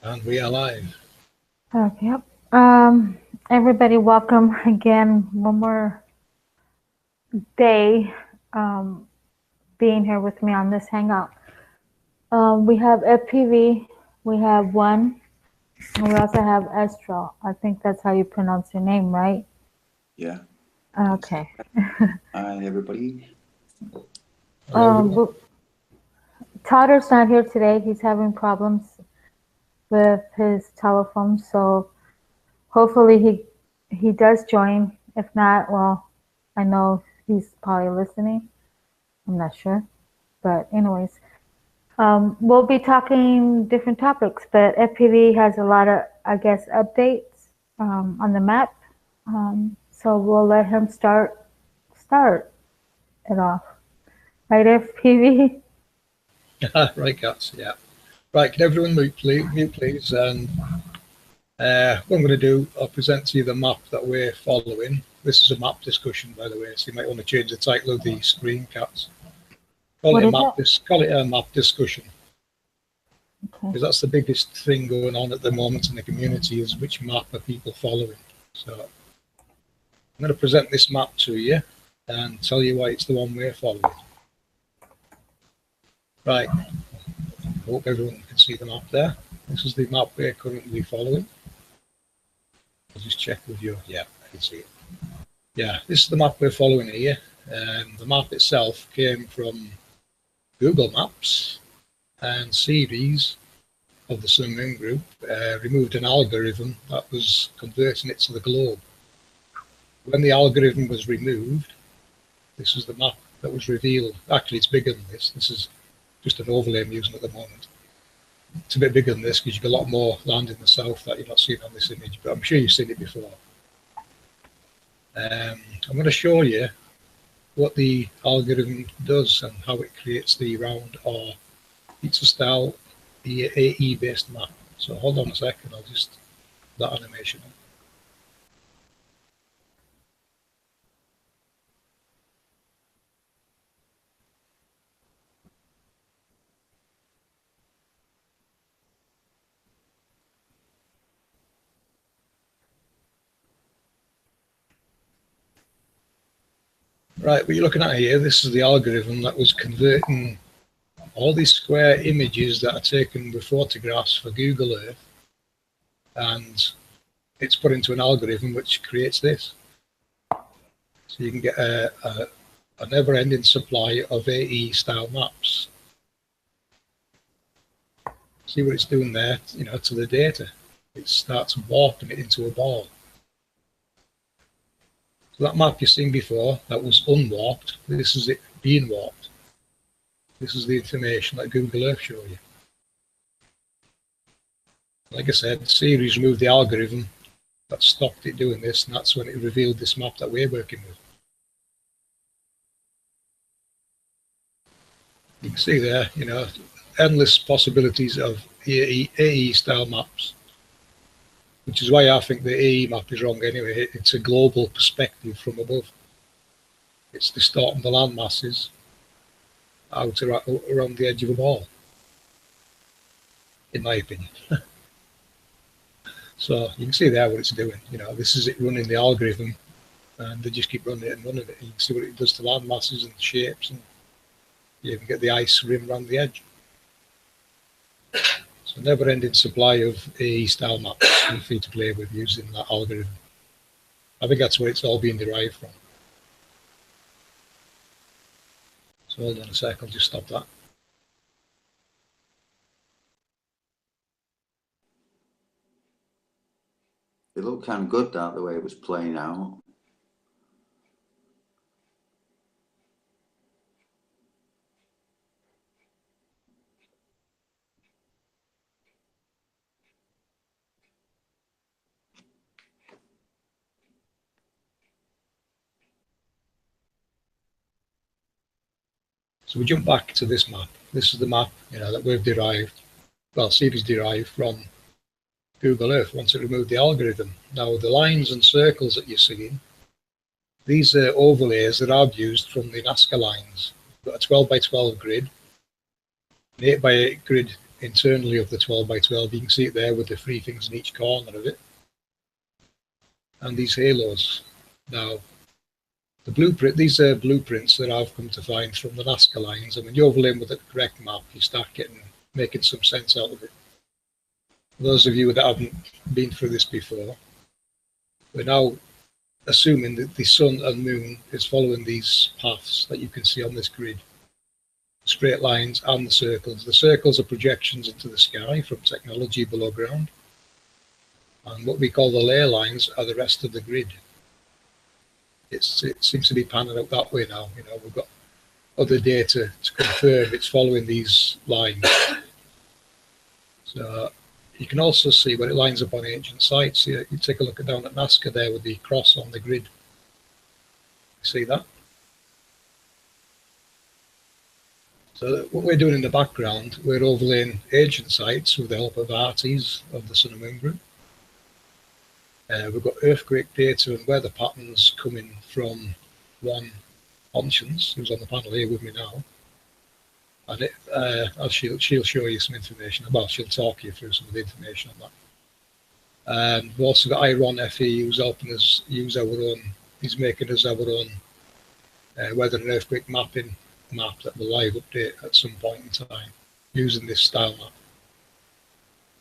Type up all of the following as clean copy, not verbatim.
And we are live. Okay. Yep. Everybody, welcome again. One more day being here with me on this hangout. We have FPV, we have one, and we also have Estral. I think that's how you pronounce your name, right? Yeah. Okay. Hi, everybody. Todder's not here today. He's having problems with his telephone, so hopefully he does join. If not, well, I know he's probably listening. I'm not sure. But anyways, we'll be talking different topics, but FPV has a lot of, I guess, updates on the map. So we'll let him start it off. Right, FPV? Right, cats, yeah. Right, can everyone mute, please? And what I'm going to do, I'll present to you the map that we're following. This is a map discussion, by the way, so you might want to change the title of the screen, cats. Call it a map discussion. Okay. Because that's the biggest thing going on at the moment in the community is which map are people following. So I'm going to present this map to you and tell you why it's the one we're following. Right, hope everyone can see the map there. This is the map we're currently following. I'll just check with you. Yeah, I can see it. Yeah, this is the map we're following here. The map itself came from Google Maps, and series of the Sun Moon Group removed an algorithm that was converting it to the globe. When the algorithm was removed, this is the map that was revealed. Actually, it's bigger than this. This is just an overlay I'm using at the moment. It's a bit bigger than this because you've got a lot more land in the south that you're not seeing on this image, but I'm sure you've seen it before. I'm going to show you what the algorithm does and how it creates the round or pizza style the AE based map. So hold on a second, I'll just that animation on. Right, what you're looking at here, this is the algorithm that was converting all these square images that are taken with photographs for Google Earth, and it's put into an algorithm which creates this. So you can get a never-ending supply of AE style maps. See what it's doing there, you know, to the data. It starts warping it into a ball. So that map you've seen before, that was unwarped. This is it being warped. This is the information that Google Earth show you. Like I said, the series removed the algorithm that stopped it doing this, and that's when it revealed this map that we're working with. You can see there, you know, endless possibilities of AE style maps, which is why I think the AE map is wrong anyway. It's a global perspective from above. It's distorting the land masses out around the edge of a ball, in my opinion. So you can see there what it's doing. You know, this is it running the algorithm, and they just keep running it and running it. You can see what it does to land masses and shapes, and you even get the ice rim around the edge. So never-ending supply of AE style maps for you to play with using that algorithm. I think that's where it's all being derived from. So hold on a sec, I'll just stop that. It looked kind of good that the way it was playing out. So we jump back to this map. This is the map, you know, that we've derived, well, series derived from Google Earth once it removed the algorithm. Now the lines and circles that you're seeing, these are overlays that I've used from the Nazca lines. We've got a 12 by 12 grid, an 8 by 8 grid internally of the 12 by 12. You can see it there with the three things in each corner of it. And these halos. Now, the blueprint, these are blueprints that I've come to find from the Nazca lines, and when you overlay them with the correct map, you start making some sense out of it. For those of you that haven't been through this before, we're now assuming that the sun and moon is following these paths that you can see on this grid. Straight lines and the circles. The circles are projections into the sky from technology below ground. And what we call the ley lines are the rest of the grid. It seems to be panning out that way now. You know, we've got other data to confirm it's following these lines. So you can also see where it lines up on ancient sites. You take a look down at Nazca there with the cross on the grid. See that? So what we're doing in the background, we're overlaying ancient sites with the help of RTs of the Sun and Moon group. We've got earthquake data and weather patterns coming from one Conscience, who's on the panel here with me now. And she'll show you some information. Well, she'll talk you through some of the information on that. And we've also got Iron FE, who's helping us use our own, he's making us our own weather and earthquake mapping map that will live update at some point in time using this style map.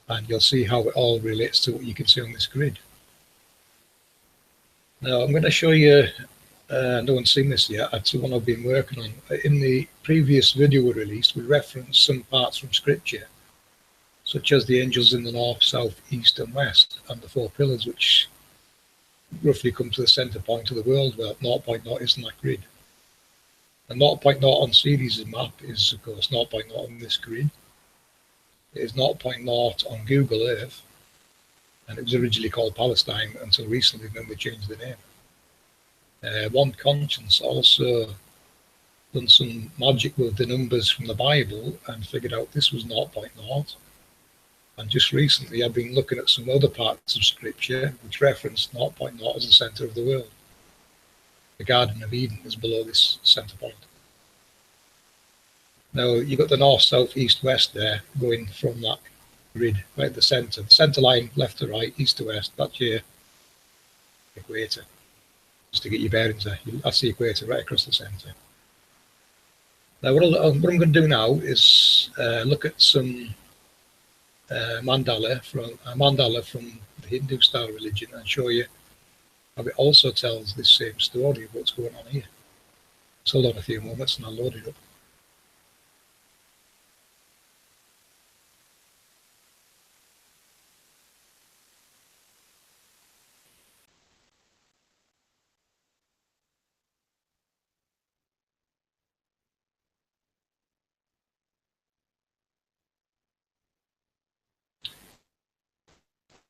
And you'll see how it all relates to what you can see on this grid. Now I'm going to show you, no one's seen this yet, it's the one I've been working on. In the previous video we released, we referenced some parts from scripture, such as the angels in the north, south, east and west, and the four pillars, which roughly come to the centre point of the world, where 0.0 is in that grid. And 0.0 on series map is, of course, 0.0 on this grid. It is 0.0 on Google Earth, and it was originally called Palestine until recently when we changed the name. One Conscience also done some magic with the numbers from the Bible and figured out this was 0.0. And just recently I've been looking at some other parts of scripture which reference 0.0 as the centre of the world. The Garden of Eden is below this centre point. Now you've got the north, south, east, west there going from that grid right at the centre line, left to right, east to west. That's your equator. Just to get your bearings there, that's the equator right across the centre. Now what I'm going to do now is look at some mandala from the Hindu style religion and show you how it also tells this same story of what's going on here. So hold on a few moments and I'll load it up.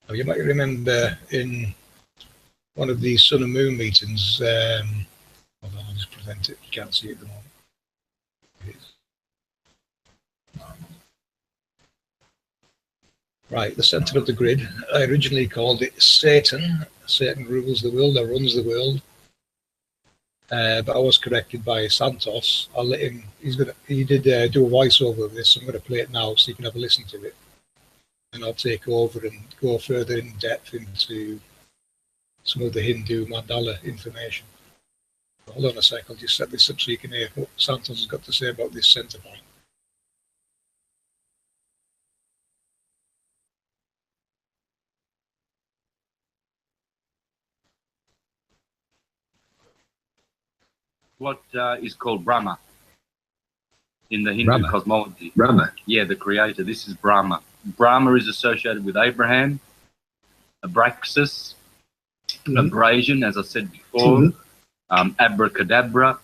Now, you might remember in one of these Sun and Moon meetings, hold on, I'll just present it, you can't see it at the moment. Right, the centre of the grid, I originally called it Satan. Satan rules the world, or runs the world. But I was corrected by Santos. I'll let him, he did do a voiceover of this, so I'm going to play it now so you can have a listen to it. And I'll take over and go further in depth into some of the Hindu mandala information. Hold on a sec, I'll just set this up so you can hear what Santos has got to say about this centre point. What is called Brahma in the Hindu cosmology. Brahma. Yeah, the creator. This is Brahma. Brahma is associated with Abraham, Abraxas, abrasion, as I said before, abracadabra.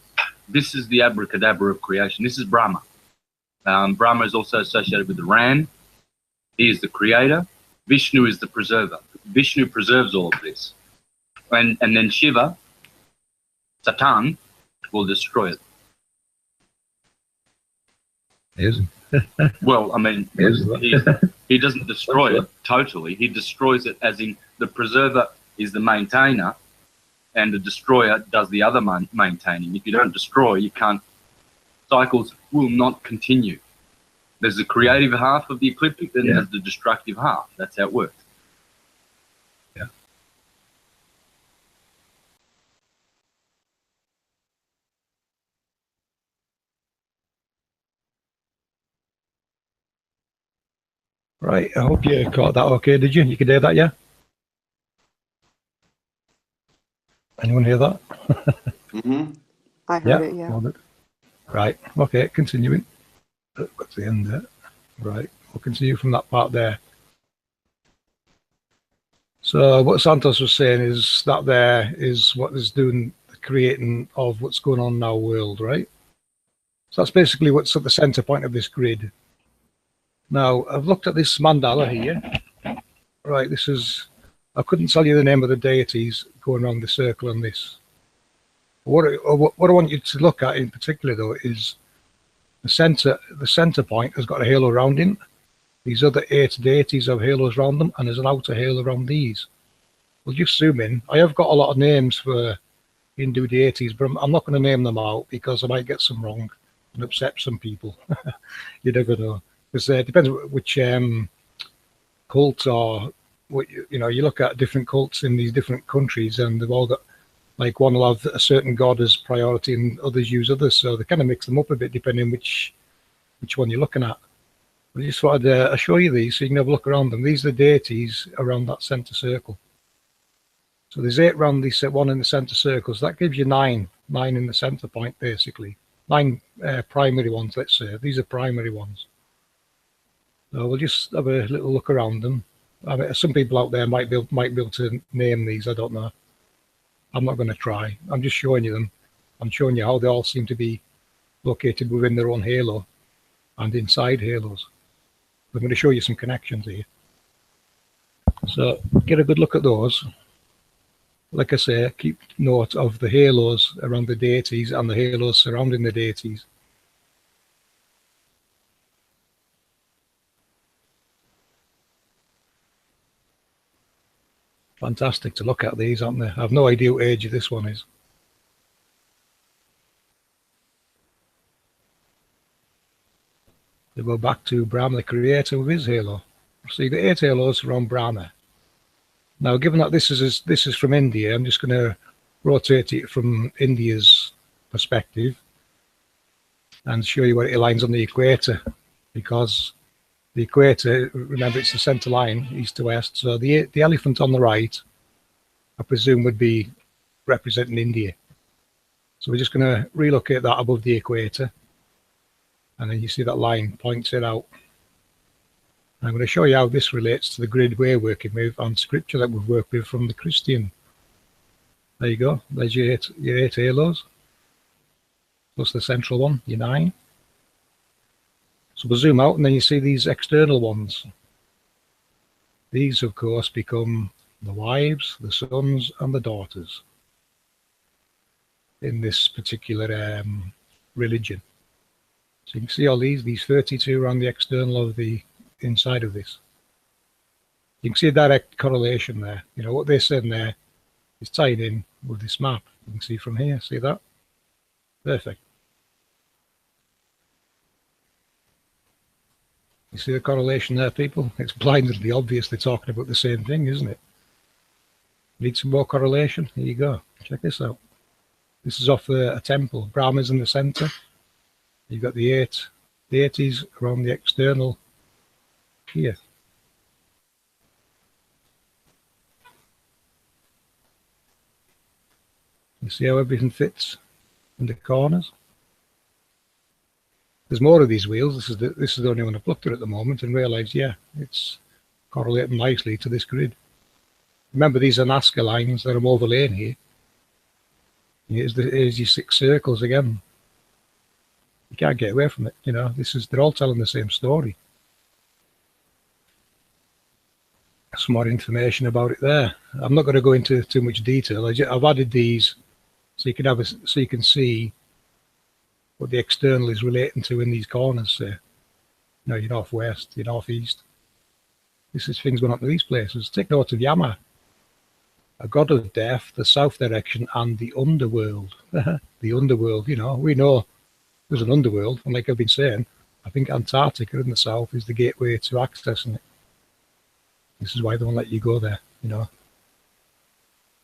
This is the abracadabra of creation. This is Brahma. Brahma is also associated with the Ram. He is the creator. Vishnu is the preserver. Vishnu preserves all of this. And then Shiva, Satan, will destroy it. Well, I mean, he doesn't destroy it totally. He destroys it as in the preserver is the maintainer and the destroyer does the other maintaining. If you don't destroy, you can't, cycles will not continue. There's the creative half of the ecliptic, then Yeah. there's the destructive half. That's how it works. Yeah. Right, I hope you caught that okay, did you? You could hear that, yeah? Anyone hear that? Mm-hmm. I heard it, yeah. all good. Right, okay, continuing. What's the end there? Right, we'll continue from that part there. So what Santos was saying is that there is what is doing the creating of what's going on in our world, right? So that's basically what's at the center point of this grid. Now, I've looked at this mandala here. Right, this is, I couldn't tell you the name of the deities going around the circle on this. What I want you to look at in particular, though, is the center point has got a halo around him. These other 8 deities have halos around them, and there's an outer halo around these. We'll just zoom in. I have got a lot of names for Hindu deities, but I'm not going to name them out because I might get some wrong and upset some people. You never know. Because it depends which cult or what you know. You look at different cults in these different countries, and they've all got, like, one will have a certain god as priority, and others use others. So they kind of mix them up a bit depending which one you're looking at. I just thought I'd show you these so you can have a look around them. These are the deities around that center circle. So there's 8 around this one in the center circle. So that gives you 9 in the center point, basically. 9 primary ones, let's say. These are primary ones. So we'll just have a little look around them. I mean, some people out there might be able to name these. I don't know. I'm not going to try. I'm just showing you them. I'm showing you how they all seem to be located within their own halo and inside halos. I'm going to show you some connections here. So get a good look at those. Like I say, keep note of the halos around the deities and the halos surrounding the deities. Fantastic to look at these, aren't they? I have no idea what age this one is. They go back to Brahma, the creator, with his halo. So you got 8 halos around Brahma. Now, given that this is from India, I'm just going to rotate it from India's perspective and show you where it aligns on the equator, because the equator, remember, it's the center line, east to west. So the elephant on the right, I presume, would be representing India. So we're just going to relocate that above the equator. And then you see that line points it out. I'm going to show you how this relates to the grid we're working with and scripture that we've worked with from the Christian. There you go. There's your 8 halos. Plus the central one, your 9. So we'll zoom out, and then you see these external ones. These, of course, become the wives, the sons, and the daughters in this particular religion. So you can see all these 32 around the external of the inside of this. You can see a direct correlation there. You know, what they're saying there is tied in with this map. You can see from here, see that? Perfect. You see the correlation there, people? It's blindingly obvious they're talking about the same thing, isn't it? Need some more correlation? Here you go. Check this out. This is off a temple. Brahma's in the center. You've got the 8 deities around the external here. You see how everything fits in the corners? There's more of these wheels. This is the only one I've looked at the moment and realised, yeah, it's correlating nicely to this grid. Remember, these are Nazca lines that I'm overlaying here. Here's your 6 circles again. You can't get away from it. You know, they're all telling the same story. Some more information about it there. I'm not going to go into too much detail. I've added these so you can see what the external is relating to in these corners. Say, you know, your northwest, your northeast. This is things going on to these places. Take note of Yama, a god of death, the south direction, and the underworld. The underworld. You know, we know there's an underworld, and like I've been saying, I think Antarctica in the south is the gateway to accessing it. This is why they won't let you go there, you know.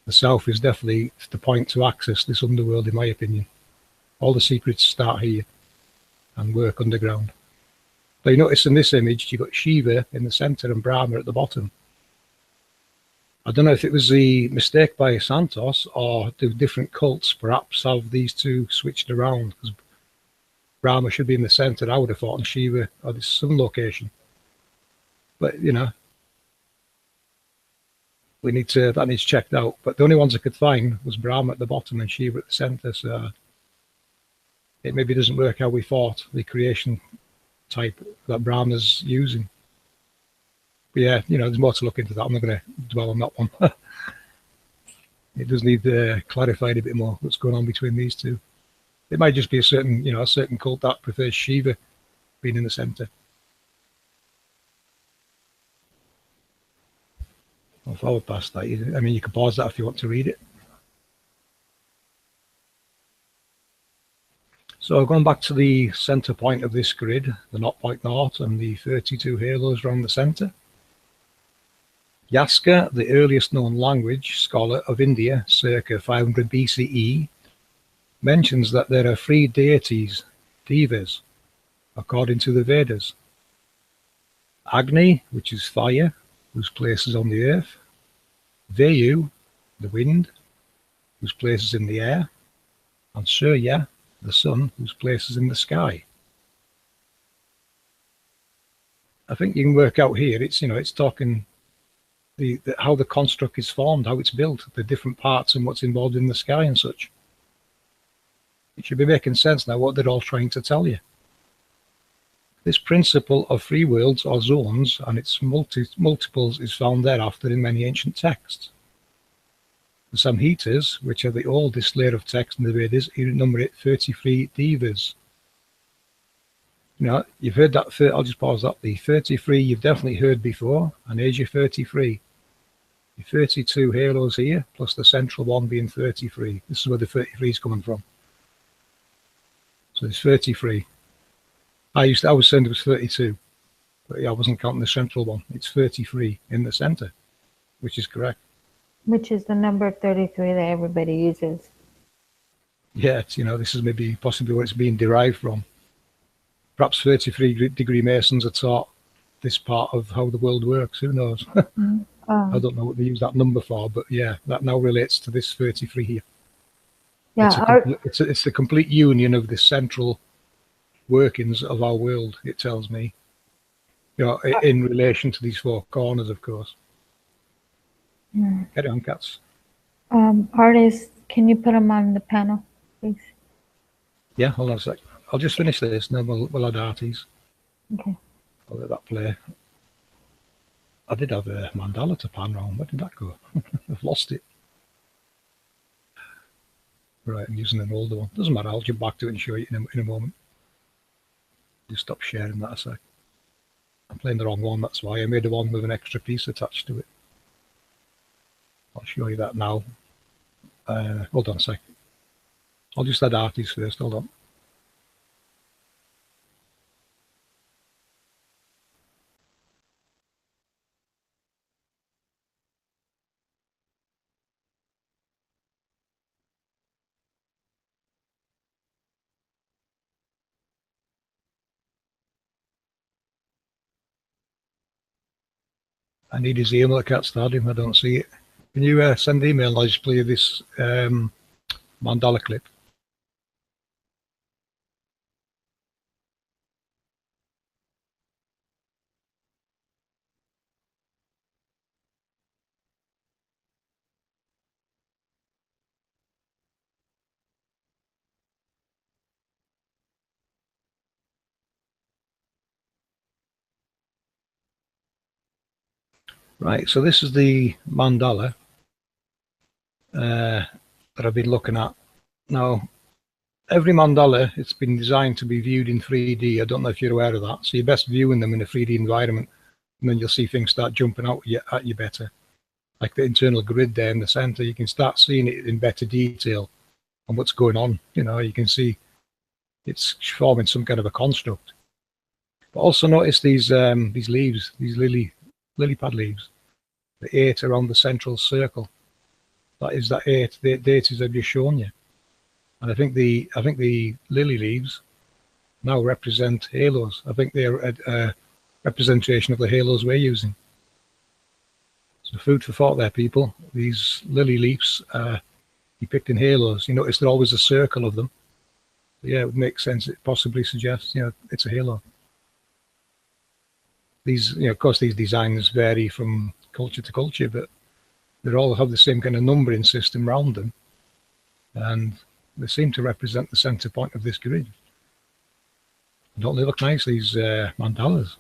The south is definitely the point to access this underworld, in my opinion. All the secrets start here and work underground. But you notice in this image, you've got Shiva in the center and Brahma at the bottom. I don't know if it was the mistake by Santos or the different cults perhaps have these two switched around, because Brahma should be in the center, I would have thought, and Shiva at some location. But, you know, that needs checked out. But the only ones I could find was Brahma at the bottom and Shiva at the center, so it maybe doesn't work how we thought, the creation type that Brahma's using. But yeah, you know, there's more to look into that. I'm not going to dwell on that one. It does need clarified a bit more what's going on between these two. It might just be a certain, you know, a certain cult that prefers Shiva being in the center. I'll forward past that. I mean, you can pause that if you want to read it. So going back to the center point of this grid, the 0.0 and the 32 halos around the center. Nazca, the earliest known language scholar of India, circa 500 BCE, mentions that there are 3 deities, devas, according to the Vedas. Agni, which is fire, whose place is on the earth. Vayu, the wind, whose place is in the air. And Surya, the sun, whose place is in the sky. I think you can work out here, it's, you know, it's talking how the construct is formed, how it's built, the different parts and what's involved in the sky and such. It should be making sense now what they're all trying to tell you. This principle of 3 worlds or zones and its multiples is found thereafter in many ancient texts. The Samhitas, which are the oldest layer of text in the Vedas, number it 33 devas. Now, you've heard that, I'll just pause that, the 33 you've definitely heard before, and here's your 33. Your 32 halos here, plus the central one being 33. This is where the 33 is coming from. So it's 33. I was saying it was 32, but yeah, I wasn't counting the central one. It's 33 in the center, which is correct. Which is the number 33 that everybody uses. Yeah, it's, you know, this is maybe possibly where it's being derived from. Perhaps 33-degree Masons are taught this part of how the world works. Who knows? I don't know what they use that number for, but yeah, that now relates to this 33 here. Yeah, it's the complete union of the central workings of our world, it tells me. You know, in relation to these 4 corners, of course. Carry on, Cats. Artists, can you put them on the panel, please? Yeah, hold on a sec. I'll just finish this, and then we'll add arties. Okay. I'll let that play. I did have a mandala to pan round. Where did that go? I've lost it. Right, I'm using an older one. Doesn't matter, I'll jump back to it and show you in a moment. Just stop sharing that a sec. I'm playing the wrong one, that's why. I made a one with an extra piece attached to it. I'll show you that now. Hold on a sec. I'll just add arties first, hold on. I need his email. I can't start him. I don't see it. Can you send the email? I'll just play this mandala clip. Right, so this is the mandala that I've been looking at. Now, every mandala, it's been designed to be viewed in 3D. I don't know if you're aware of that. So you're best viewing them in a 3D environment, and then you'll see things start jumping out at you better. Like the internal grid there in the center, you can start seeing it in better detail on what's going on. You know, you can see it's forming some kind of a construct. But also notice these leaves, these lily pad leaves, the 8 around the central circle. That is that 8. The deities I've just shown you. And I think the lily leaves now represent halos. I think they're a representation of the halos we're using. So food for thought there, people. These lily leaves are depicting halos. You notice there's always a circle of them. So yeah, it would make sense. It possibly suggests, it's a halo. These, of course, these designs vary from culture to culture, but they all have the same kind of numbering system around them. And they seem to represent the center point of this grid. Don't they look nice, these mandalas?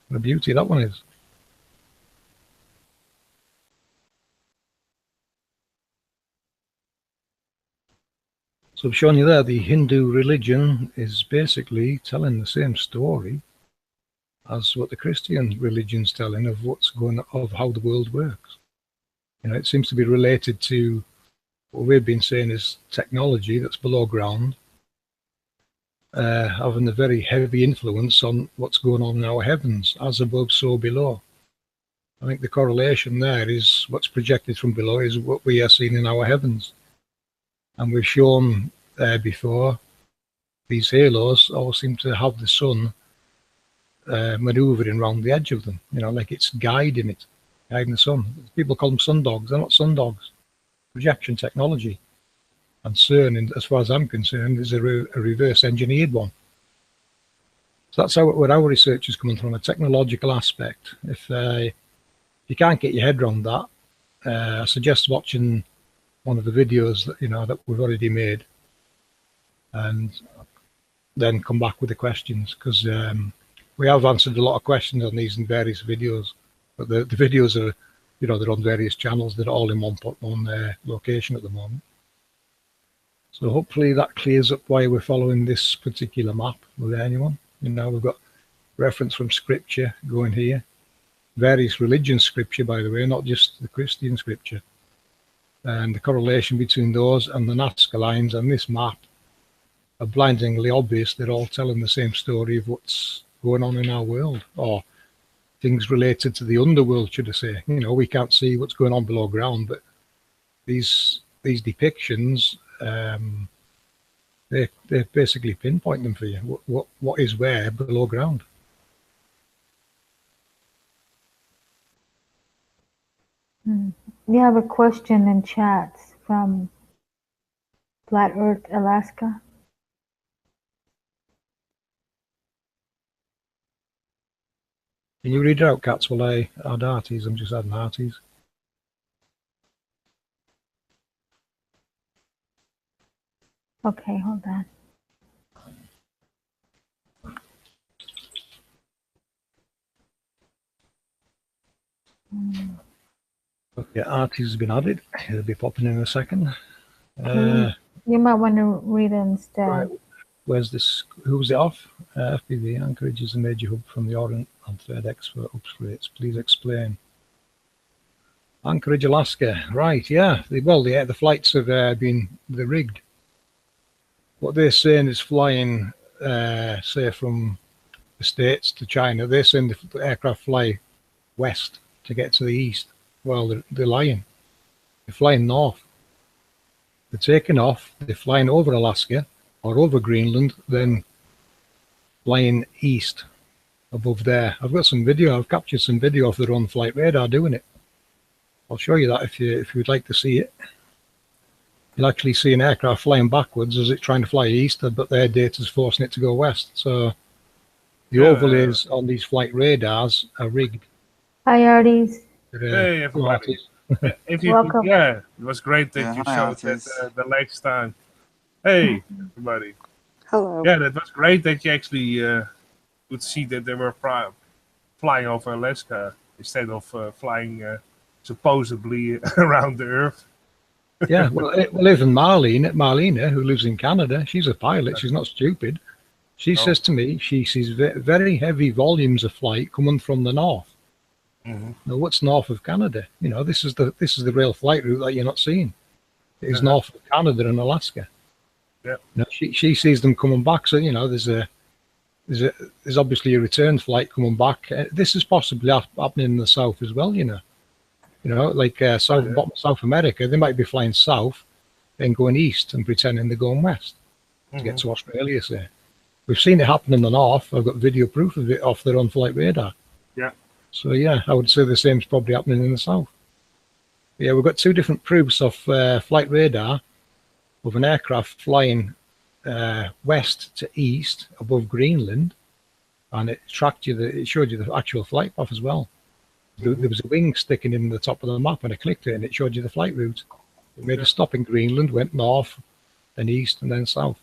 What a beauty that one is. So I've shown you there, the Hindu religion is basically telling the same story as what the Christian religion's telling of of how the world works. It seems to be related to what we've been saying is technology that's below ground, having a very heavy influence on what's going on in our heavens, as above, so below. I think the correlation there is what's projected from below is what we are seeing in our heavens. And we've shown before, these halos all seem to have the sun maneuvering around the edge of them, like it's guiding the sun. People call them sun dogs. They're not sun dogs. Projection technology. And CERN, as far as I'm concerned, is a reverse engineered one. So that's where our research is coming from, a technological aspect. If you can't get your head around that, I suggest watching one of the videos that we've already made, and then come back with the questions, because we have answered a lot of questions on these in various videos, but the videos are, they're on various channels. They're all in one location at the moment. So hopefully that clears up why we're following this particular map with anyone. We've got reference from scripture going here, various religion scripture, by the way, not just the Christian scripture. And the correlation between those and the Nazca lines and this map are blindingly obvious. They're all telling the same story of what's going on in our world, or things related to the underworld, should I say. We can't see what's going on below ground, but these depictions, they basically pinpoint them for you. What is where below ground. We have a question in chat from Flat Earth, Alaska. Can you read it out, Cats, while I add arties? I'm just adding arties. Okay, hold on. Okay, arties has been added. It'll be popping in a second. You might want to read it instead. Right. Where's this? Who's it off? FPV Anchorage is a major hub from the Orient and third export upgrades. Please explain. Anchorage, Alaska. Right, yeah. The flights have been rigged. What they're saying is flying, say, from the States to China. They're saying the aircraft fly west to get to the east. Well, they're lying. They're flying north. They're taking off. They're flying over Alaska or over Greenland, then flying east above there. I've got some video. I've captured some video of their own flight radar doing it. I'll show you that if you'd like to see it. You'll actually see an aircraft flying backwards as it's trying to fly east, but their data's forcing it to go west. So the overlays on these flight radars are rigged. Hi, Arties. Hey, everybody. Welcome. Yeah, it was great that you showed that the next time. Hey, everybody. Hello. Yeah, that was great that you actually could see that they were flying over Alaska instead of flying supposedly around the Earth. Yeah, well, even Marlene, who lives in Canada, she's a pilot. She's not stupid. She says to me she sees very heavy volumes of flight coming from the north. Mm-hmm. Now, what's north of Canada? This is the real flight route that you're not seeing. It is north of Canada and Alaska. Yeah. She sees them coming back. So there's there's obviously a return flight coming back. This is possibly happening in the south as well, you know. You know, like South America, they might be flying south, then going east and pretending they're going west to get to Australia, say. We've seen it happen in the north. I've got video proof of it off their on-flight radar. Yeah. So, yeah, I would say the same is probably happening in the south. Yeah, we've got two different proofs of flight radar of an aircraft flying west to east above Greenland, and it tracked you. It showed you the actual flight path as well. There was a wing sticking in the top of the map, and I clicked it, and it showed you the flight route. It made a stop in Greenland, went north, then east, and then south.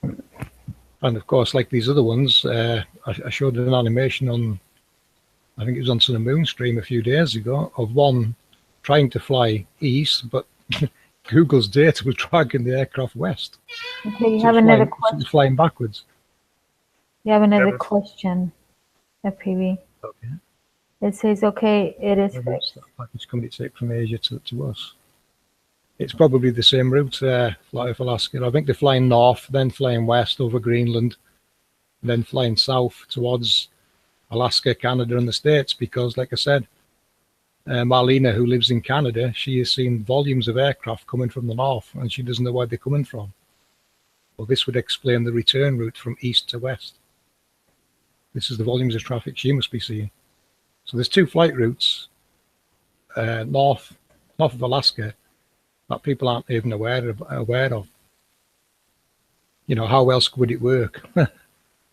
And of course, like these other ones, I showed an animation on, I think it was on Sun and Moon stream a few days ago, of one trying to fly east, but Google's data was tracking the aircraft west. Okay, you have another question. Flying backwards. You have another question, FPV. Okay. It says, okay, it is fixed. That package coming to take from Asia to us. It's probably the same route, fly off Alaska. I think they're flying north, then flying west over Greenland, then flying south towards Alaska, Canada, and the States, because, like I said, Marlena, who lives in Canada, she has seen volumes of aircraft coming from the north, and she doesn't know where they're coming from. Well, this would explain the return route from east to west. This is the volumes of traffic she must be seeing. So there's two flight routes north of Alaska that people aren't even aware of. You know, how else would it work?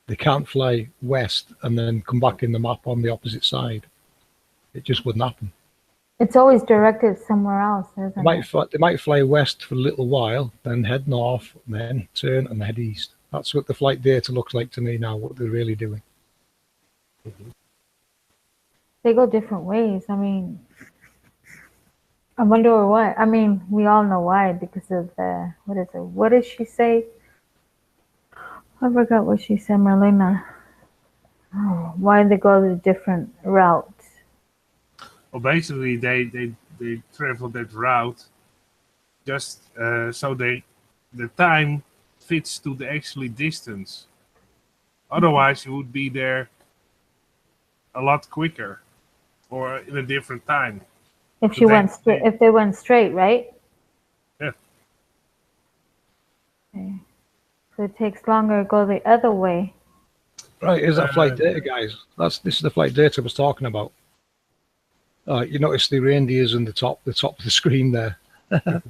They can't fly west and then come back in the map on the opposite side. It just wouldn't happen. It's always directed somewhere else, isn't it? They might fly west for a little while, then head north, then turn and head east. That's what the flight data looks like to me now, what they're really doing. They go different ways. I mean, I wonder why. I mean, we all know why, because of the, what did she say? I forgot what she said, Marlena. Oh, why they go the different routes? Well, basically, they travel that route just so the time fits to the actually distance. Otherwise, you would be there a lot quicker or in a different time. If she went straight, if they went straight, right? Yeah. Okay. So it takes longer to go the other way. Right, is that flight data, guys? This is the flight data I was talking about. You notice the reindeers in the top of the screen there. Right,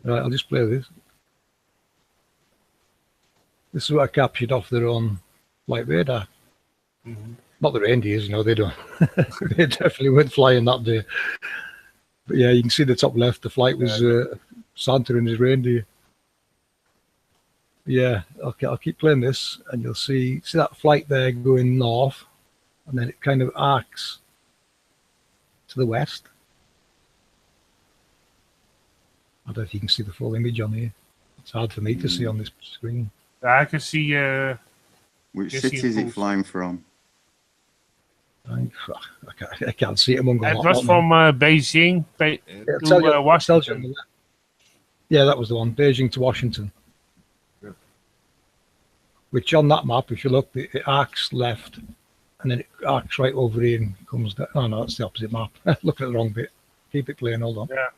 I'll just play this. This is what I captured off their own flight radar. Not the reindeers, you know, they don't. They definitely weren't flying that day. But yeah, you can see the top left. The flight was Santa and his reindeer. Yeah, okay, I'll keep playing this, and you'll see that flight there going north, and then it kind of arcs to the west. I don't know if you can see the full image on here. It's hard for me to see on this screen. I can see. Which city is it flying from? I can't see it among it was from Beijing to Washington. Yeah, that was the one. Beijing to Washington. Yeah. Which on that map, if you look, it arcs left, and then it arcs right over here and comes down. Oh no, that's the opposite map. Look at the wrong bit. Keep it playing. Hold on. Yeah.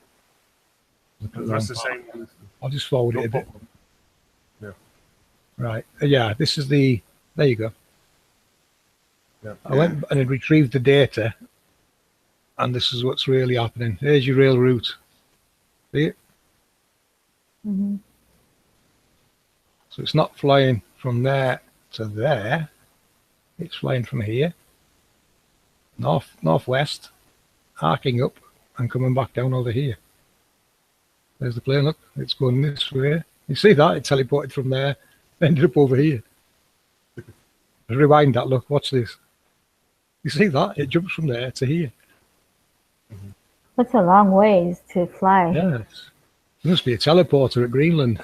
That's the same. I'll just forward it a bit. Yeah. Right. Yeah. This is the. There you go. Yeah. I went and retrieved the data, and this is what's really happening. Here's your rail route. See it? Mm-hmm. So it's not flying from there to there. It's flying from here, northwest, arcing up and coming back down over here. There's the plane. Look, it's going this way. You see that? It teleported from there, ended up over here. Rewind that. Look, watch this. You see that? It jumps from there to here. That's a long ways to fly. Yes. There must be a teleporter at Greenland.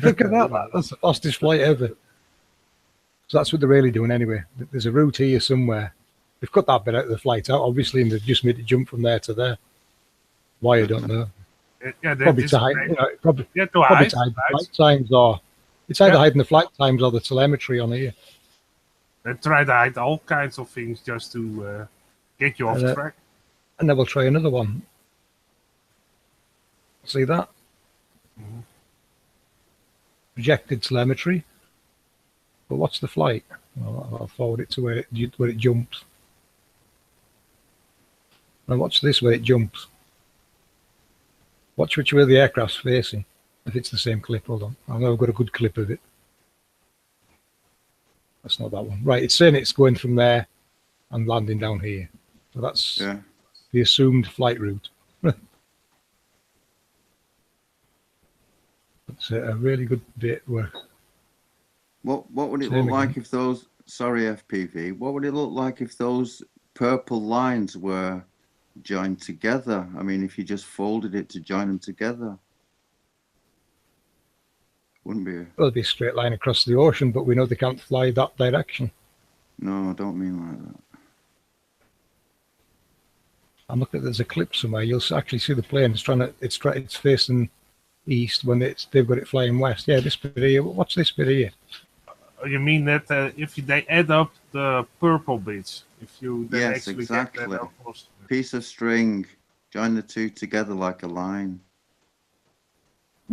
Look at that. That's the fastest flight ever. So that's what they're really doing anyway. There's a route here somewhere. They've cut that bit out of the flight out, obviously, and they've just made it jump from there to there. Why, I don't know. Yeah, probably time, probably time flight times, or It's either Yeah. hiding the flight times or the telemetry on here. They try to hide all kinds of things just to get you off track. And then we'll try another one. See that? Mhm. Projected telemetry. But what's the flight? I'll forward it to where it jumps. And watch this where it jumps. Watch which way the aircraft's facing. If it's the same clip, hold on. I know I've got a good clip of it. That's not that one. Right, it's saying it's going from there and landing down here. So that's the assumed flight route. It's a really good bit where. What would it look like if those? Sorry, FPV. What would it look like if those purple lines were joined together? I mean, if you just folded it to join them together, wouldn't be. Well, it'd be a straight line across the ocean, but we know they can't fly that direction. No, I don't mean like that. I'm looking at there's a clip somewhere. You'll actually see the plane. It's facing east when they've got it flying west. Yeah, this bit here. What's this bit here? You mean that if they add up the purple bits, if you then Yes, actually exactly. get that across. Piece of string, join the two together like a line.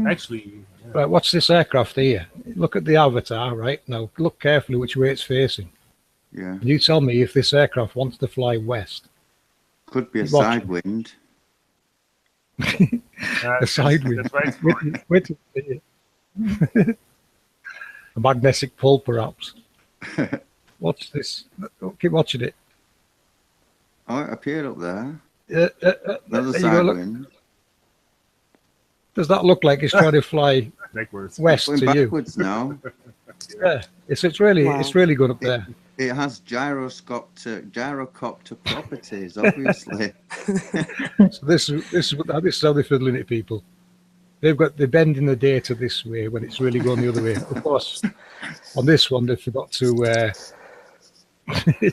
Actually, Right, what's this aircraft here? Look at the avatar, right? Now look carefully which way it's facing. Yeah. And you tell me if this aircraft wants to fly west. Could be a Watch side wind. A side wind. That's right. Wait, a magnetic pull, perhaps. Watch this. Keep watching it. Oh, it appeared up there. Another Another side wind. Does that look like it's trying to fly Backwards. west Going to you? backwards now. Yeah, it's really good up there. It has gyrocopter properties, obviously. So this is how they're fiddling it, people. They're bending the data this way when it's really going the other way. Of course, on this one they forgot to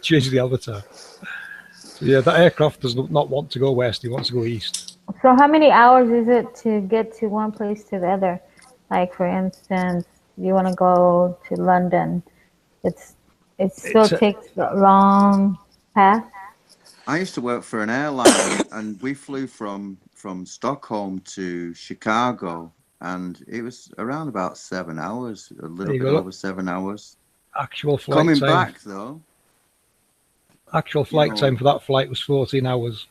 change the avatar. So yeah, that aircraft does not want to go west; he wants to go east. So how many hours is it to get to one place to the other? Like for instance, you want to go to London. It still takes a long path. I used to work for an airline, and we flew from Stockholm to Chicago, and it was around about 7 hours, a little bit over 7 hours. Actual flight Coming time. back though. Actual flight time for that flight was 14 hours.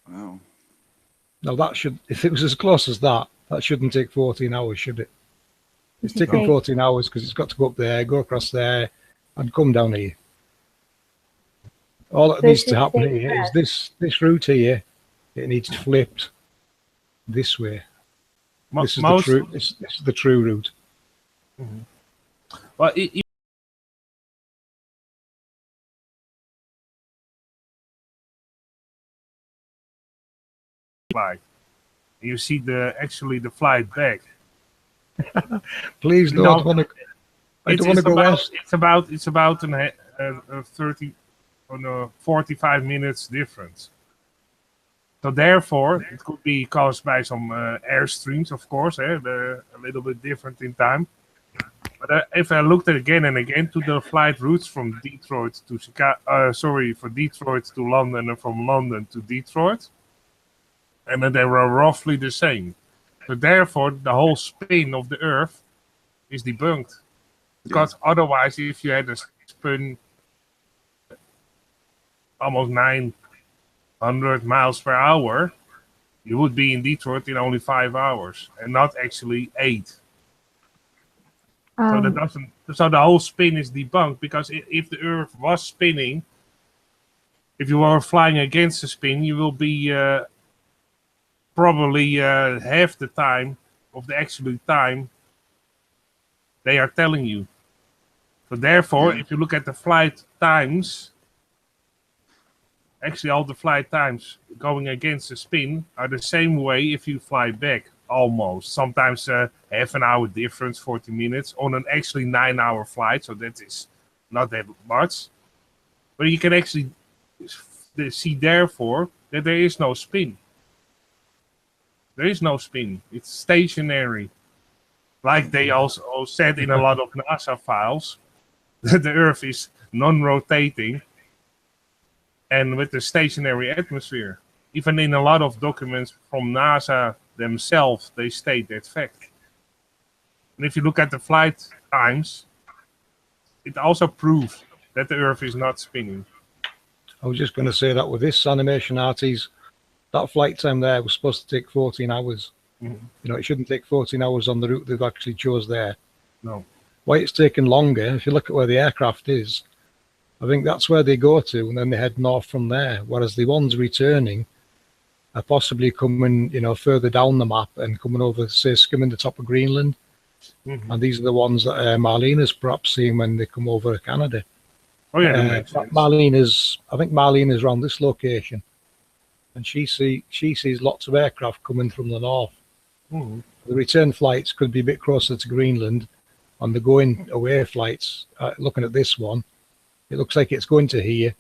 Wow. Now that should, if it was as close as that, that shouldn't take 14 hours, should it? It's taking 14 hours because it's got to go up there, go across there, and come down here. All that needs to happen here is this route here. It needs flipped this way. This is the true route. Mm-hmm. Well, you see the flight back. Please don't want to. I don't want to go west. It's about a 30 or 45 minutes difference. So therefore, it could be caused by some airstreams, of course. They're a little bit different in time. But if I looked at again and again to the flight routes from Detroit to Chicago, from Detroit to London and from London to Detroit, and then they were roughly the same. So therefore, the whole spin of the Earth is debunked. Because otherwise, if you had a spin almost 900 miles per hour, you would be in Detroit in only 5 hours, and not actually 8. So that doesn't. So the whole spin is debunked, because if the Earth was spinning, if you were flying against the spin, you will be probably half the time of the actual time they are telling you. So therefore, if you look at the flight times, actually all the flight times going against the spin are the same way if you fly back, almost. Sometimes half an hour difference, 40 minutes, on an actually 9-hour flight, so that is not that much. But you can actually see, therefore, that there is no spin. There is no spin. It's stationary. like they also said in a lot of NASA files, that the Earth is non-rotating and with a stationary atmosphere. Even in a lot of documents from NASA themselves, they state that fact. And if you look at the flight times, it also proves that the Earth is not spinning. I was just going to say that with this animation artist, that flight time there was supposed to take 14 hours. You know, it shouldn't take 14 hours on the route they've actually chose there. No. Why it's taken longer, if you look at where the aircraft is, I think that's where they go to, and then they head north from there. Whereas the ones returning are possibly coming, you know, further down the map and coming over, say, skimming the top of Greenland. And these are the ones that Marlena's perhaps seeing when they come over to Canada. Oh yeah, that makes sense. I think Marlena's around this location, and she sees lots of aircraft coming from the north. The return flights could be a bit closer to Greenland, and the going away flights, looking at this one, it looks like it's going to here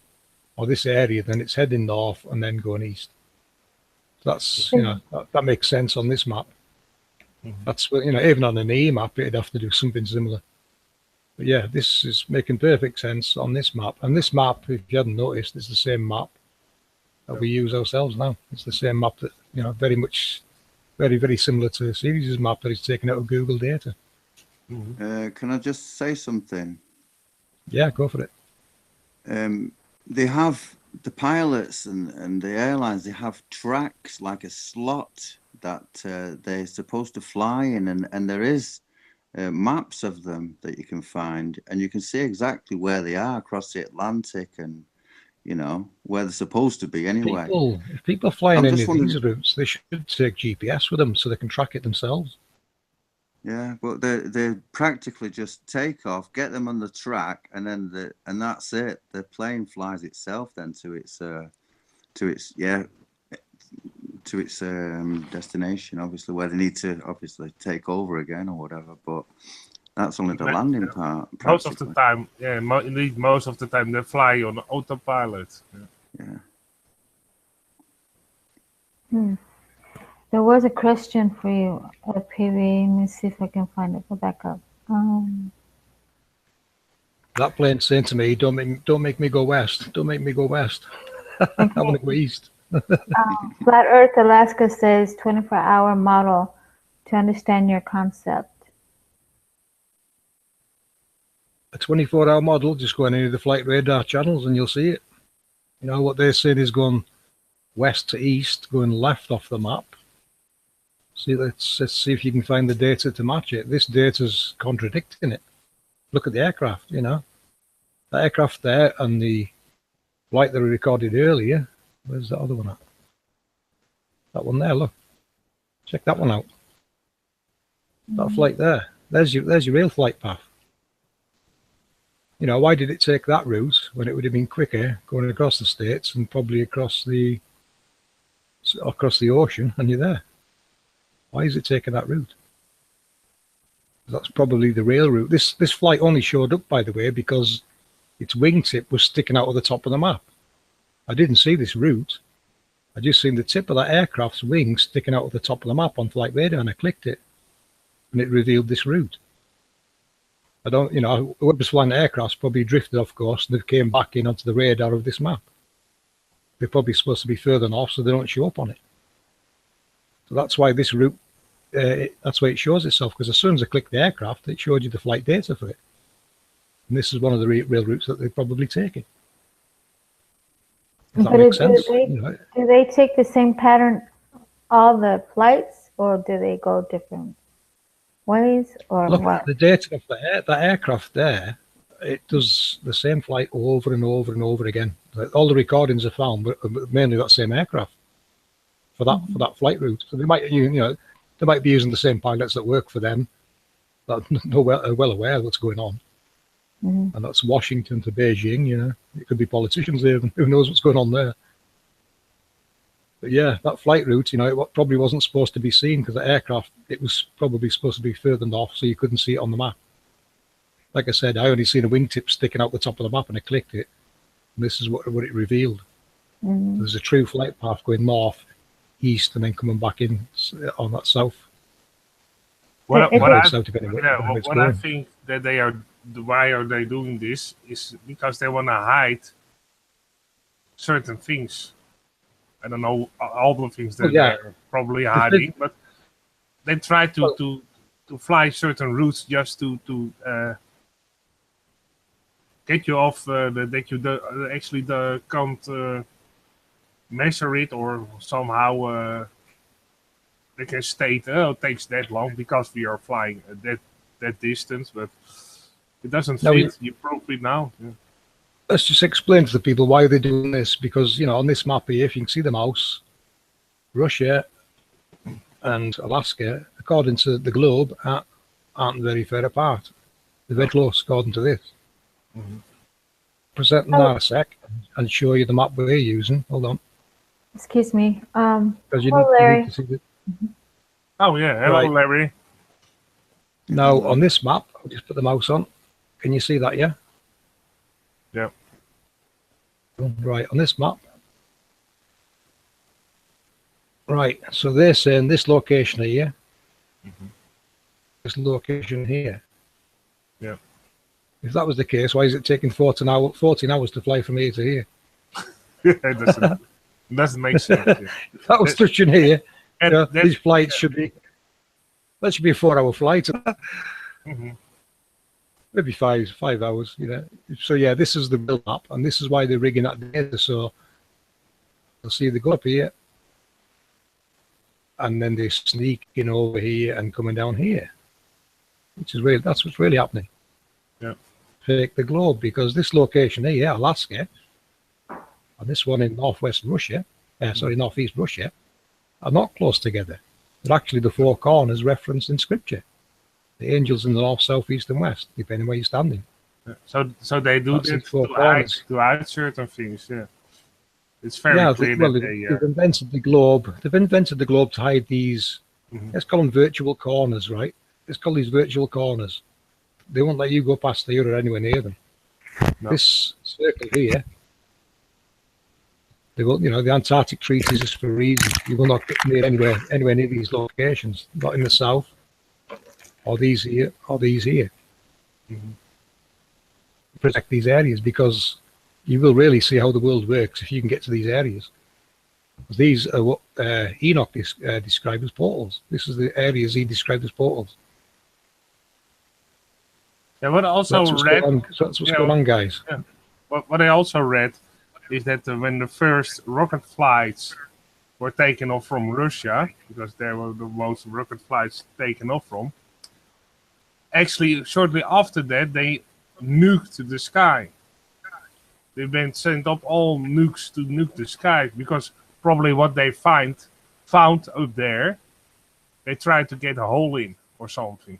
or this area, then it's heading north and then going east. So that's, you know, that makes sense on this map. That's, you know, even on an E map, it'd have to do something similar. But yeah, this is making perfect sense on this map. And this map, if you hadn't noticed, is the same map that we use ourselves now. It's the same map that, you know, very much, very, very similar to Sirius's map that is taken out of Google data. Can I just say something? Yeah, go for it. They have, the pilots and the airlines, they have tracks, like a slot that they're supposed to fly in, and there is maps of them that you can find, and you can see exactly where they are across the Atlantic, and you know where they're supposed to be anyway. If people are flying any of these routes, they should take GPS with them so they can track it themselves. Yeah, but they practically just take off, get them on the track, and then and that's it. The plane flies itself then to its destination, obviously, where they need to obviously take over again or whatever. But that's only the landing part. Most of the time, yeah, indeed, most of the time they fly on autopilot. Yeah. There was a question for you, PV. Let me see if I can find it. Go back up. That plane saying to me, don't make me go west. Don't make me go west. I want to go east. Flat Earth Alaska says 24-hour model to understand your concept. A 24-hour model, just go on any of the flight radar channels and you'll see it. You know, what they're saying is going west to east, going left off the map. See, let's see if you can find the data to match it. This data's contradicting it. Look at the aircraft, you know. The aircraft there and the flight that we recorded earlier. Where's that other one at? That one there, look. Check that one out. That flight there. There's your real flight path. You know, why did it take that route when it would have been quicker going across the States and probably across the ocean, and you're there? Why is it taking that route? That's probably the real route. This flight only showed up, by the way, because its wingtip was sticking out of the top of the map. I didn't see this route. I just seen the tip of that aircraft's wing sticking out of the top of the map on flight radar, and I clicked it, and it revealed this route. I don't, you know, whoever was flying the aircraft probably drifted off course and they came back in onto the radar of this map. They're probably supposed to be further north, so they don't show up on it. So that's why this route, that's why it shows itself, because as soon as I clicked the aircraft, it showed you the flight data for it. And this is one of the real routes that they're probably taking. Does that make sense? Do they take the same pattern all the flights, or do they go different ways, or look, what? The data of the aircraft there, it does the same flight over and over and over again. All the recordings are found, but mainly that same aircraft for that flight route. So they might, they might be using the same pilots that work for them, that are well aware of what's going on. And that's Washington to Beijing. You know, it could be politicians there, and who knows what's going on there. But yeah, that flight route, you know, it probably wasn't supposed to be seen because the aircraft, it was probably supposed to be further north, so you couldn't see it on the map. Like I said, I only seen a wingtip sticking out the top of the map, and I clicked it, and this is what it revealed. There's a true flight path going north, east, and then coming back in on that south. What I I think that they are, why are they doing this is because they want to hide certain things. I don't know all the things that they're probably hiding, but they try to fly certain routes just to get you off that you actually can't measure it, or somehow they can state, oh, it takes that long because we are flying that distance, but it doesn't fit. You prove it now. Yeah. Let's just explain to the people why they're doing this, because, you know, on this map here, if you can see the mouse, Russia and Alaska, according to the globe, aren't very far apart. They're very close, according to this. Present that a sec and show you the map we're using. Hold on. Excuse me. Because you Larry. need to see the... Oh, yeah. Hello, Larry. Now, on this map, I'll just put the mouse on. Can you see that, yeah? Yeah. Right, on this map. Right, so they're saying this location here, this location here. Yeah. If that was the case, why is it taking 14 hours to fly from here to here? It doesn't make sense. Yeah. If that was touching here, these flights should be, that should be a 4-hour flight. Maybe five hours, you know. So yeah, this is the build up, and this is why they're rigging that data. So you'll see they go up here, and then they sneak in over here and coming down here, which is really, that's what's really happening. Yeah. Fake the globe, because this location here, Alaska, and this one in northwest Russia, northeast Russia, are not close together. They're actually the four corners referenced in scripture. The angels in the north, south, east, and west, depending where you're standing. Yeah. So they do this to hide certain things. Yeah, it's very clear that they've invented the globe. They've invented the globe to hide these. Let's call them virtual corners, right? Let's call these virtual corners. They won't let you go past here or anywhere near them. No. This circle here, they will, you know, the Antarctic treaties is for a reason. You will not get near anywhere near these locations, not in the south, or these here, or these here. Protect these areas, because you will really see how the world works if you can get to these areas. These are what Enoch described as portals. This is the areas he described as portals. Yeah, what I also read. That's what's going on, guys. Yeah. What I also read is that when the first rocket flights were taken off from Russia, because there were the most rocket flights taken off from, actually shortly after that they nuked the sky. They've been sent up all nukes to nuke the sky, because probably what they found up there, they tried to get a hole in or something.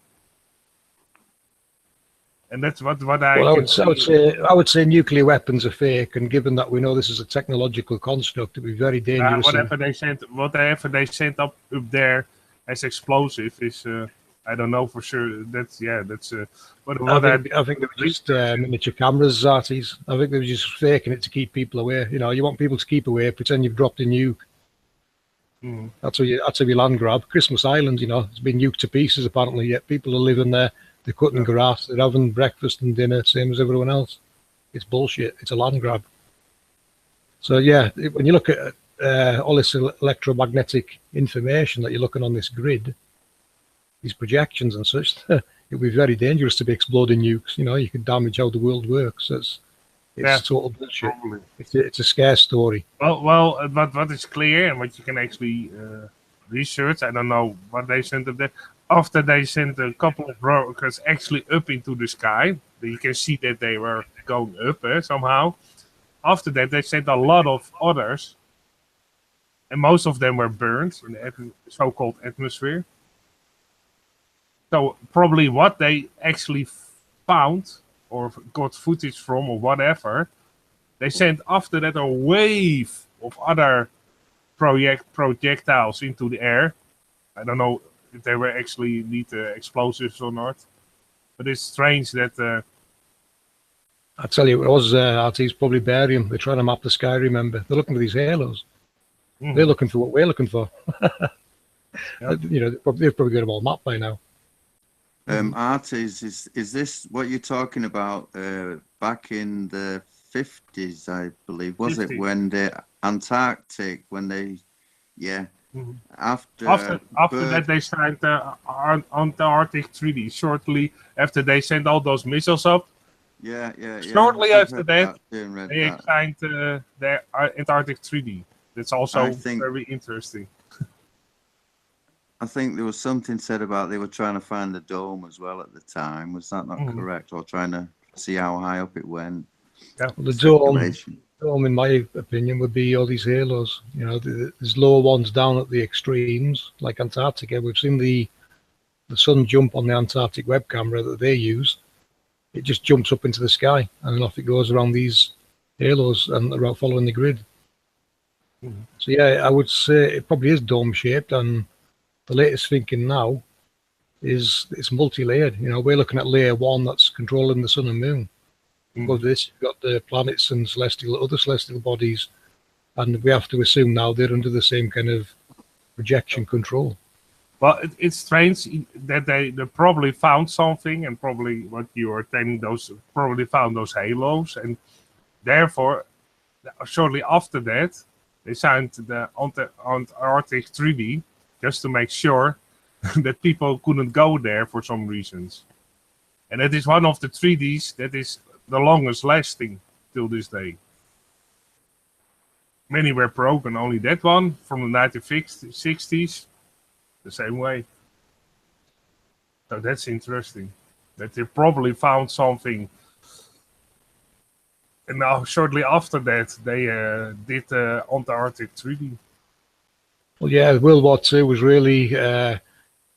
And that's what I would say nuclear weapons are fake, and given that we know this is a technological construct, it'd be very dangerous. Whatever they sent up there as explosive is, I don't know for sure. I think they were just miniature cameras, Zarties. I think they were just faking it to keep people away. You know, you want people to keep away, pretend you've dropped a nuke. That's how you land grab. Christmas Island, you know, it's been nuked to pieces apparently, yet people are living there. They're cutting grass, they're having breakfast and dinner, same as everyone else. It's bullshit. It's a land grab. So yeah, when you look at all this electromagnetic information that you're looking on this grid, these projections and such, it would be very dangerous to be exploding nukes. You know, you could damage how the world works. It's total bullshit. It's a scare story. Well, but what is clear and what you can actually research, I don't know what they sent up there. After they sent a couple of rockets actually up into the sky, you can see that they were going up somehow. After that, they sent a lot of others, and most of them were burned in the so-called atmosphere. So probably what they actually found or got footage from or whatever, they sent after that a wave of other projectiles into the air. I don't know if they were actually explosives or not, but it's strange that. I tell you, it was it's probably barium. They're trying to map the sky. Remember, they're looking for these halos. They're looking for what we're looking for. You know, they've probably got them all mapped by now. Artis, is this what you're talking about? Back in the 50s, I believe, was 50s. It when the Antarctic, when they, yeah, after that they signed the Antarctic treaty. Shortly after they sent all those missiles up. Yeah. Shortly after that, they signed the Antarctic treaty. That's also very interesting. I think there was something said about they were trying to find the dome as well at the time. Was that not correct? Or trying to see how high up it went? Yeah. Well, the dome, in my opinion, would be all these halos. You know, there's lower ones down at the extremes, like Antarctica. We've seen the sun jump on the Antarctic web camera that they use. It just jumps up into the sky, and off it goes around these halos and around following the grid. So yeah, I would say it probably is dome-shaped, and the latest thinking now is it's multi-layered. You know, we're looking at layer 1 that's controlling the sun and moon. Above this, you've got the planets and other celestial bodies, and we have to assume now they're under the same kind of projection control. Well, it's strange that they probably found something, and probably what you are telling, probably found those halos, and therefore, shortly after that, they signed the Antarctic treaty just to make sure that people couldn't go there for some reasons. And that is one of the treaties that is the longest lasting till this day. Many were broken, only that one from the 1960s, the same way. So that's interesting, that they probably found something. And now, shortly after that, they did the Antarctic treaty. Well, yeah, World War II was really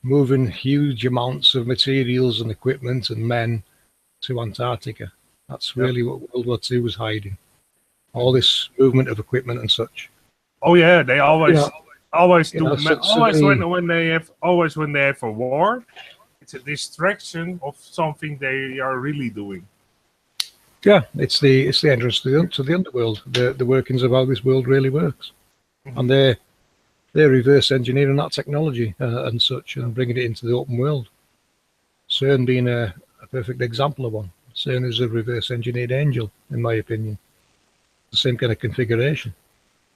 moving huge amounts of materials and equipment and men to Antarctica. That's really what World War II was hiding. All this movement of equipment and such. Oh yeah, they always when they have a war, it's a distraction of something they are really doing. Yeah, it's the entrance to the underworld, the workings of how this world really works, and they're reverse engineering that technology and such, and bringing it into the open world. CERN being a perfect example of one. CERN is a reverse engineered angel, in my opinion. The same kind of configuration.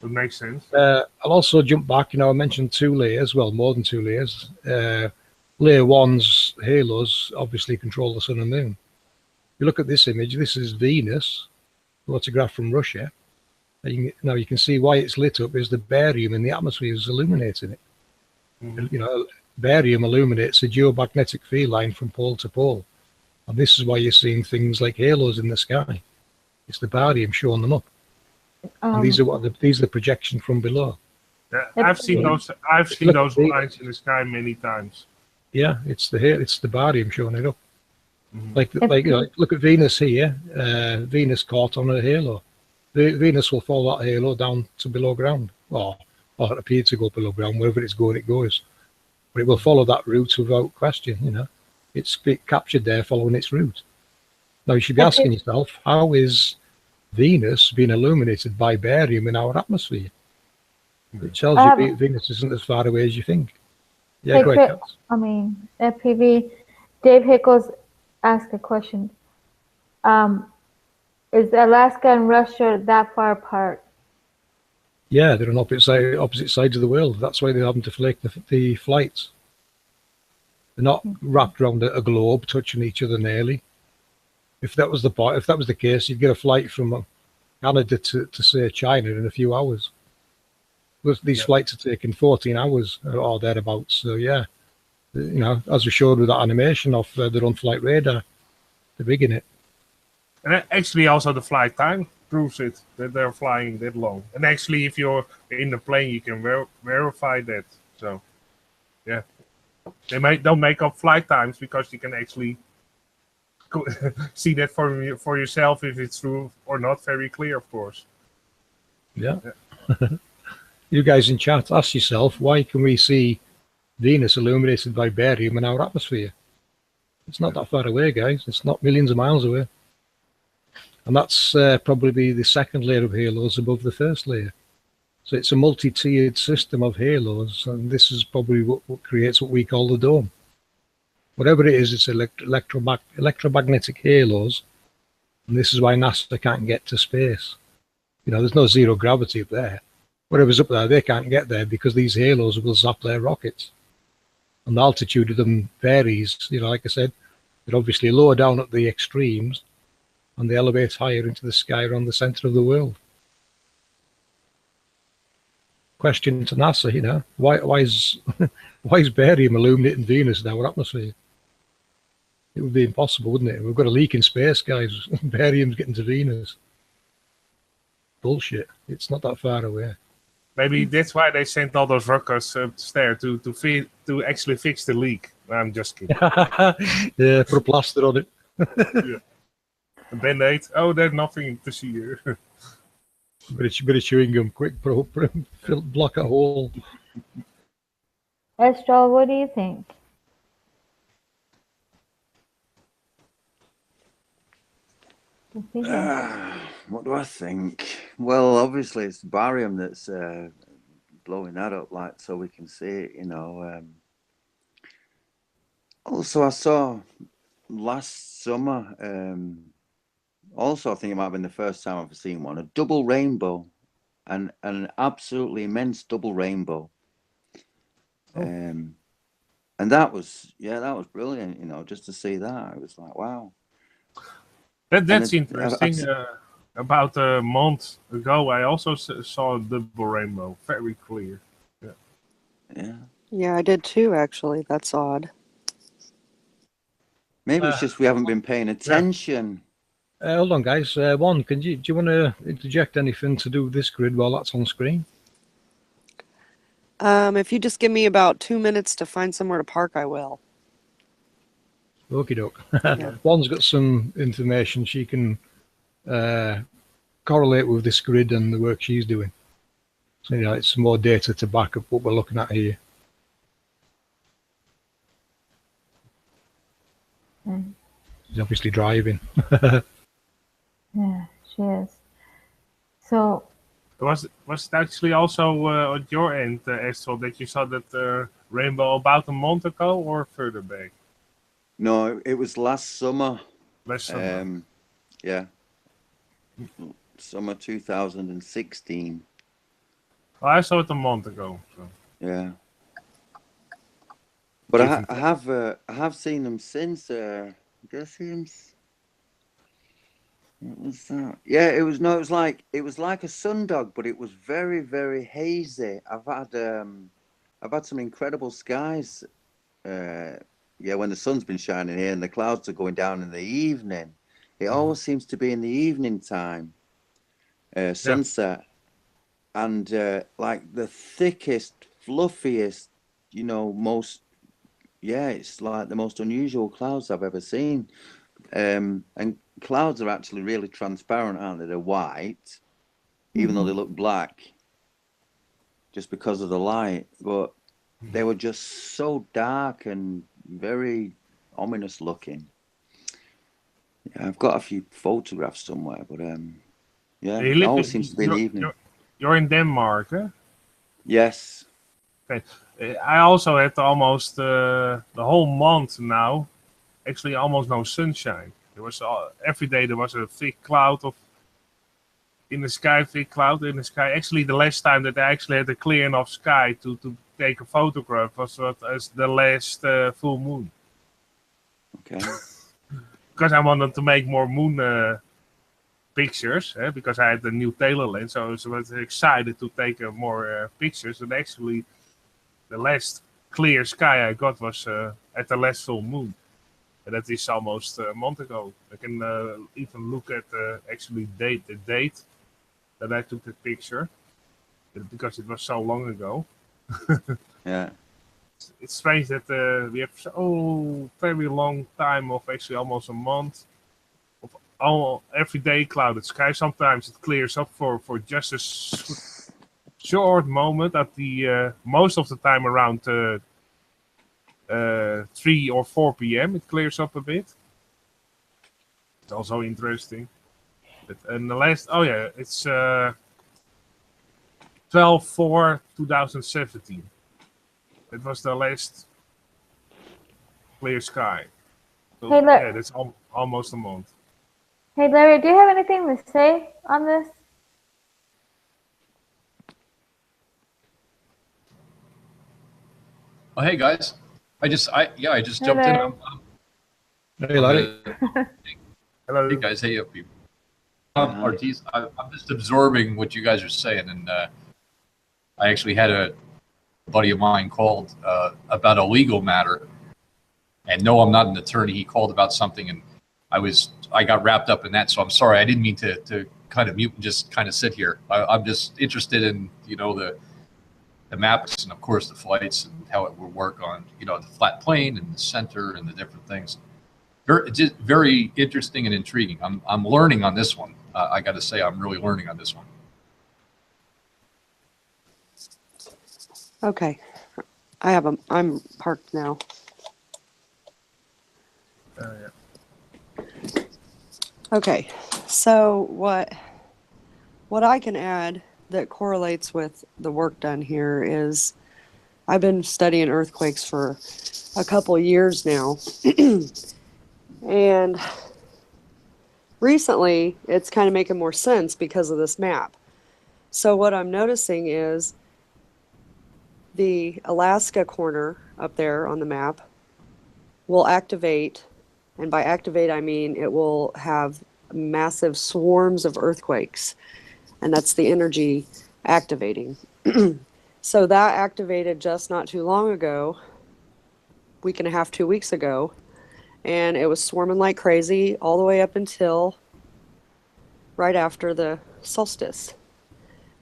That makes sense. I'll also jump back. You know, I mentioned 2 layers. Well, more than 2 layers. Layer 1's halos obviously control the sun and moon. You look at this image. This is Venus, photographed from Russia. Now you can see why it's lit up is the barium in the atmosphere is illuminating it. You know, barium illuminates a geomagnetic field line from pole to pole, and this is why you're seeing things like halos in the sky. It's the barium showing them up. And these are the projections from below. Yeah, I've seen those lines in the sky many times. Yeah, it's the barium showing it up. Like you know, look at Venus here. Venus caught on a halo. Venus will follow that halo down to below ground, or it appears to go below ground. Wherever it's going, it goes. But it will follow that route without question. You know, it's captured there, following its route. Now you should be asking yourself, how is Venus being illuminated by barium in our atmosphere? It tells you Venus isn't as far away as you think. Yeah, go ahead. FPV, Dave Hickles asked a question. Is Alaska and Russia that far apart? Yeah, they're on opposite sides of the world. That's why they're having to flake the flights. They're not wrapped around a globe, touching each other nearly. If that was the case, you'd get a flight from Canada to say China in a few hours. These flights are taking 14 hours or thereabouts. So yeah, you know, as we showed with that animation of their on-flight radar, they're rigging it. And actually, also the flight time proves it, that they're flying that long. And actually, if you're in the plane, you can verify that. So yeah, they don't make up flight times because you can actually see that for yourself if it's true or not. Very clear, of course. Yeah. You guys in chat, ask yourself, why can we see Venus illuminated by barium in our atmosphere? It's not that far away, guys. It's not millions of miles away. And that's probably the second layer of halos above the first layer. So it's a multi-tiered system of halos, and this is probably what creates what we call the dome. Whatever it is, it's electromagnetic halos, and this is why NASA can't get to space. You know, there's no zero gravity up there. Whatever's up there, they can't get there because these halos will zap their rockets. And the altitude of them varies. You know, like I said, they're obviously lower down at the extremes, and they elevate higher into the sky around the center of the world. Question to NASA, you know, why is why is barium illuminating Venus in our atmosphere? It would be impossible, wouldn't it? We've got a leak in space, guys. Barium's getting to Venus. Bullshit. It's not that far away. Maybe that's why they sent all those rockets up there to actually fix the leak. I'm just kidding. Yeah, put a plaster on it. Yeah. A Band-Aid. Oh, there's nothing to see here. Bit of chewing gum, quick, block a hole. Astral, what do you think? What do I think? Well, obviously it's barium that's blowing that up, like, so we can see it, you know. Also, I saw last summer, also I think it might have been the first time I've seen one, a double rainbow, and an absolutely immense double rainbow. Oh. And that was brilliant, you know, just to see that. It was like, wow. That's interesting. About a month ago, I also saw a double rainbow, very clear. Yeah. Yeah, I did too, actually. That's odd. Maybe it's just we haven't been paying attention. Hold on, guys. One, do you want to interject anything to do with this grid while that's on screen? If you just give me about 2 minutes to find somewhere to park, I will. Okie doke. Yeah. One's got some information she can correlate with this grid and the work she's doing. So, you know, it's some more data to back up what we're looking at here. She's obviously driving. Yeah, she is. So, Was it actually also at your end, Astral, that you saw that rainbow about a month ago or further back? No, it was last summer. Last summer. Yeah. Summer 2016. Well, I saw it a month ago. So. Yeah. But I have seen them since. Did I see them? What was that? Yeah, it was like a sundog, but it was very, very hazy. I've had some incredible skies. Yeah, when the sun's been shining here and the clouds are going down in the evening, it always seems to be in the evening time, sunset, and like the thickest, fluffiest, you know, it's like the most unusual clouds I've ever seen. And clouds are actually really transparent, aren't they? They're white, even though they look black, just because of the light. But they were just so dark and very ominous looking. Yeah, I've got a few photographs somewhere, but yeah, it always seems to be in the evening. You're in Denmark, huh? Yes. Okay. I also had almost the whole month now, actually almost no sunshine. There was every day there was a thick cloud in the sky. Actually, the last time that I actually had a clear enough sky to take a photograph was as the last full moon. Okay. Because I wanted to make more moon pictures, because I had the new Taylor lens, so I was excited to take more pictures. And actually, the last clear sky I got was at the last full moon. And that is almost a month ago. I can even look at actually the date that I took the picture, because it was so long ago. Yeah. It's strange that we have so very long time of actually almost a month of everyday clouded sky. Sometimes it clears up for just a short moment at the most of the time around 3 or 4 p.m. it clears up a bit. It's also interesting. And the last, it's 12/4/2017. It was the last clear sky. So, Hey, look. yeah, that's almost a month. Hey, Larry, do you have anything to say on this? Oh, hey guys, I just Hey, jumped in. Larry. Hey, Larry. Hello. Hey guys, hey up people. Hi. Ortiz, I'm just absorbing what you guys are saying, and I actually had a buddy of mine called about a legal matter, and no, I'm not an attorney. He called about something, and I got wrapped up in that. So I'm sorry, I didn't mean to kind of mute and just kind of sit here. I'm just interested in the maps and of course the flights and how it would work on the flat plane and the center and the different things. Just very interesting and intriguing. I'm learning on this one. I got to say, I'm really learning on this one. Okay. I'm parked now. Yeah. Okay. So what I can add that correlates with the work done here is I've been studying earthquakes for a couple years now. And recently it's kind of making more sense because of this map. So what I'm noticing is the Alaska corner up there on the map will activate, and by activate I mean it will have massive swarms of earthquakes, and that's the energy activating. So that activated just not too long ago, week and a half, 2 weeks ago, and it was swarming like crazy all the way up until right after the solstice.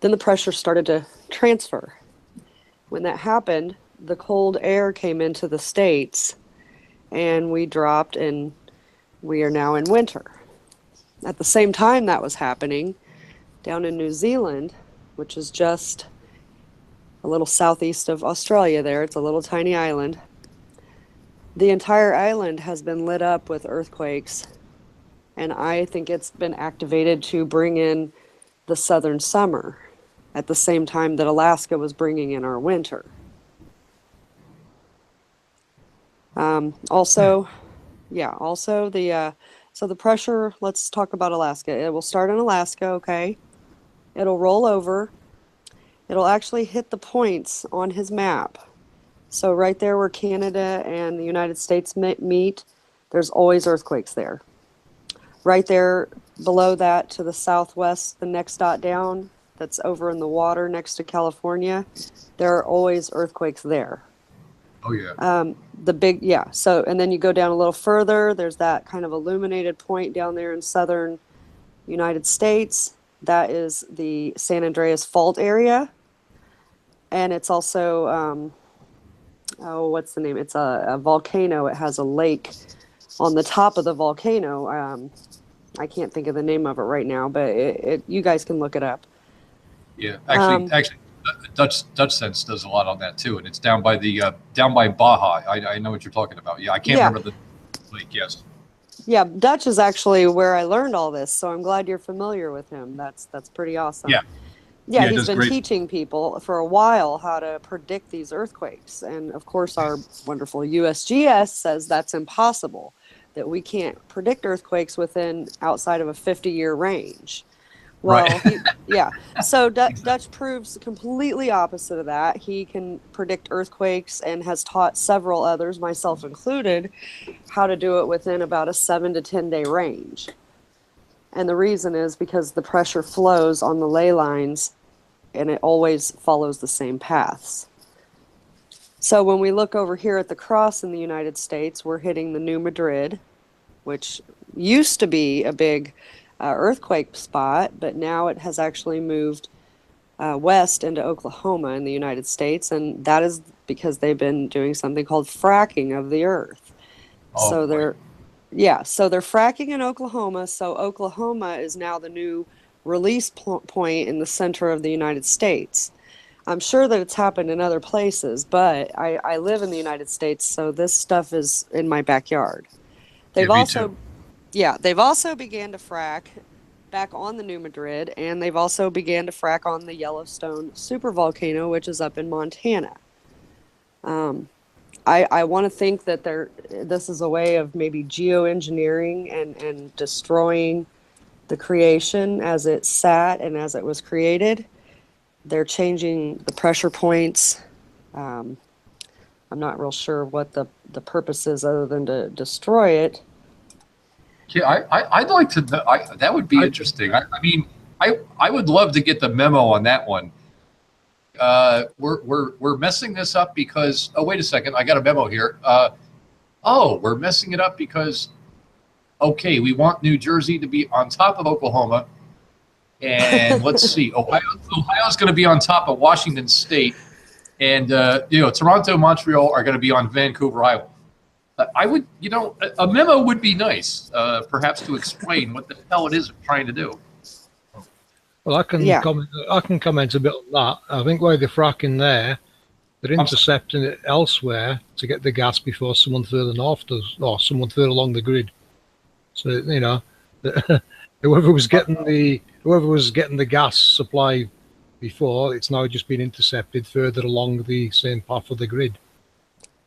Then the pressure started to transfer. When that happened, the cold air came into the States and we dropped, and we are now in winter. At the same time that was happening, down in New Zealand, which is just a little southeast of Australia there, it's a little tiny island, the entire island has been lit up with earthquakes, and I think it's been activated to bring in the southern summer at the same time that Alaska was bringing in our winter. Also the pressure, let's talk about Alaska. It will start in Alaska, okay? It'll roll over. It'll actually hit the points on his map. So right there where Canada and the United States meet, there's always earthquakes there. Right there below that to the southwest, the next dot down, that's over in the water next to California, there are always earthquakes there. Oh yeah. So, and then you go down a little further, there's that kind of illuminated point down there in southern United States. That is the San Andreas Fault area. And it's also, what's the name? It's a volcano. It has a lake on the top of the volcano. I can't think of the name of it right now, but you guys can look it up. Yeah, actually, Dutch Sense does a lot on that too, and it's down by Baja. I know what you're talking about. Yeah, I can't remember the lake. Yes. Yeah, Dutch is actually where I learned all this, so I'm glad you're familiar with him. That's pretty awesome. Yeah. Yeah, he's been great. teaching people for a while how to predict these earthquakes, and of course our wonderful USGS says that's impossible, that we can't predict earthquakes outside of a 50-year range. Well, right. So Dutch proves completely opposite of that. He can predict earthquakes and has taught several others, myself included, how to do it within about a 7 to 10 day range. And the reason is because the pressure flows on the ley lines and it always follows the same paths. So when we look over here at the cross in the United States, we're hitting the New Madrid, which used to be a big earthquake spot, but now it has actually moved west into Oklahoma in the United States, and that is because they've been doing something called fracking of the earth. Oh, so they're fracking in Oklahoma, so Oklahoma is now the new release point in the center of the United States. I'm sure that it's happened in other places, but I live in the United States, so this stuff is in my backyard. They've also began to frack back on the New Madrid, and they've also began to frack on the Yellowstone supervolcano, which is up in Montana. I want to think that this is a way of maybe geoengineering and destroying the creation as it sat and as it was created. They're changing the pressure points. I'm not real sure what the purpose is other than to destroy it. Yeah, I'd like to know. That would be interesting. I mean, I would love to get the memo on that one. We're messing this up because, oh, wait a second, I got a memo here. We're messing it up because, okay, we want New Jersey to be on top of Oklahoma, and let's see, Ohio's going to be on top of Washington State, and Toronto, Montreal are going to be on Vancouver Island. I would, a memo would be nice, perhaps to explain what the hell it is we're trying to do. Well, I can comment a bit on that. I think why they're fracking there, they're intercepting it elsewhere to get the gas before someone further north does, or someone further along the grid. So whoever was getting the gas supply before, it's now just been intercepted further along the same path of the grid.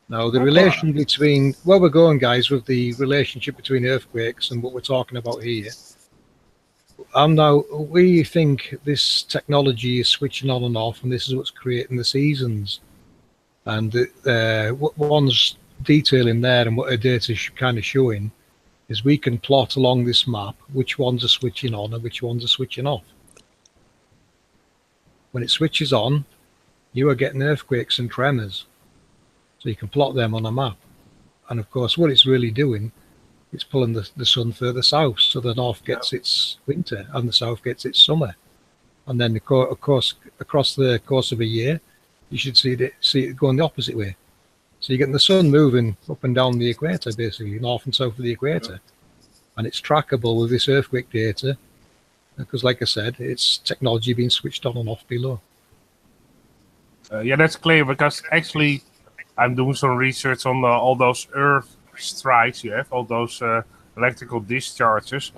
Now, the relation between where we're going, guys, with the relationship between earthquakes and what we're talking about here. We think this technology is switching on and off, and this is what's creating the seasons. And what one's detailing there and what our data is kind of showing is we can plot along this map which ones are switching on and which ones are switching off. When it switches on, you are getting earthquakes and tremors. So you can plot them on a map. And of course, what it's really doing, it's pulling the sun further south, so the north gets its winter and the south gets its summer. And then, of course, across the course of a year, you should see it going the opposite way. So you're getting the sun moving up and down the equator, basically, north and south of the equator. And it's trackable with this earthquake data, because, like I said, it's technology being switched on and off below. Yeah, that's clear, because actually I'm doing some research on all those earth strikes you have, all those electrical discharges.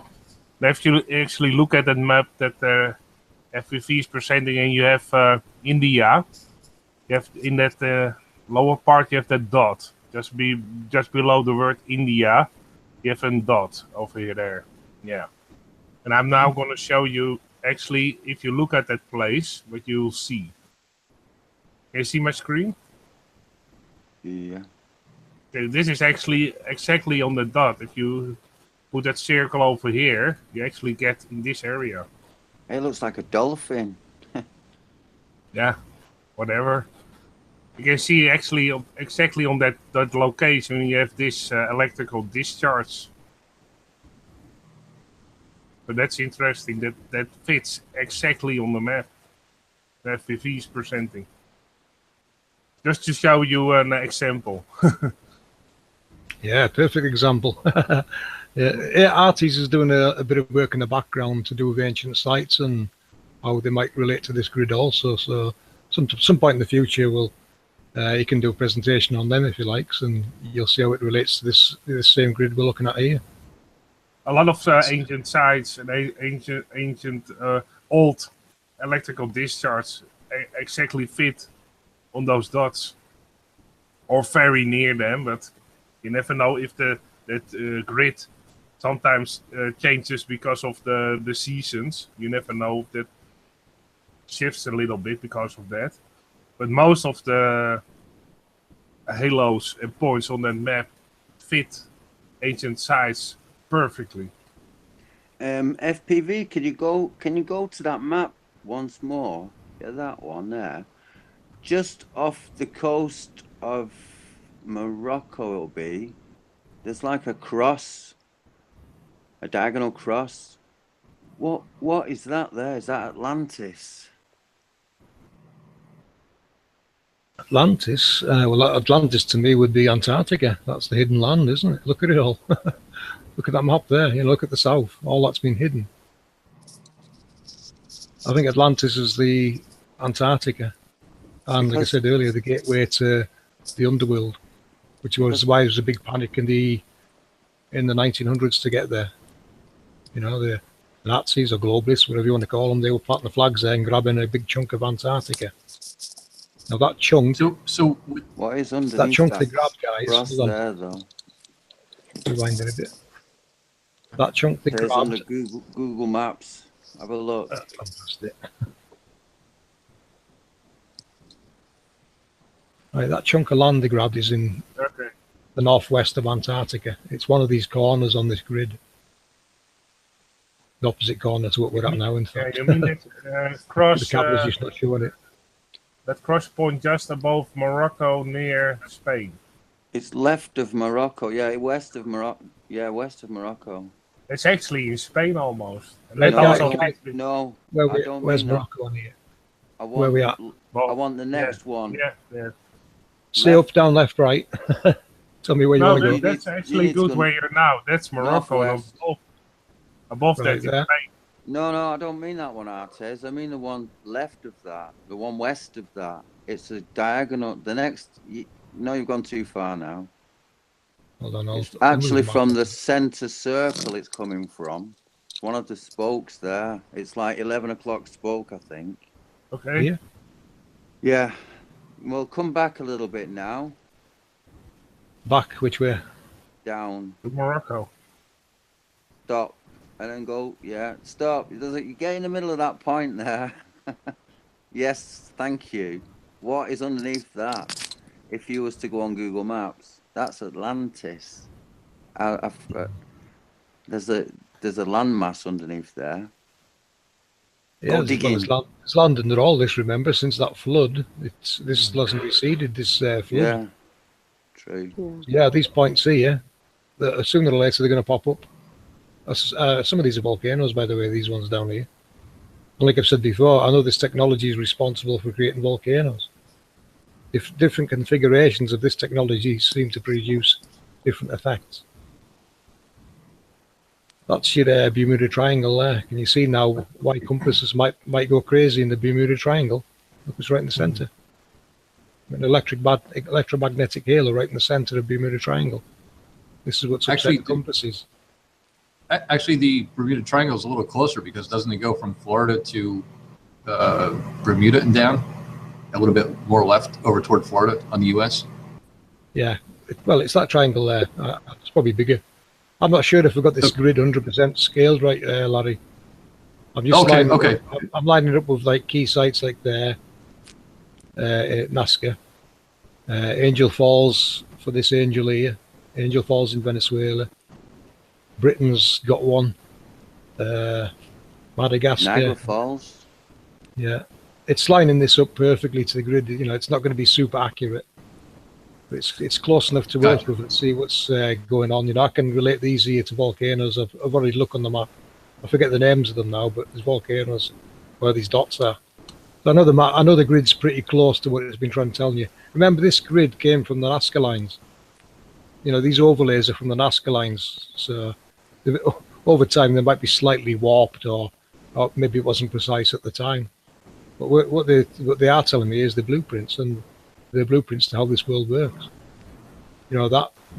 And if you actually look at that map that FPV is presenting, and you have India, you have in that lower part, you have that dot. Just below the word India, you have a dot over here there. Yeah. And I'm now going to show you, actually, if you look at that place, what you'll see. Can you see my screen? Yeah. Okay, this is actually exactly on the dot. If you put that circle over here, you actually get in this area. It looks like a dolphin. Yeah, whatever. You can see actually exactly on that location, you have this electrical discharge. But that's interesting. That fits exactly on the map that FPV is presenting. Just to show you an example. Yeah, perfect example. Yeah, Artis is doing a bit of work in the background to do with ancient sites and how they might relate to this grid also. So some point in the future, you can do a presentation on them if you likes, and you'll see how it relates to this same grid we're looking at here. A lot of ancient sites and ancient old electrical discharge exactly fit on those dots, or very near them, but you never know if that grid sometimes changes because of the seasons. You never know if that shifts a little bit because of that. But most of the halos and points on that map fit ancient sites perfectly. FPV, can you go to that map once more? Yeah, that one there. Just off the coast of Morocco it'll be. There's like a cross, a diagonal cross. What is that there? Is that Atlantis? Atlantis? Well, Atlantis to me would be Antarctica. That's the hidden land, isn't it? Look at it all. Look at that map there. Look at the south. All that's been hidden. I think Atlantis is the Antarctica. And like I said earlier, the gateway to the underworld, which was why there was a big panic in the 1900s to get there. The Nazis or globalists, whatever you want to call them, they were planting the flags there and grabbing a big chunk of Antarctica. Now that chunk, So What is that underneath chunk that they grabbed, guys. grass Hold on, there, though? rewind it a bit. That chunk they There's under grabbed. Google Maps. Have a look. I've lost it. Right, that chunk of land they grabbed is in Okay. the northwest of Antarctica. It's one of these corners on this grid. The opposite corner to what we're at now, in Yeah, fact. you mean that The cross camera's just not showing it. that cross point just above Morocco near Spain? It's left of Morocco. Yeah, west of Morocco. Yeah, west of Morocco. It's actually in Spain almost. And Right, that guys, also guys, fits with- No, Where I don't where's mean that. Morocco on here? I Where we at? well, I want the next one. Yeah, yeah. Say up, down, left, right. Tell me where you No, want to go. that's You actually need to good go where you're now. That's Morocco. And northwest. above Right that is there. Spain. No, I don't mean that one, Artes. I mean the one left of that. The one west of that. It's a diagonal. The next. No, you've gone too far now. Hold on, It's actually from the center circle it's coming from. It's one of the spokes there. It's like 11 o'clock spoke, I think. Okay. Yeah. Yeah. Well, come back a little bit now. Back, which way? Down. To Morocco. Stop. And then go. Yeah. Stop. You get in the middle of that point there. Yes. Thank you. What is underneath that? If you was to go on Google Maps, that's Atlantis. There's a landmass underneath there. Yeah, dig in. it's land under all this, remember, since that flood. This hasn't receded, this flood. Yeah. True. Yeah, these points here, sooner or later they're going to pop up. Some of these are volcanoes, by the way, these ones down here. And like I've said before, I know this technology is responsible for creating volcanoes. If different configurations of this technology seem to produce different effects. That's your Bermuda Triangle there. Can you see now why compasses might go crazy in the Bermuda Triangle? Look, it's right in the center. An electromagnetic halo right in the center of Bermuda Triangle. This is what's upset the compasses. Actually, the Bermuda Triangle is a little closer because doesn't it go from Florida to Bermuda and down? A little bit more left over toward Florida on the U.S.? Yeah. Well, it's that triangle there. It's probably bigger. I'm not sure if we've got this grid 100% scaled right, Larry. I'm just I'm lining it up with like key sites like there, Nazca, Angel Falls for this angel here, Angel Falls in Venezuela. Britain's got one. Madagascar. Niagara Falls. Yeah, it's lining this up perfectly to the grid. You know, it's not going to be super accurate. It's close enough to work with and see what's going on. You know, I can relate these here to volcanoes. I've already looked on the map. I forget the names of them now, but there's volcanoes where these dots are. So I know the grid's pretty close to what it's been trying to tell you. Remember, this grid came from the Nazca lines. You know, these overlays are from the Nazca lines. So over time, they might be slightly warped, or maybe it wasn't precise at the time. But what they are telling me is the blueprints, and the blueprints to how this world works. You know,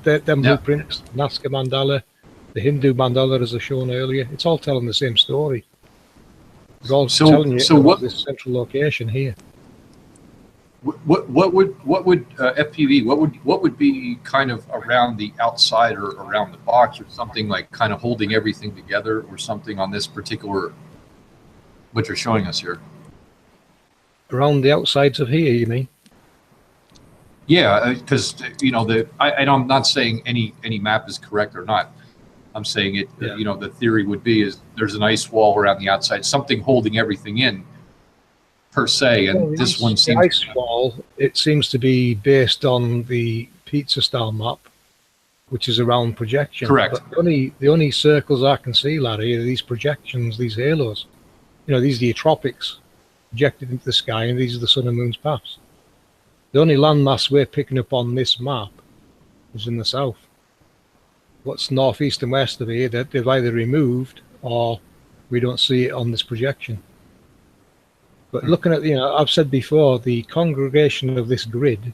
them blueprints, Nazca mandala, the Hindu mandala, as I shown earlier, it's all telling the same story. It's all telling you about this central location here. What would FPV? What would be kind of around the outside or around the box or something, like kind of holding everything together or something on this particular what you're showing us here? Around the outsides of here, you mean? Yeah, because you know I'm not saying any map is correct or not. I'm saying it. Yeah. You know, the theory would be is there's an ice wall around the outside, something holding everything in, per se. And this one seems. The ice wall. It seems to be based on the pizza style map, which is around projection. Correct. But the only circles I can see, Larry, are these projections, these halos. You know, these are the tropics projected into the sky, and these are the sun and moon's paths. The only landmass we're picking up on this map is in the south. What's northeast and west of here, that they've either removed or we don't see it on this projection. But looking at, you know, I've said before, the congregation of this grid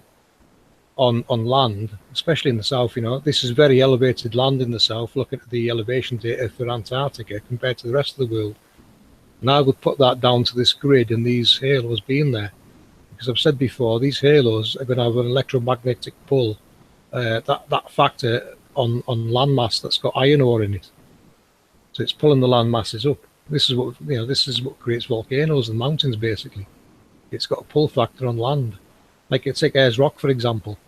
on land, especially in the south, you know, this is very elevated land in the south, looking at the elevation data for Antarctica compared to the rest of the world. And I would put that down to this grid and these halos being there. because I've said before, these halos are going to have an electromagnetic pull, that factor on landmass that's got iron ore in it. So it's pulling the land masses up. This is what this is what creates volcanoes and mountains. Basically, it's got a pull factor on land. Like take Ayers Rock for example,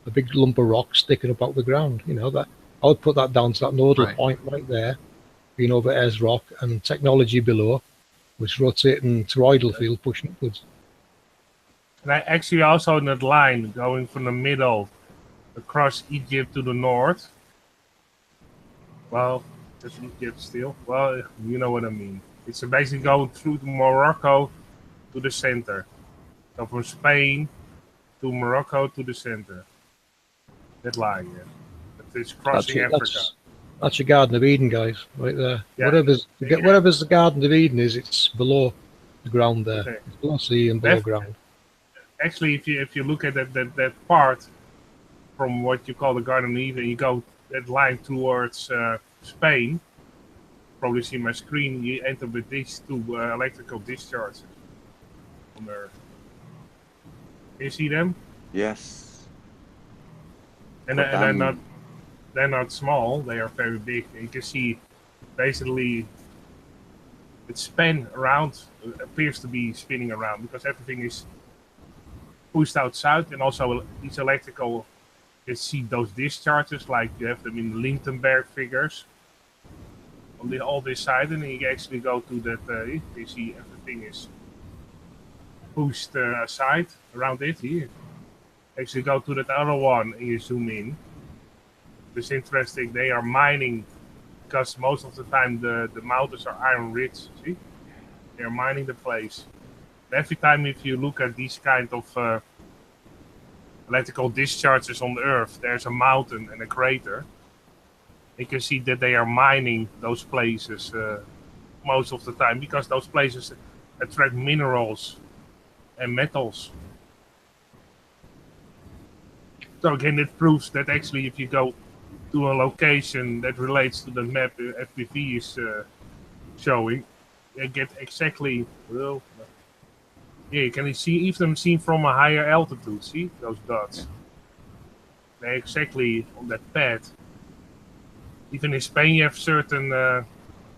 a big lump of rock sticking up out of the ground. That I would put that down to that nodal point right there, being over Ayers Rock, and technology below, which rotating toroidal field pushing upwards. And I actually also in that line going from the middle across Egypt to the north. Well, that's Egypt still. Well, you know what I mean. It's basically going through Morocco to the center. So from Spain to Morocco to the center. That line, yeah. It's crossing Africa. That's your Garden of Eden, guys, right there. Yeah. Whatever's the Garden of Eden is, it's below the ground there. Okay. It's below sea and below ground. Actually, if you look at that part from what you call the Garden of Eden, you go that line towards Spain. Probably see my screen. You enter with these two electrical discharges on Earth. Can you see them? Yes. And they're not small. They are very big. You can see basically it spin around. It appears to be spinning around because everything is pushed out south, and also these electrical. You see those discharges like you have them in Lindenberg figures on all this side, and then you actually go to that. You see everything is pushed aside around it here. Actually, go to that other one and you zoom in. It's interesting. They are mining because most of the time the mountains are iron rich. See, they are mining the place. Every time if you look at these kind of electrical discharges on the Earth, there's a mountain and a crater. You can see that they are mining those places most of the time because those places attract minerals and metals. So again, it proves that actually if you go to a location that relates to the map FPV is showing, you get exactly, well, yeah, you can see even seen from a higher altitude, see those dots? They're exactly on that path. Even in Spain you have certain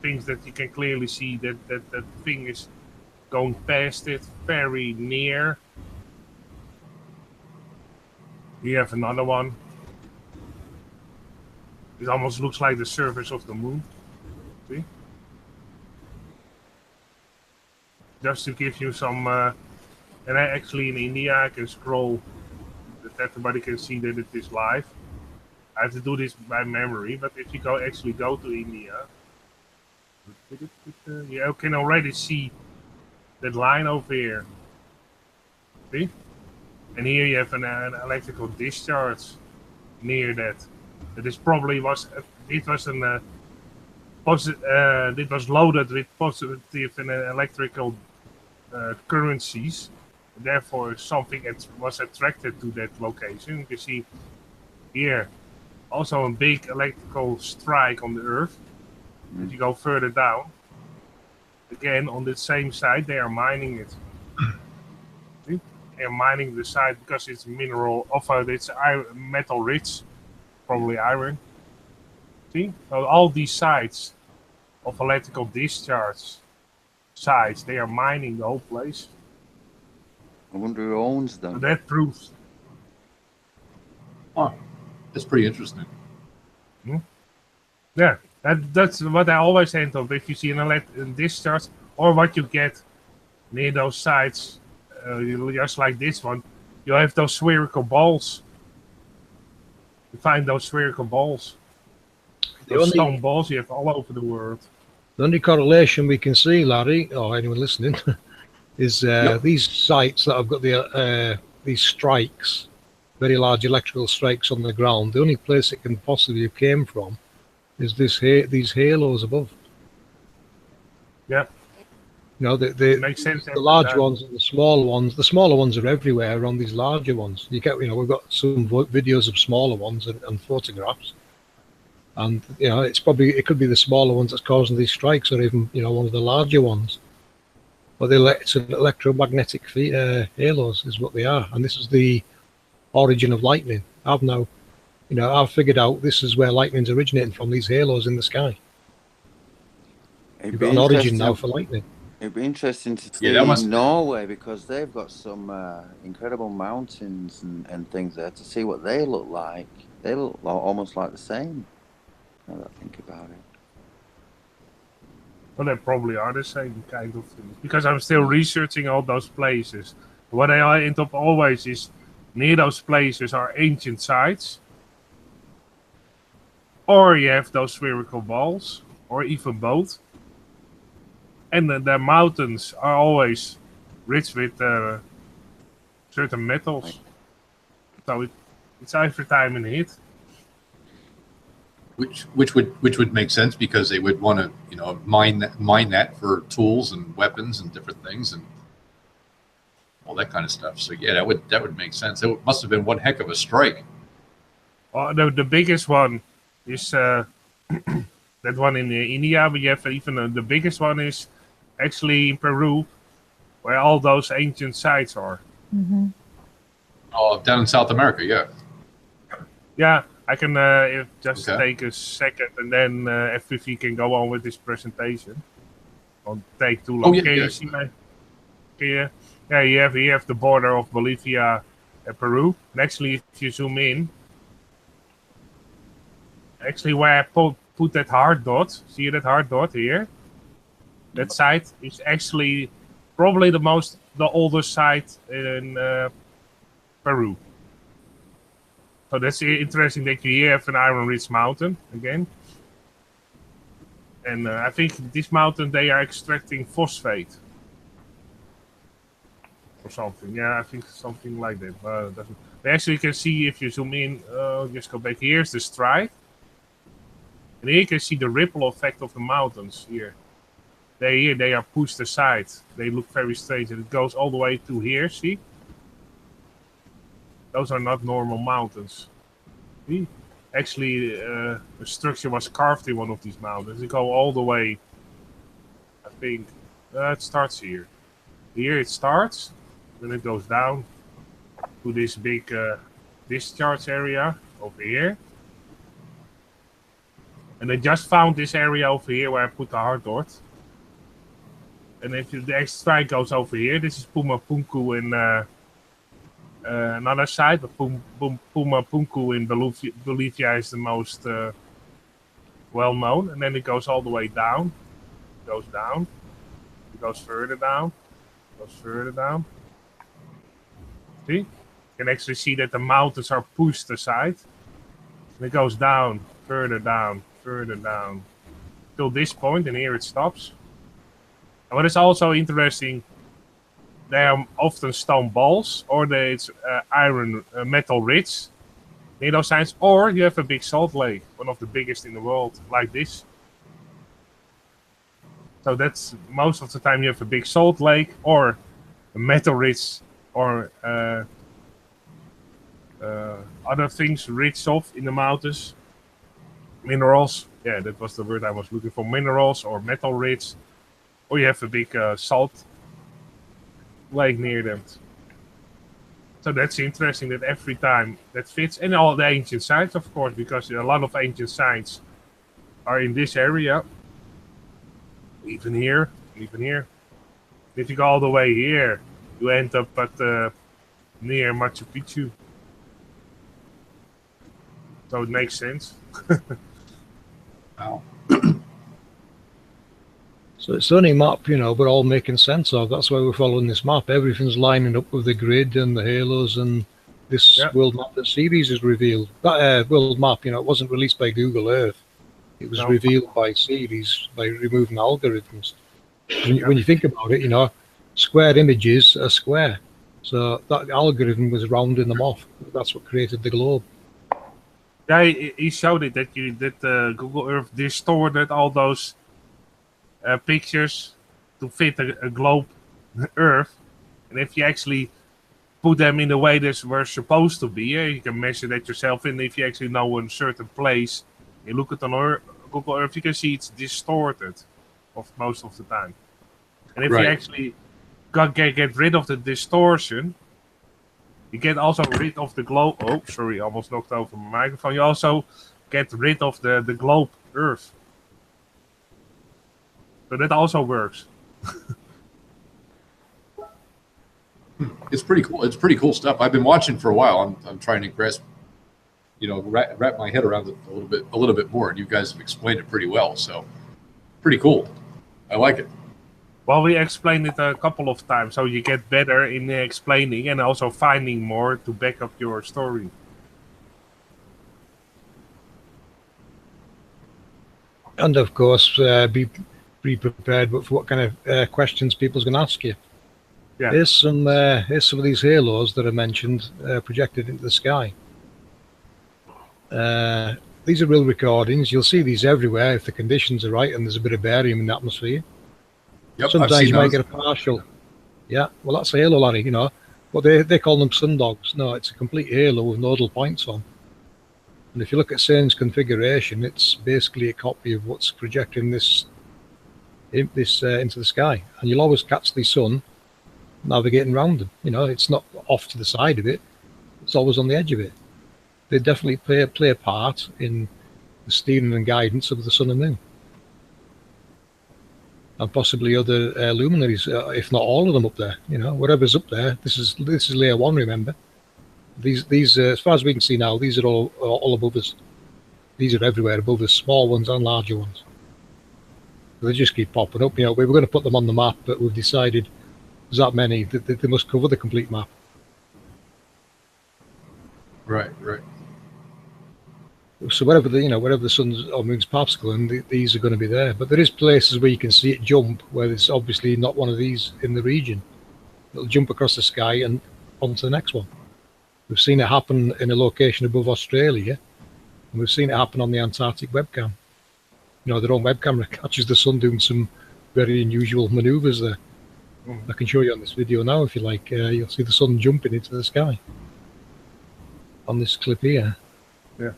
things that you can clearly see that thing is going past it very near. You have another one. It almost looks like the surface of the moon. See? Just to give you some, and actually in India I can scroll that everybody can see that it is live. I have to do this by memory, but if you actually go to India, you can already see that line over here. See? And here you have an electrical discharge near that. This probably was it was loaded with positive and electrical currencies. Therefore, something was attracted to that location. You can see here also a big electrical strike on the Earth. If you go further down, again on the same side, they are mining it. See? They are mining the side because it's mineral, it's metal rich, probably iron. See? So all these sites of electrical discharge sites, they are mining the whole place. I wonder who owns them. So that proves. Oh, that's pretty interesting. Yeah, that's what I always end up. If you see an discharge or what you get near those sites, just like this one, you have those spherical balls. You find those spherical balls. Those stone balls you have all over the world. The only correlation we can see, Larry, or anyone listening, is these sites that have got these strikes, very large electrical strikes on the ground. The only place it can possibly have came from is these halos above. Yeah. You know, it makes sense. The large ones and the smaller ones. The smaller ones are everywhere around these larger ones. We've got some videos of smaller ones and photographs. And it could be the smaller ones that's causing these strikes, or even one of the larger ones. But it's an electromagnetic halos is what they are, and this is the origin of lightning. I've now, I've figured out this is where lightning's originating from, these halos in the sky. You've got an origin now for lightning. It'd be interesting to see Norway, because they've got some incredible mountains and things there, to see what they look like. They look almost like the same, now that I think about it. Well, they probably are the same kind of things, because I'm still researching all those places. What I end up always is, near those places are ancient sites, or you have those spherical balls, or even both. And the mountains are always rich with certain metals. So it's every time in a hit. Which would make sense, because they would want to mine that for tools and weapons and different things and all that kind of stuff. So yeah, that would make sense. It must have been one heck of a strike. Well, the biggest one is that one in India. We have even the biggest one is actually in Peru, where all those ancient sites are. Mm-hmm. Oh, down in South America, yeah. Yeah, I can take a second, and then FPV can go on with this presentation. Won't take too long. Oh, yeah, Can you see my? Yeah, you have the border of Bolivia and Peru. And actually, if you zoom in, actually where I put that hard dot, see that hard dot here? That site is actually probably the oldest site in Peru. So that's interesting that you have an iron-rich mountain again. And I think this mountain, they are extracting phosphate. Or something. Yeah, I think something like that. But actually, you can see if you zoom in, just go back. Here's the strike. And here you can see the ripple effect of the mountains here. They are pushed aside. They look very strange, and it goes all the way to here. See, those are not normal mountains. See, actually, a structure was carved in one of these mountains. They go all the way. I think it starts here. Here it starts, then it goes down to this big discharge area over here. And I just found this area over here where I put the hard dot. And if the next strike goes over here, this is Pumapunku in another side, but Pumapunku in Bolivia is the most well known. And then it goes all the way down, it goes down, it goes further down, it goes further down. See? You can actually see that the mountains are pushed aside. And it goes down, further down, till this point, and here it stops. And what is also interesting, they are often stone balls, or it's iron metal rich near those sites, or you have a big salt lake, one of the biggest in the world, like this. So that's most of the time you have a big salt lake, or a metal rich, or other things rich off in the mountains. Minerals, yeah, that was the word I was looking for. Minerals or metal rich, or you have a big salt lake near them. So that's interesting that every time that fits. And all the ancient sites, of course, because a lot of ancient sites are in this area. Even here, even here. If you go all the way here, you end up at near Machu Picchu. So it makes sense. Wow. So it's only a map, but all making sense of. That's why we're following this map. Everything's lining up with the grid and the halos, and this world map that series is revealed. That world map, it wasn't released by Google Earth. It was revealed by series, by removing algorithms. When you think about it, square images are square. So that algorithm was rounding them off. That's what created the globe. Yeah, he showed it that Google Earth distorted all those pictures to fit a globe Earth, and if you actually put them in the way they were supposed to be, you can measure that yourself. And if you actually know a certain place, you look at on Google Earth, you can see it's distorted of most of the time. And if you actually get rid of the distortion, you get also rid of the globe. Oh, sorry, almost knocked over my microphone. You also get rid of the globe Earth. So that also works. It's pretty cool. It's pretty cool stuff. I've been watching for a while. I'm trying to grasp, wrap my head around it a little bit more. And you guys have explained it pretty well. So pretty cool. I like it. Well, we explained it a couple of times, so you get better in explaining and also finding more to back up your story. And of course, be prepared for what kind of questions people's going to ask you. Yeah. Here's some of these halos that are mentioned projected into the sky. These are real recordings. You'll see these everywhere if the conditions are right and there's a bit of barium in the atmosphere. Yep, Sometimes you might get a partial. Yeah, well, that's a halo, Larry. But they call them sundogs. No, it's a complete halo with nodal points on. And if you look at CERN's configuration, it's basically a copy of what's projecting this into the sky. And you'll always catch the sun navigating around them. It's not off to the side of it. It's always on the edge of it. They definitely play a part in the steering and guidance of the sun and moon. And possibly other luminaries, if not all of them up there. Whatever's up there. This is layer 1. Remember, these as far as we can see now, these are all above us. These are everywhere above us, small ones and larger ones. They just keep popping up. We were going to put them on the map, but we've decided there's that many that they must cover the complete map. Right. So wherever the sun's or moon's path's going, these are going to be there. But there is places where you can see it jump, where there's obviously not one of these in the region. It'll jump across the sky and onto the next one. We've seen it happen in a location above Australia, and we've seen it happen on the Antarctic webcam. Their own web camera catches the sun doing some very unusual maneuvers there. I can show you on this video now if you like. You'll see the sun jumping into the sky on this clip here. Yeah.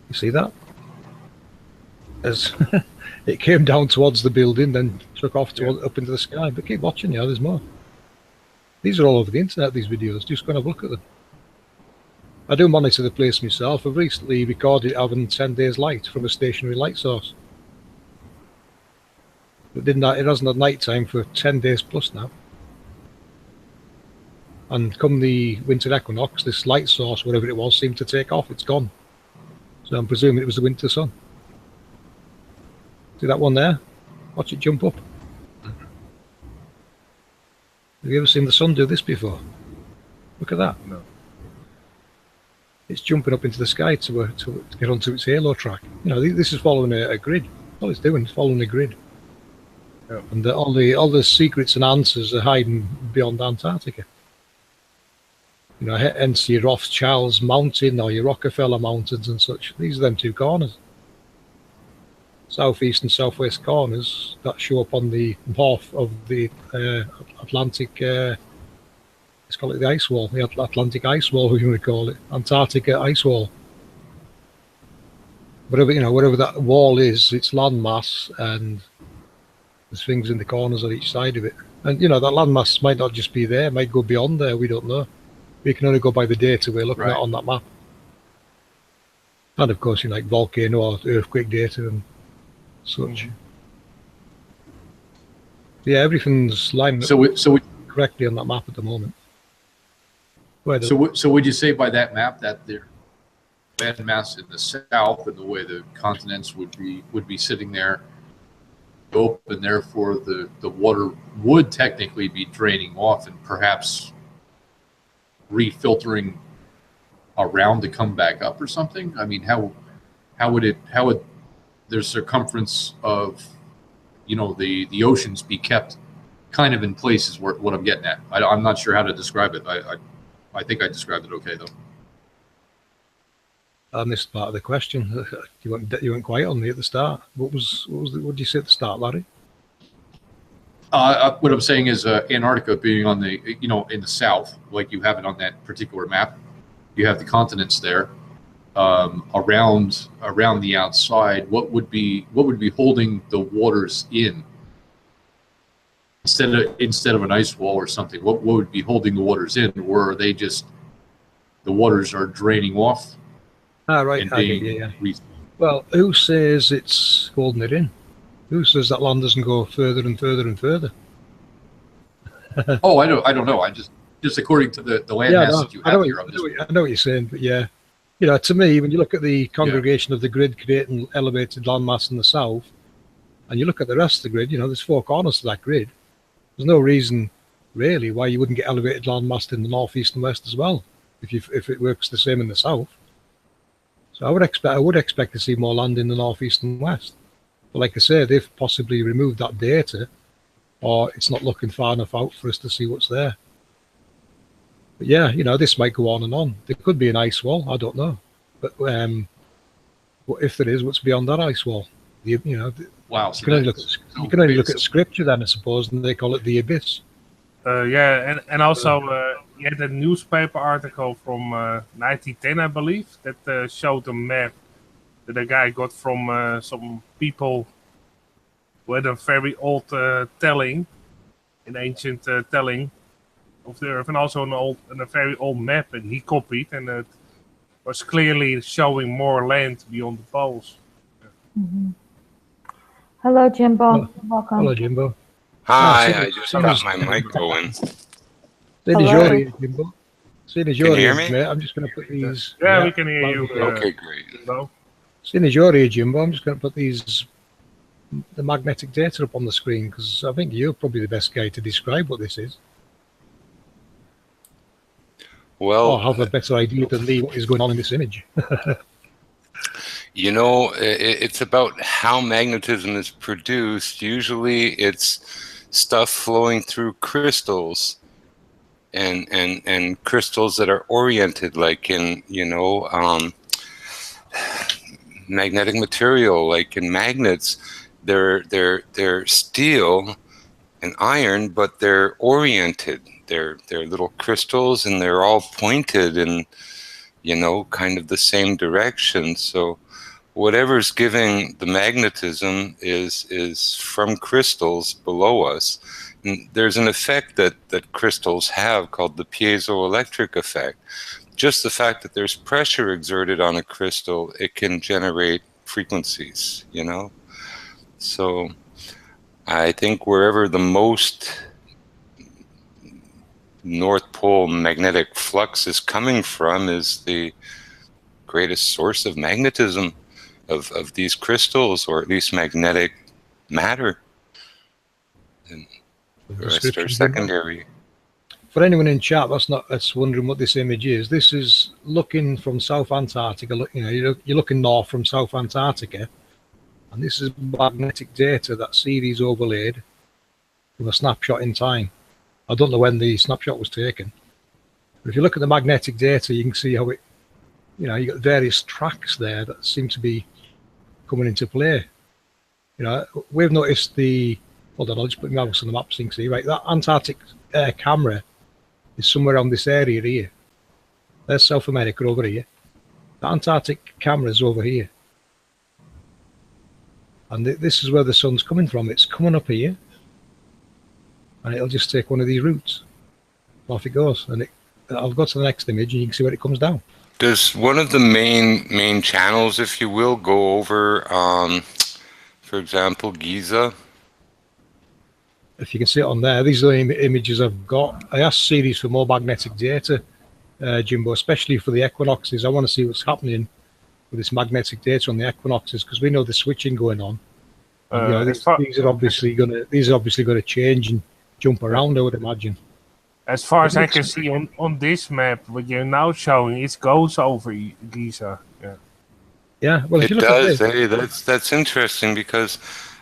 You see that? As it came down towards the building, then took off up into the sky. But keep watching, there's more. These are all over the internet, these videos. Just go and have a look at them. I do monitor the place myself. I've recently recorded having 10 days light from a stationary light source. It hasn't had night time for 10 days plus now. And come the winter equinox, this light source, whatever it was, seemed to take off. It's gone. So I'm presuming it was the winter sun. See that one there? Watch it jump up. Have you ever seen the sun do this before? Look at that. No. It's jumping up into the sky to get onto its halo track. This is following a grid. All it's doing is following a grid. Yeah. And all the secrets and answers are hiding beyond Antarctica. Hence your Rothschild's Mountain or your Rockefeller Mountains and such. These are them two corners. Southeast and southwest corners that show up on the north of the Atlantic. Let's call it the ice wall, the Atlantic ice wall, we would call it, Antarctica ice wall. Whatever that wall is, it's landmass, and there's things in the corners on each side of it. And that landmass might not just be there; it might go beyond there. We don't know. We can only go by the data we're looking at on that map. And of course, like volcano or earthquake data and such. Yeah, everything's lined up correctly on that map at the moment. So would you say by that map that the landmass in the south and the way the continents would be sitting there open, and therefore the water would technically be draining off and perhaps refiltering around to come back up or something? I mean, how would their circumference of the oceans be kept kind of in place is what I'm getting at. I'm not sure how to describe it. I think I described it okay though. I missed part of the question. You went quiet on me at the start. What did you say at the start, Larry? What I'm saying is Antarctica being on the in the south, like you have it on that particular map. You have the continents there, around the outside, what would be holding the waters in instead of an ice wall or something? What would be holding the waters in, or are they just the waters are draining off? Right. And I get you, yeah. Well, who says it's holding it in? Who says that land doesn't go further and further and further? Oh, I don't know. I just according to the land mass that you have here. I know what you're saying, but yeah, you know, to me, when you look at the congregation of the grid creating elevated landmass in the south, and you look at the rest of the grid, you know, there's four corners to that grid. There's no reason really why you wouldn't get elevated landmass in the north, east, and west as well, if it works the same in the south. So I would expect to see more land in the north, east, and west. But like I said, they've possibly removed that data, or it's not looking far enough out for us to see what's there. But yeah, you know, this might go on and on. There could be an ice wall, I don't know. But if there is, what's beyond that ice wall? You know, wow. You can only look at scripture then, I suppose, and they call it the abyss. Yeah, and also you had a newspaper article from 1910, I believe, that showed a map that a guy got from some people who had a very old telling, an ancient telling of the Earth, and also a very old map, and he copied, and it was clearly showing more land beyond the poles. Mm-hmm. Hello, Jimbo. Welcome. Hello, Jimbo. Hi, I just got my mic going. Jimbo. Seeing as you're hear here, me? mate, I'm just going to put these. Yeah, we can hear you. Okay, great. Seeing as you're here, Jimbo, I'm just going to put the magnetic data up on the screen, because I think you're probably the best guy to describe what this is. Well, or have a better idea than me what is going on in this image. You know, it's about how magnetism is produced. Usually it's stuff flowing through crystals and crystals that are oriented, like in, you know, magnetic material, like in magnets. They're steel and iron, but they're oriented. They're little crystals, and they're all pointed in, you know, kind of the same direction. So whatever's giving the magnetism is from crystals below us. And there's an effect that crystals have called the piezoelectric effect. Just the fact that there's pressure exerted on a crystal, it can generate frequencies, you know? So I think wherever the most North Pole magnetic flux is coming from is the greatest source of magnetism of these crystals, or at least magnetic matter. And the rest are secondary. For anyone in chat that's wondering what this image is, this is looking from South Antarctica. You know, you're looking north from South Antarctica, and this is magnetic data that series overlaid from a snapshot in time. I don't know when the snapshot was taken, but if you look at the magnetic data, you can see how it, you know, you got various tracks there that seem to be coming into play. You know, we've noticed hold on, I'll just put my mouse on the map so you can see, right, that Antarctic camera is somewhere around this area here. There's South America over here. The Antarctic camera is over here. And this is where the sun's coming from. It's coming up here, and it'll just take one of these routes. Off it goes, and I'll go to the next image, and you can see where it comes down. Does one of the main channels, if you will, go over, for example, Giza? If you can see it on there, these are the images I've got. I asked Series for more magnetic data, Jimbo, especially for the equinoxes. I want to see what's happening with this magnetic data on the equinoxes, because we know the switching going on. You know, these are obviously going to change and jump around, I would imagine. As far as I can see on this map, what you're now showing, it goes over Giza. Yeah. Yeah. Well, if it you look does. at this, That's interesting, because,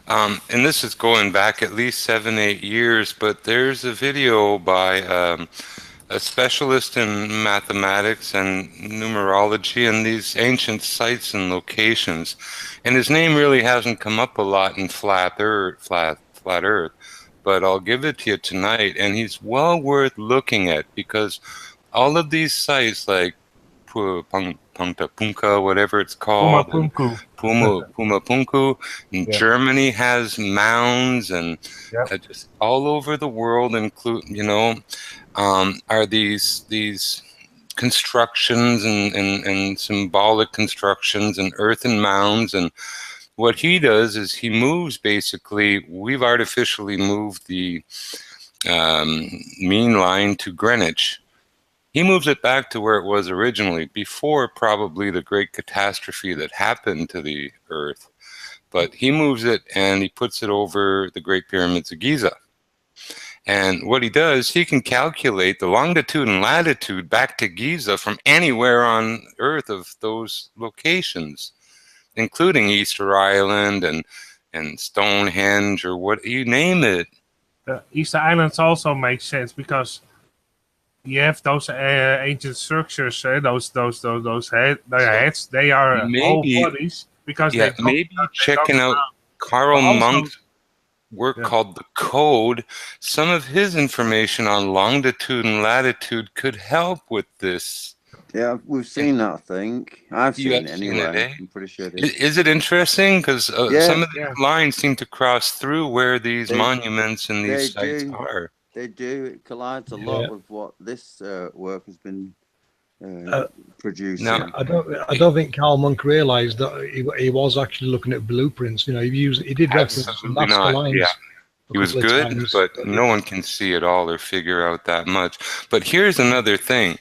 and this is going back at least 7-8 years. But there's a video by a specialist in mathematics and numerology and these ancient sites and locations, and his name really hasn't come up a lot in flat Earth. But I'll give it to you tonight, and he's well worth looking at, because all of these sites like Pungapunga Punta Punka, whatever it's called. Pumapunku. Pumapunku. And Yeah. Germany has mounds, and Yep. just all over the world, include, are these constructions and symbolic constructions and earthen mounds. And what he does is he moves, basically, we've artificially moved the mean line to Greenwich. He moves it back to where it was originally, before probably the great catastrophe that happened to the Earth. But he moves it and he puts it over the Great Pyramids of Giza. And what he does, he can calculate the longitude and latitude back to Giza from anywhere on Earth of those locations, including Easter Island and Stonehenge, or what you name it. The Easter Islands also makes sense because you have those ancient structures, those heads. They are whole bodies because maybe checking out Karl Monk's work called Decoded. Some of his information on longitude and latitude could help with this. Yeah, we've seen that, I think. I've seen it anyway. I'm pretty sure it is. Is it interesting? Because some of the lines seem to cross through where these monuments and these sites are. They do. It collides a lot with what this work has been producing. Now, I don't think Karl Monk realised that he was actually looking at blueprints. He did reference Nazca lines. Yeah. He was good, but no one can see it all or figure out that much. But here's another thing.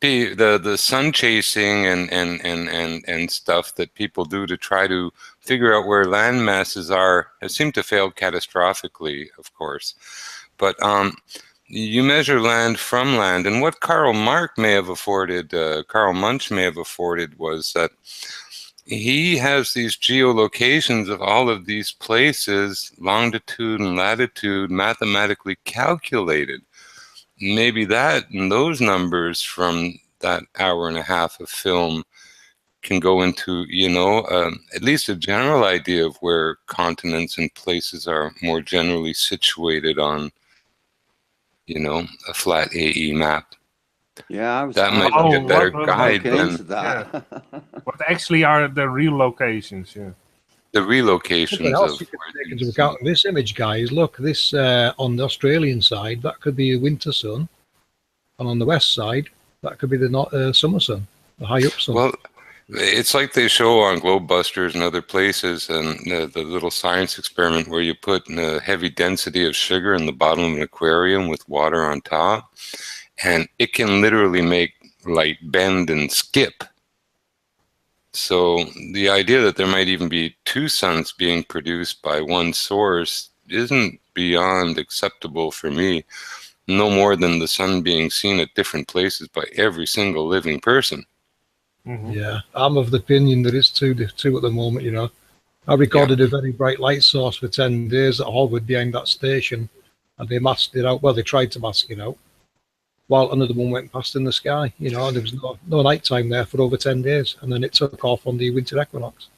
The sun chasing and stuff that people do to try to figure out where land masses are has seemed to fail catastrophically, of course. But you measure land from land, and what Karl Munch may have afforded was that he has these geolocations of all of these places, longitude and latitude, mathematically calculated. Maybe that and those numbers from that hour and a half of film can go into, at least a general idea of where continents and places are more generally situated on, a flat AE map. Yeah, that might be a better guide than that. What actually are the real locations? Yeah. The relocations of into account. This image, guys, look, this on the Australian side, that could be a winter sun, and on the west side, that could be the summer sun, the high up sun. Well, it's like they show on Globebusters and other places, and the little science experiment where you put a heavy density of sugar in the bottom of an aquarium with water on top, and it can literally make light bend and skip. So the idea that there might even be two suns being produced by one source isn't beyond acceptable for me, no more than the sun being seen at different places by every single living person. Mm-hmm. Yeah, I'm of the opinion that it's two at the moment, I recorded a very bright light source for 10 days that hovered behind that station, and they masked it out. Well, they tried to mask it out, while another one went past in the sky, and there was no night time there for over 10 days, and then it took off on the winter equinox.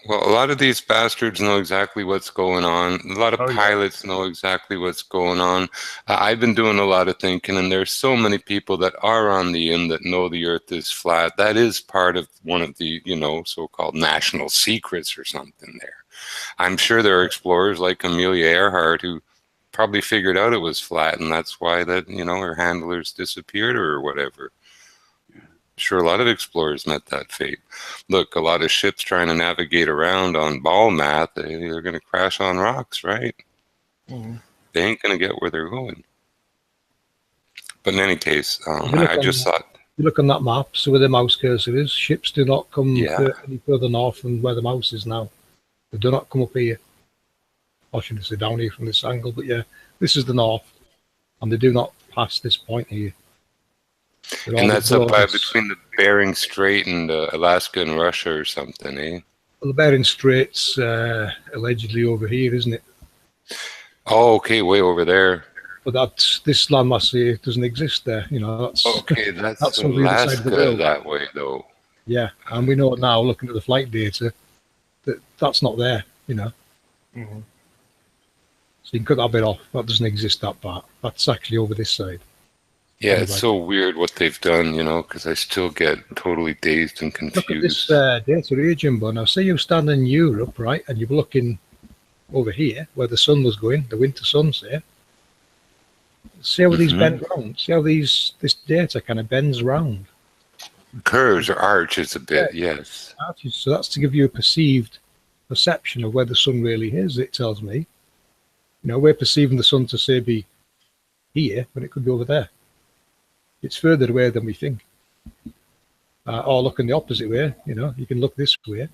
Well, a lot of these bastards know exactly what's going on. A lot of pilots know exactly what's going on. I've been doing a lot of thinking, and there's so many people that are on the in that know the Earth is flat. That is part of one of the, so-called national secrets or something there. I'm sure there are explorers like Amelia Earhart who probably figured out it was flat, and that's why that, her handlers disappeared or whatever. Sure, a lot of explorers met that fate. Look, a lot of ships trying to navigate around on ball math, they're going to crash on rocks, right? Mm-hmm. They ain't going to get where they're going. But in any case, I just thought... You look on that map, so where the mouse cursor is, ships do not come any further north than where the mouse is now. They do not come up here. I shouldn't say down here from this angle, but yeah, this is the north, and they do not pass this point here. And that's up between the Bering Strait and Alaska and Russia or something, eh? Well, the Bering Strait's allegedly over here, isn't it? Oh, okay, way over there. But this landmass here doesn't exist there. That's okay. That's Alaska that way, though. Yeah, and we know now, looking at the flight data, that's not there. Mm-hmm. So you can cut that bit off. That doesn't exist. That part. That's actually over this side. Yeah, it's so weird what they've done, you know, because I still get totally dazed and confused. Look at this data here, Jimbo. Now, say you stand in Europe, right, and you're looking over here where the sun was going, the winter sun's there. See how these bend round? See how this data kind of bends round? Curves or arches a bit, yes. Arches. So that's to give you a perceived perception of where the sun really is, it tells me. You know, we're perceiving the sun to, say, be here, but it could be over there. It's further away than we think. Or looking the opposite way, you know, you can look this way.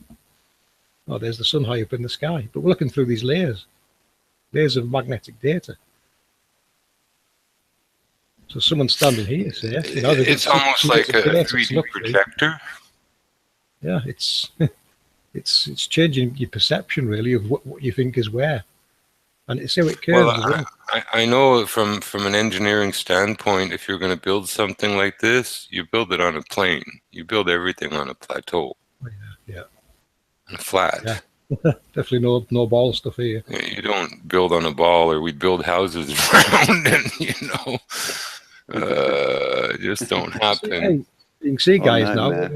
Oh, there's the sun high up in the sky. But we're looking through these layers of magnetic data. So someone standing here, say, you know, it's almost like a 3D projector. Yeah, it's changing your perception really of what you think is where, and it's how it curves. Well, I know from an engineering standpoint, if you're going to build something like this, you build it on a plane. You build everything on a plateau. Yeah. And flat. Yeah. Definitely no ball stuff here. You don't build on a ball, or we build houses round, and it just don't happen. Hey, you can see, guys, now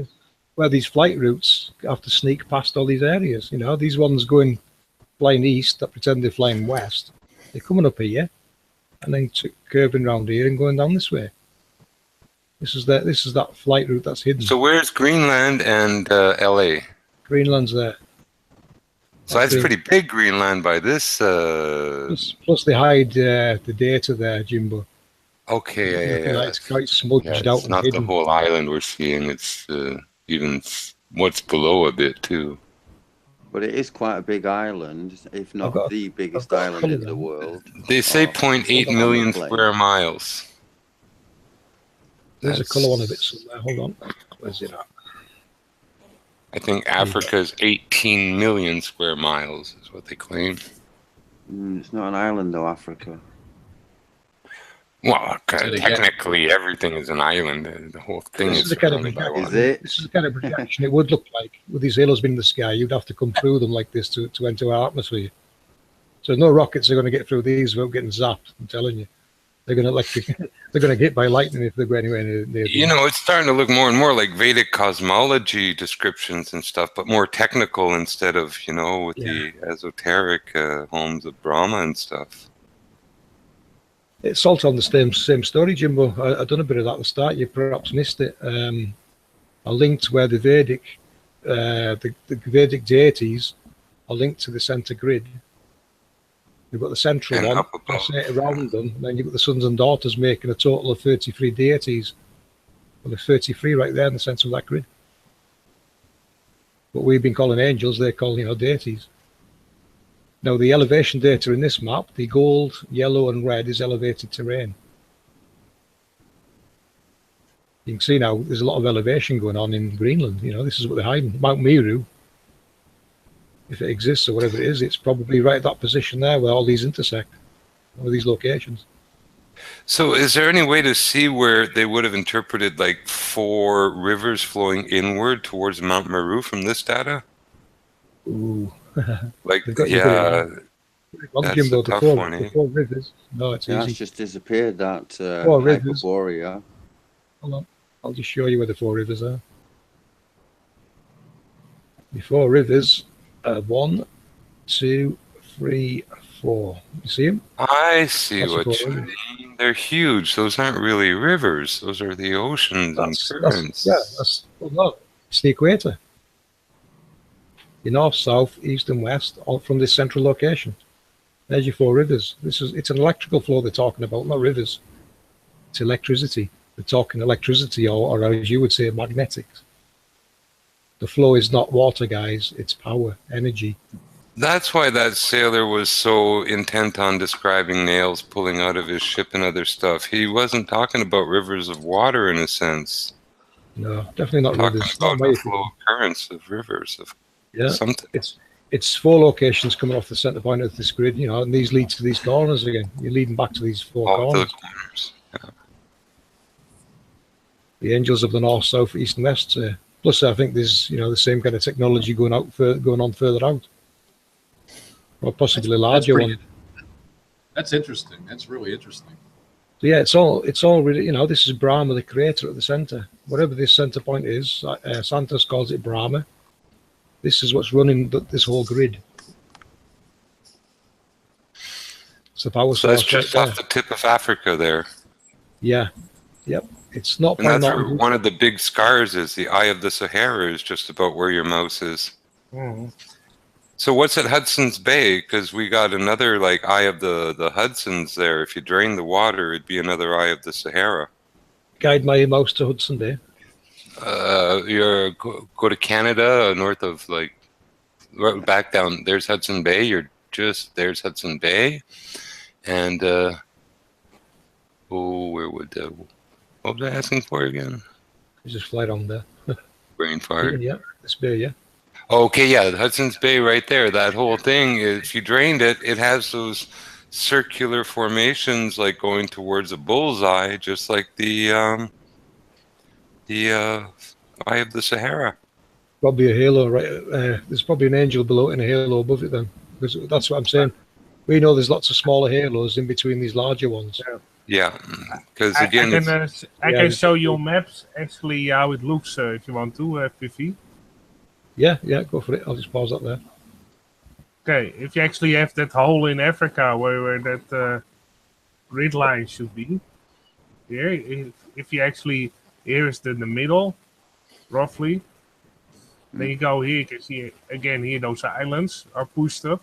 where these flight routes have to sneak past all these areas. You know, these ones going flying east that pretend they're flying west. They're coming up here, and then curving around here and going down this way. This is that flight route that's hidden. So where's Greenland and LA? Greenland's there. So that's pretty big, Greenland, by this. Plus they hide the data there, Jimbo. Okay, yeah. It's quite smudged out. It's not the whole island we're seeing. It's even what's below a bit too. But it is quite a big island, if not the biggest island in the world. They say 0.8 million square miles. There's a colour on a bit somewhere. Hold on. Where's it at? I think Africa's 18 million square miles is what they claim. It's not an island though, Africa. Well, technically everything is an island. The whole thing is surrounded by water. This is the kind of projection it would look like with these halos being in the sky. You'd have to come through them like this to enter our atmosphere. So no rockets are going to get through these without getting zapped. I'm telling you. They're going to get by lightning if they go anywhere near. You know, it's starting to look more and more like Vedic cosmology descriptions and stuff, but more technical instead of, you know, with the esoteric homes of Brahma and stuff. It's also on the same story, Jimbo. I've done a bit of that at the start. You perhaps missed it. I linked where the Vedic, the Vedic deities are linked to the center grid. You've got the central one, around them, and then you've got the sons and daughters making a total of 33 deities. Well, there's 33 right there in the center of that grid. What we've been calling angels, they're called, you know, deities. Now, the elevation data in this map, the gold, yellow, and red is elevated terrain. You can see now there's a lot of elevation going on in Greenland. You know, this is what they're hiding. Mount Meru, if it exists or whatever it is, it's probably right at that position there where all these intersect, all these locations. So is there any way to see where they would have interpreted like 4 rivers flowing inward towards Mount Meru from this data? Ooh. Like, yeah, that's a tough one, eh? 4 rivers. No, it's easy. It's just disappeared, that 4 rivers. Hyperborea. Hold on. I'll just show you where the 4 rivers are. The 4 rivers are 1, 2, 3, 4. You see them? I see what you mean. They're huge. Those aren't really rivers. Those are the oceans and currents. It's the equator. The north, south, east, and west, all from this central location. There's your 4 rivers. It's an electrical flow they're talking about, not rivers. It's electricity. They're talking electricity, or as you would say, magnetics. The flow is not water, guys. It's power, energy. That's why that sailor was so intent on describing nails pulling out of his ship and other stuff. He wasn't talking about rivers of water in a sense. No, definitely not rivers. About the flow of currents of rivers of something. It's 4 locations coming off the center point of this grid, you know, and these lead to these corners again. You're leading back to these 4 corners. Yeah. The angels of the north, south, east, and west. Plus, I think there's, you know, the same kind of technology going on further out, or possibly larger one. That's interesting. That's really interesting. So yeah, it's all really, you know, this is Brahma, the creator at the center. Whatever this center point is, Santos calls it Brahma. This is what's running this whole grid. It's the power So that's source right just there. off the tip of Africa there. Yeah, yep. It's not. And that's where one of the big scars is. The Eye of the Sahara is just about where your mouse is. Mm-hmm. So what's at Hudson's Bay? Because we got another like Eye of the Hudson's there. If you drain the water, it'd be another Eye of the Sahara. Guide my mouse to Hudson Bay. You go to Canada, north of like back down. There's Hudson Bay. There's Hudson Bay, and where would what was I asking for again? You just fly down there. Brain fart. Yeah, this bay, yeah. Okay, yeah, Hudson's Bay right there. That whole thing, if you drained it, it has those circular formations like going towards a bullseye, just like the Eye of the Sahara. Probably a halo, right? There's probably an angel below it and a halo above it then. Because that's what I'm saying. We know there's lots of smaller halos in between these larger ones. Yeah, because again, I can show you maps actually how it looks if you want to, PV. Yeah, go for it. I'll just pause that there. Okay, if you actually have that hole in Africa where that grid line should be, here, if you actually, here is the middle, roughly. Then you go here, you can see again here those islands are pushed up.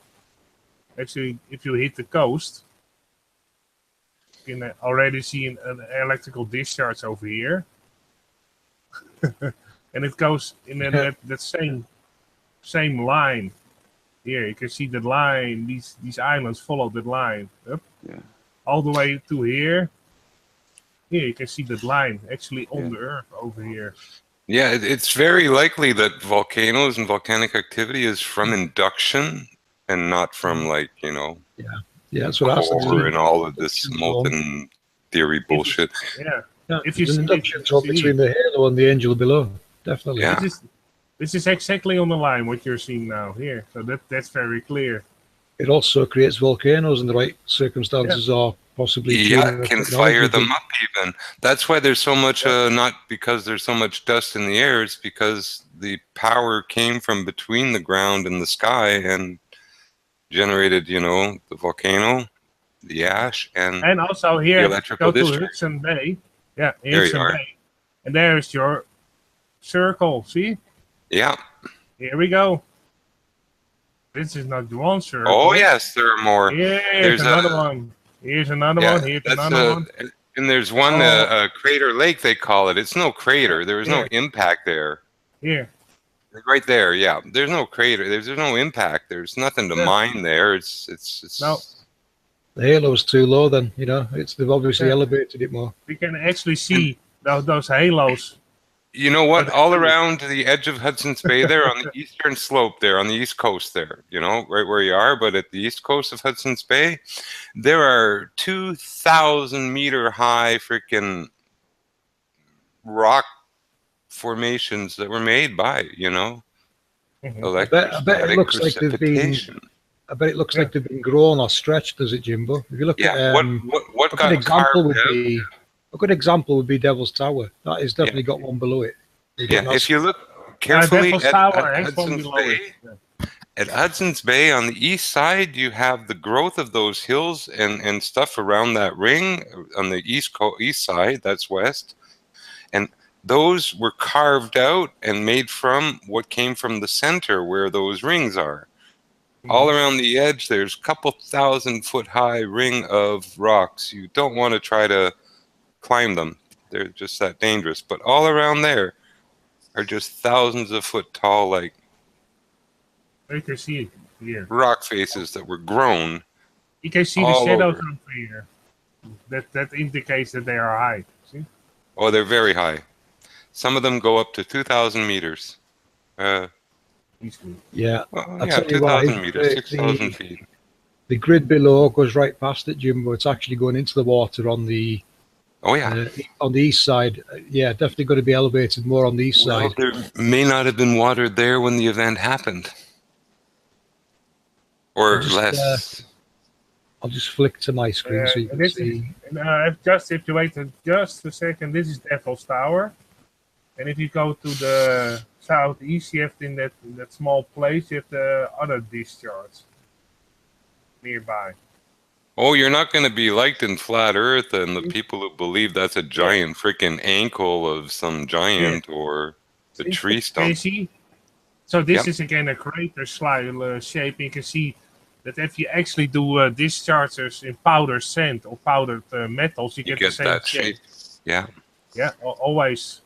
Actually, if you hit the coast, you can already see an electrical discharge over here. And it goes in that same line. Here you can see the line. These islands follow that line up, all the way to here. Here you can see that line actually on the Earth over here. Yeah, it's very likely that volcanoes and volcanic activity is from induction and not from like Yeah, that's what I was core and all of this molten theory bullshit. If you see induction between the halo and the angel below. Definitely. Yeah. This is exactly on the line what you're seeing now here. So that's very clear. It also creates volcanoes in the right circumstances, or possibly can fire them up even. That's why there's so much not because there's so much dust in the air, it's because the power came from between the ground and the sky and generated, the volcano, the ash, and also here the electrical go discharge. to Hudson Bay. Yeah, There you are. Bay. And there's your circle, see? Yeah. Here we go. This is not one circle. Oh yes, there are more. Here's another one. Here's another one. Here's another one. And there's one crater lake, they call it. It's no crater. There was no impact there. Here. Right there, yeah. There's no crater. There's no impact. There's nothing to mine there. It's no. The halo's too low. Then they've obviously elevated it more. We can actually see those halos. You know what? All around the edge of Hudson's Bay there, on the eastern slope there, on the east coast there, right where you are, but at the east coast of Hudson's Bay, there are 2,000 meter high freaking rock formations that were made by, electrostatic I bet it looks like they've been. I bet it looks like they've been grown or stretched, does it, Jimbo? If you look at what got carved out? A good example would be Devil's Tower. That has definitely got one below it. If you look carefully at Hudson's Bay, at Hudson's Bay on the east side, you have the growth of those hills and stuff around that ring on the east side. That's west, and those were carved out and made from what came from the center where those rings are. All around the edge, there's a couple 1,000-foot high ring of rocks. You don't want to try to climb them. They're just that dangerous. But all around there are just thousands of foot tall, like you can see it here. Rock faces that were grown. You can see the shadows over here. That indicates that they are high. See? Oh, they're very high. Some of them go up to 2,000 meters. Yeah, well, 2,000 meters, 6,000 feet. The grid below goes right past it, Jimbo. It's actually going into the water on the on the east side. Yeah, definitely going to be elevated more on the east side. There may not have been water there when the event happened, or less. I'll just flick to my screen so you can see. If you wait just a second, this is Devil's Tower. And if you go to the southeast, you have in that small place, you have the other discharge nearby. Oh, you're not going to be liked in Flat Earth and the people who believe that's a giant freaking ankle of some giant or the tree stump. See? So this is again a crater shape. You can see that if you actually do discharges in powdered sand or powdered metals, you get the same that shape. Yeah. Yeah, always.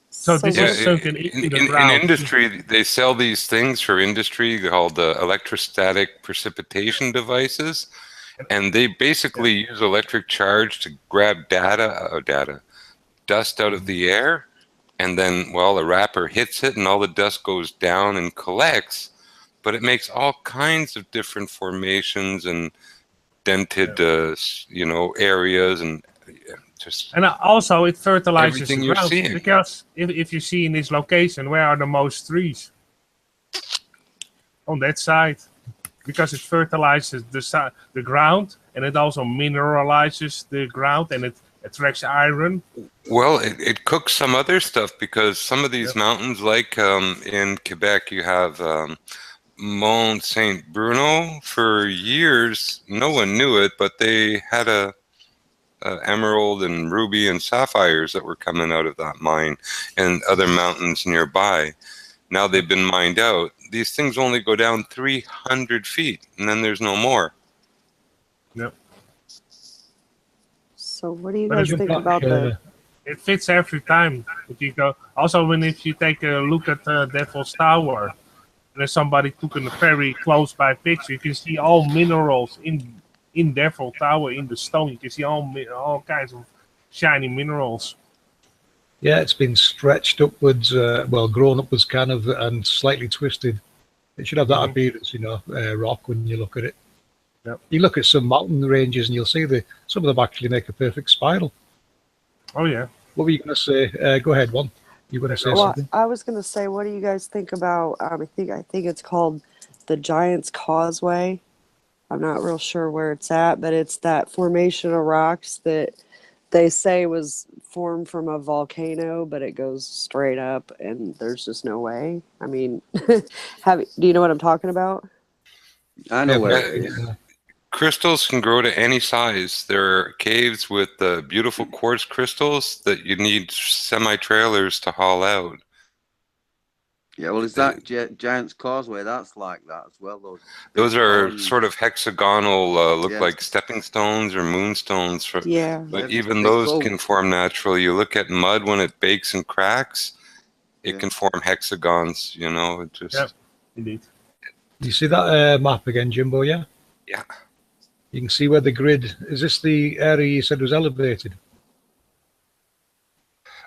So this is sunken into the ground. In industry, they sell these things for industry called electrostatic precipitation devices, and they basically use electric charge to grab dust out of the air, and then, well, the wrapper hits it, and all the dust goes down and collects, but it makes all kinds of different formations and dented, areas and. And also it fertilizes everything the ground, seeing. because if you see in this location, where are the most trees? On that side, because it fertilizes the ground, and it also mineralizes the ground, and it attracts iron. Well, it cooks some other stuff, because some of these mountains, like in Quebec, you have Mont Saint Bruno. For years, no one knew it, but they had a emerald and ruby and sapphires that were coming out of that mine, and other mountains nearby. Now they've been mined out. These things only go down 300 feet, and then there's no more. Yep. So what do you guys think about the... It fits every time. If you go, also, if you take a look at Devil's Tower, and there's somebody took a very close by picture, you can see all minerals in Devil Tower, in the stone. You can see all kinds of shiny minerals. Yeah, it's been stretched upwards, grown upwards kind of, and slightly twisted. It should have that appearance, rock when you look at it. Yep. You look at some mountain ranges and you'll see some of them actually make a perfect spiral. Oh, yeah. What were you going to say? Go ahead, Juan. You were going to say something? I was going to say, what do you guys think about, I think it's called the Giant's Causeway. I'm not real sure where it's at, but it's that formation of rocks that they say was formed from a volcano, but it goes straight up and there's just no way. I mean, do you know what I'm talking about? I know where it is. Crystals can grow to any size. There are caves with beautiful quartz crystals that you need semi-trailers to haul out. Yeah, well, is that Giant's Causeway? That's like that as well. Those are sort of hexagonal, look like stepping stones or moonstones. But even those can form naturally. You look at mud when it bakes and cracks, it can form hexagons, It just... Yep, indeed. You see that map again, Jimbo, yeah? Yeah. You can see where the grid... Is this the area you said was elevated?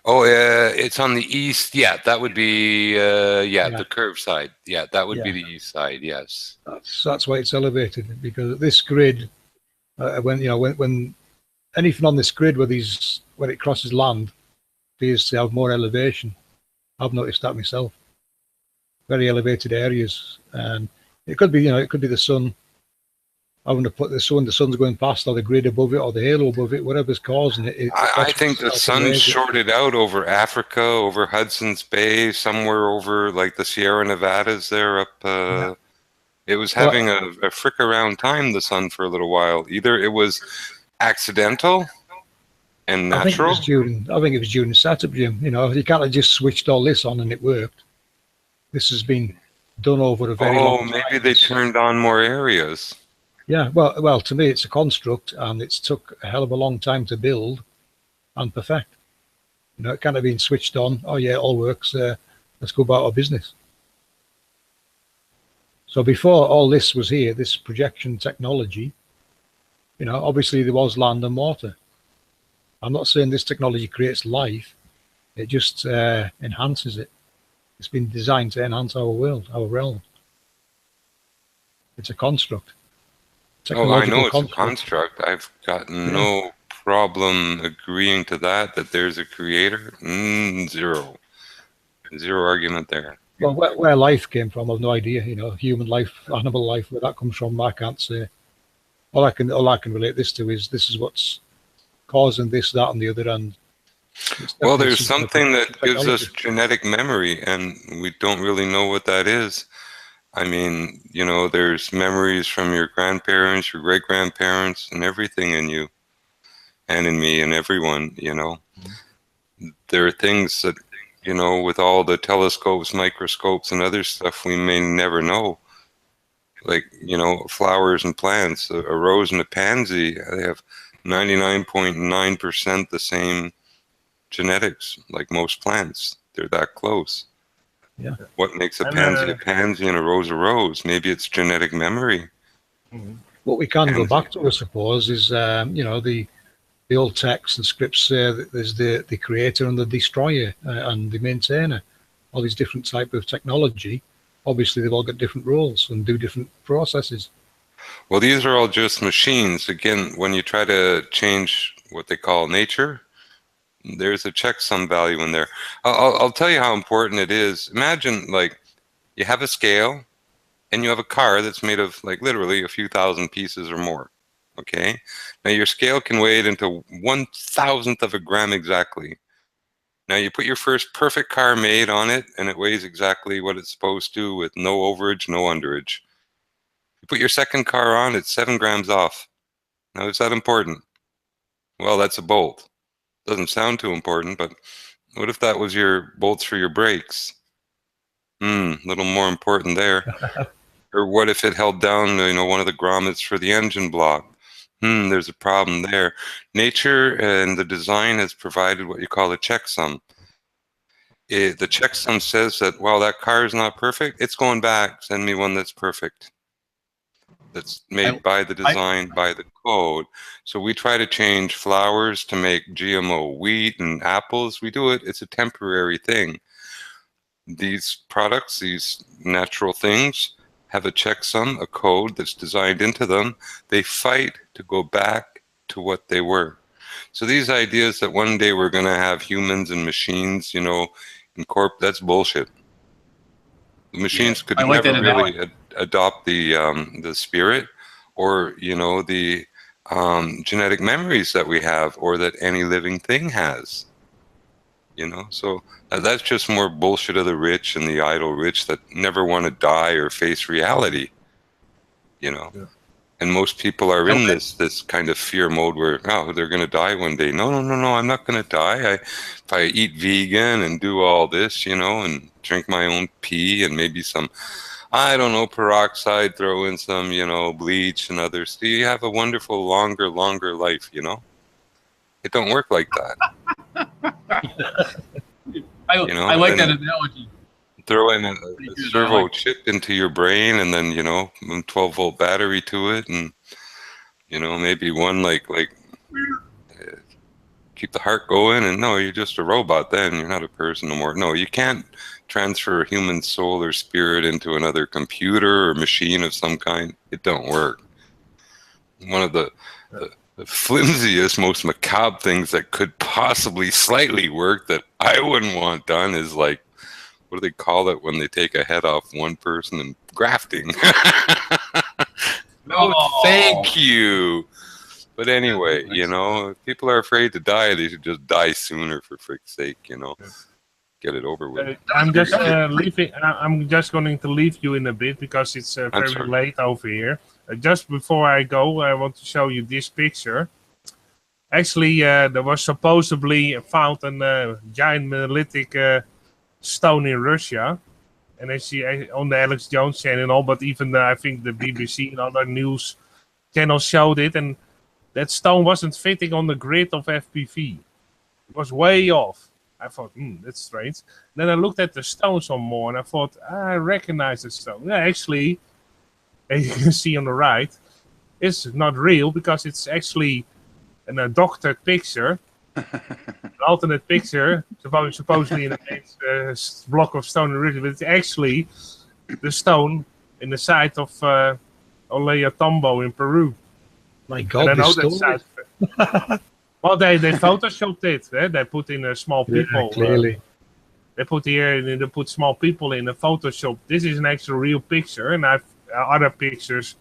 Oh, it's on the east. Yeah, that would be the curved side. Yeah, that would be the east side. Yes. That's why it's elevated, because this grid, when anything on this grid when it crosses land, appears to have more elevation. I've noticed that myself. Very elevated areas, and it could be it could be the sun. Having to put the sun's going past, or the grid above it, or the halo above it, whatever's causing it. I think the sun's shorted out over Africa, over Hudson's Bay, somewhere over like the Sierra Nevadas there up. It was having a frick around time, the sun, for a little while. Either it was accidental and natural. I think it was during setup, Jim. You can't have just switched all this on and it worked. This has been done over a very long time. Maybe they turned on more areas. Yeah, well, to me, it's a construct, and it's took a hell of a long time to build and perfect. It can't have been switched on. Oh, yeah, it all works. Let's go about our business. So before all this was here, this projection technology, obviously there was land and water. I'm not saying this technology creates life. It just enhances it. It's been designed to enhance our world, our realm. It's a construct. I know it's a construct. I've got no problem agreeing to that there's a creator. Zero argument there. Well, where life came from, I've no idea. Human life, animal life, where that comes from, I can't say. all I can relate this to is this is what's causing this, that, and the other. And well, there's something that gives us genetic memory, and we don't really know what that is. I mean, you know, there's memories from your grandparents, your great-grandparents, and everything in you, and in me, and everyone, you know. There are things that, you know, with all the telescopes, microscopes, and other stuff, we may never know. Like, you know, flowers and plants, a rose and a pansy, they have 99.9% the same genetics, like most plants. They're that close. Yeah. What makes a pansy and a rose? Maybe it's genetic memory. What we can go back to, I suppose, is you know, the old texts and scripts say that there's the creator and the destroyer and the maintainer. All these different type of technology. Obviously, they've all got different roles and do different processes. Well, these are all just machines. Again, when you try to change what they call nature, there's a checksum value in there. I'll tell you how important it is. Imagine, like, you have a scale and you have a car that's made of, like, literally a few thousand pieces or more. Okay? Now, your scale can weigh it into 1,000th of a gram exactly. Now, you put your first perfect car made on it, and it weighs exactly what it's supposed to with no overage, no underage. You put your second car on, it's 7 grams off. Now, is that important? Well, that's a bolt. Doesn't sound too important, but what if that was your bolts for your brakes? A little more important there. Or what if it held down, you know, one of the grommets for the engine block? There's a problem there. Nature and the design has provided what you call a checksum. The checksum says that, well, that car is not perfect. It's going back. Send me one that's perfect. That's made by the design, by the code. So we try to change flowers to make GMO wheat and apples. We do it. It's a temporary thing. These products, these natural things, have a checksum, a code that's designed into them. They fight to go back to what they were. So these ideas that one day we're going to have humans and machines, you know, that's bullshit. The machines could never really adopt the spirit, or, you know, the genetic memories that we have, or that any living thing has. You know, so that's just more bullshit of the rich and the idle rich that never want to die or face reality. You know, and most people are in this kind of fear mode where, oh, they're going to die one day. No, I'm not going to die. If I eat vegan and do all this, you know, and drink my own pee and maybe some, I don't know, peroxide, throw in some, you know, bleach and others, do you have a wonderful, longer life, you know? It don't work like that. I like that analogy. Throw in a servo chip into your brain, and then, you know, a 12-volt battery to it, and, you know, maybe one like keep the heart going, and no, you're just a robot then. You're not a person no more. No, you can't transfer a human soul or spirit into another computer or machine of some kind. It don't work. One of the flimsiest, most macabre things that could possibly slightly work that I wouldn't want done is, like, what do they call it when they take a head off one person and grafting? No, thank you. But anyway, you know, if people are afraid to die, they should just die sooner, for frick's sake, you know. Get it over with. I'm just leaving. I'm just going to leave you in a bit because it's very late over here. Just before I go, I want to show you this picture. Actually, there was supposedly found a giant monolithic stone in Russia, and I see on the Alex Jones channel and all, but even I think the BBC and other news channels showed it, and that stone wasn't fitting on the grid of FPV. It was way off. I thought, that's strange. Then I looked at the stone some more, and I thought, I recognize the stone. Yeah, actually, as you can see on the right, it's not real because it's actually a doctored picture. An alternate picture, supposedly in a block of stone originally, but it's actually the stone in the site of Ollantaytambo in Peru. My God, and I know that site. Well, they photoshopped it. They put in small people. Yeah, clearly. They put small people in a Photoshop. This is an actual real picture, and I've other pictures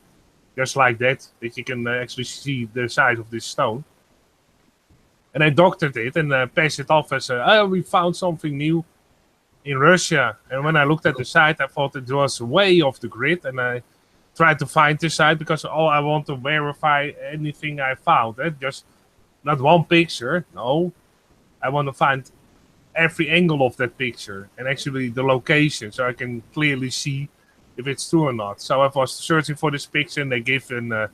just like that you can actually see the size of this stone. And I doctored it and passed it off as oh, we found something new in Russia. And when I looked at the site, I thought it was way off the grid, and I tried to find this site because I want to verify anything I found. Just not one picture, no. I want to find every angle of that picture and actually the location, so I can clearly see if it's true or not. So I was searching for this picture, and they gave a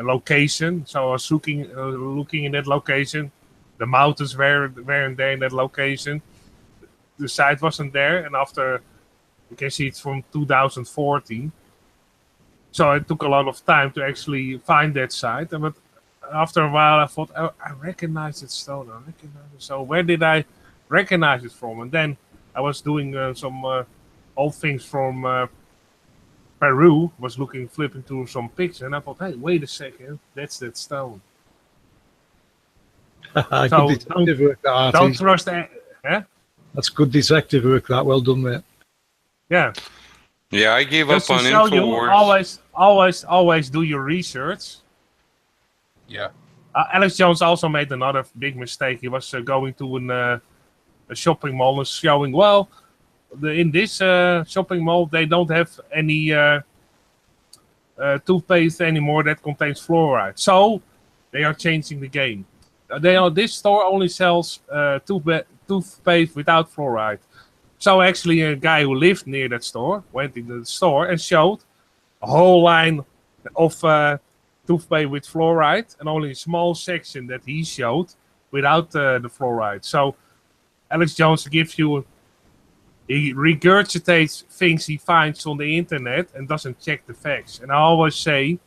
location. So I was looking in that location. The mountains weren't there in that location. The site wasn't there, and after, you can see it's from 2014. So it took a lot of time to actually find that site. But after a while, I thought, oh, I recognize that stone. So where did I recognize it from? And then I was doing some old things from Peru. Was flipping through some pictures, and I thought, hey, wait a second, that's that stone. So don't trust that. Huh? That's good detective work. That well done, mate. Yeah. Yeah, I gave Just up on to show you, InfoWars. always do your research. Yeah. Alex Jones also made another big mistake. He was going to a shopping mall and showing, well, in this shopping mall, they don't have any toothpaste anymore that contains fluoride. So they are changing the game. This store only sells toothpaste without fluoride. So actually a guy who lived near that store went into the store and showed a whole line of toothpaste with fluoride, and only a small section that he showed without the fluoride. So Alex Jones gives you, he regurgitates things he finds on the internet and doesn't check the facts. And I always say,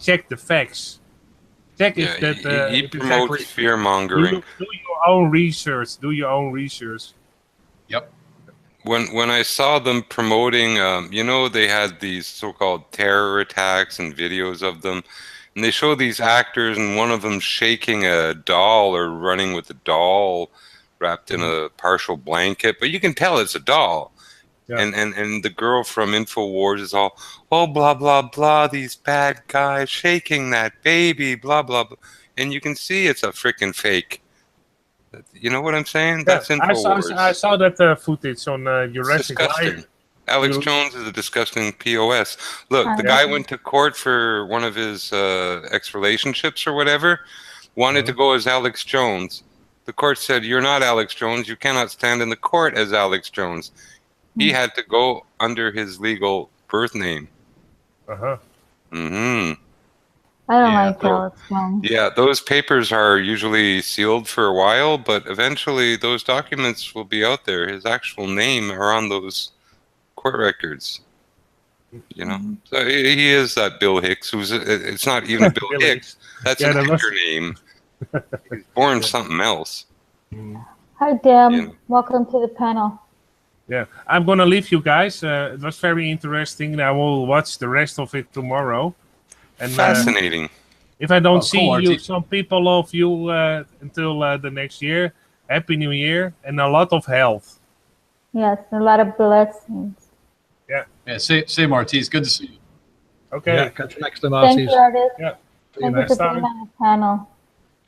check the facts. Check if that he promotes fear mongering. Do your own research. Do your own research. Yep. When I saw them promoting, they had these so-called terror attacks and videos of them, and they show these actors, and one of them shaking a doll or running with a doll wrapped in a partial blanket, but you can tell it's a doll. Yeah. And the girl from InfoWars is all, oh, blah, blah, blah, these bad guys shaking that baby, blah, blah, blah. And you can see it's a freaking fake. You know what I'm saying? Yeah, that's InfoWars. I saw that footage on Geological. Alex Jones is a disgusting POS. Look, the guy went to court for one of his ex-relationships or whatever, wanted to go as Alex Jones. The court said, you're not Alex Jones. You cannot stand in the court as Alex Jones. He had to go under his legal birth name. I don't like Alex Jones. Yeah, those papers are usually sealed for a while, but eventually those documents will be out there. His actual name are on those court records. So he is that Bill Hicks, it's not even Bill Hicks. That's an actor name. He's born something else. Hi, Dan. Welcome to the panel. Yeah, I'm going to leave you guys. It was very interesting. I will watch the rest of it tomorrow. And, fascinating. If I don't see you, some people of you until the next year, Happy New Year and a lot of health. Yes, a lot of blessings. Yeah. Yeah. Say Martise. Good to see you. Okay. Yeah, catch you next time, Martise. Thank you, Artist. Yeah. Thank you for being on the panel.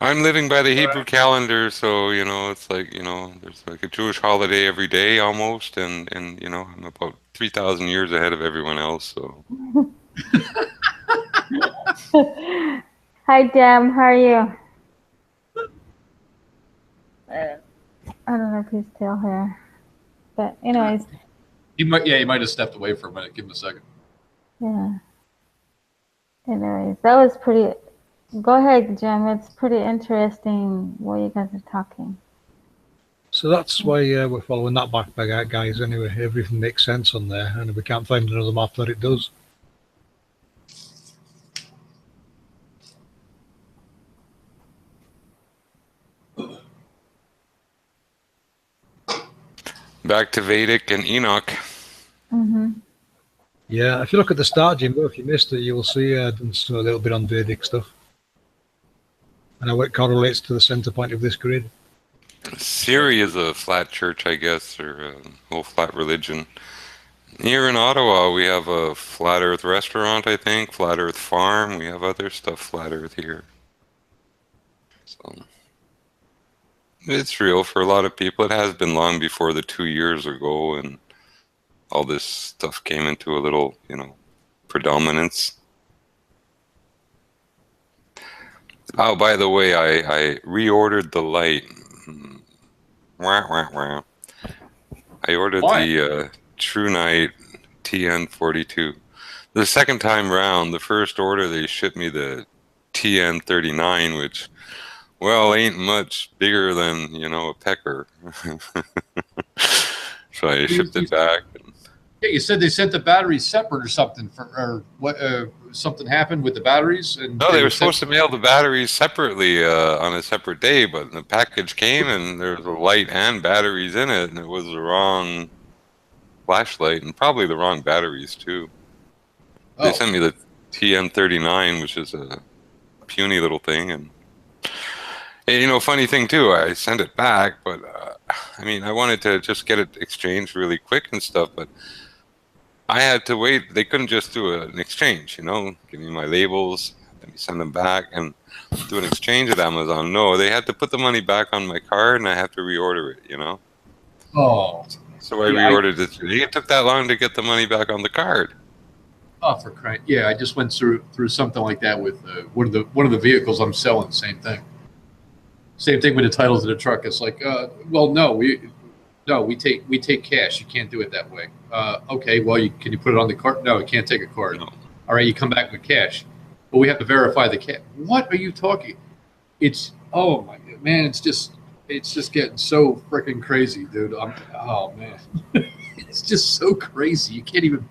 I'm living by the Hebrew calendar, so it's like there's like a Jewish holiday every day almost, and I'm about 3,000 years ahead of everyone else. So. Hi, Dan. How are you? I don't know if he's still here, but anyways. He might have stepped away for a minute. Give him a second. Yeah. Anyways, that was pretty. Go ahead, Jim. It's pretty interesting what you guys are talking. So that's why we're following that back by guys. Anyway, everything makes sense on there, and if we can't find another map that it does. Back to Vedic and Enoch. Yeah, if you look at the start, Jimbo, if you missed it, you will see done a little bit on Vedic stuff. And how it correlates to the center point of this grid. Syria is a flat church, I guess, or a whole flat religion. Here in Ottawa, we have a Flat Earth restaurant, I think, Flat Earth farm. We have other stuff Flat Earth here. So it's real for a lot of people. It has been long before the 2 years ago, and all this stuff came into a little, predominance. Oh, by the way, I reordered the light. Wah, wah, wah. I ordered the True Night TN42. The second time round, the first order, they shipped me the TN39, which, well, ain't much bigger than, a pecker. So I shipped it back. Yeah, you said they sent the batteries separate or something, or what? Something happened with the batteries, and No, they were supposed to mail the batteries separately on a separate day, but the package came and there was a light and batteries in it, and it was the wrong flashlight and probably the wrong batteries too. They sent me the TN39, which is a puny little thing, and funny thing too, I sent it back, but I wanted to just get it exchanged really quick and stuff, but I had to wait. They couldn't just do an exchange, give me my labels, let me send them back and do an exchange at Amazon. No, they had to put the money back on my card and I have to reorder it, Oh. So I reordered it. It took that long to get the money back on the card. Oh, for crying! Yeah, I just went through something like that with one of the vehicles I'm selling. Same thing. Same thing with the titles of the truck. It's like, well, no, we take cash. You can't do it that way. Okay, well, can you put it on the card? No, you can't take a card. No. All right, you come back with cash, but we have to verify the cash. What are you talking? It's oh my man, it's just getting so freaking crazy, dude. Oh man, it's just so crazy. You can't even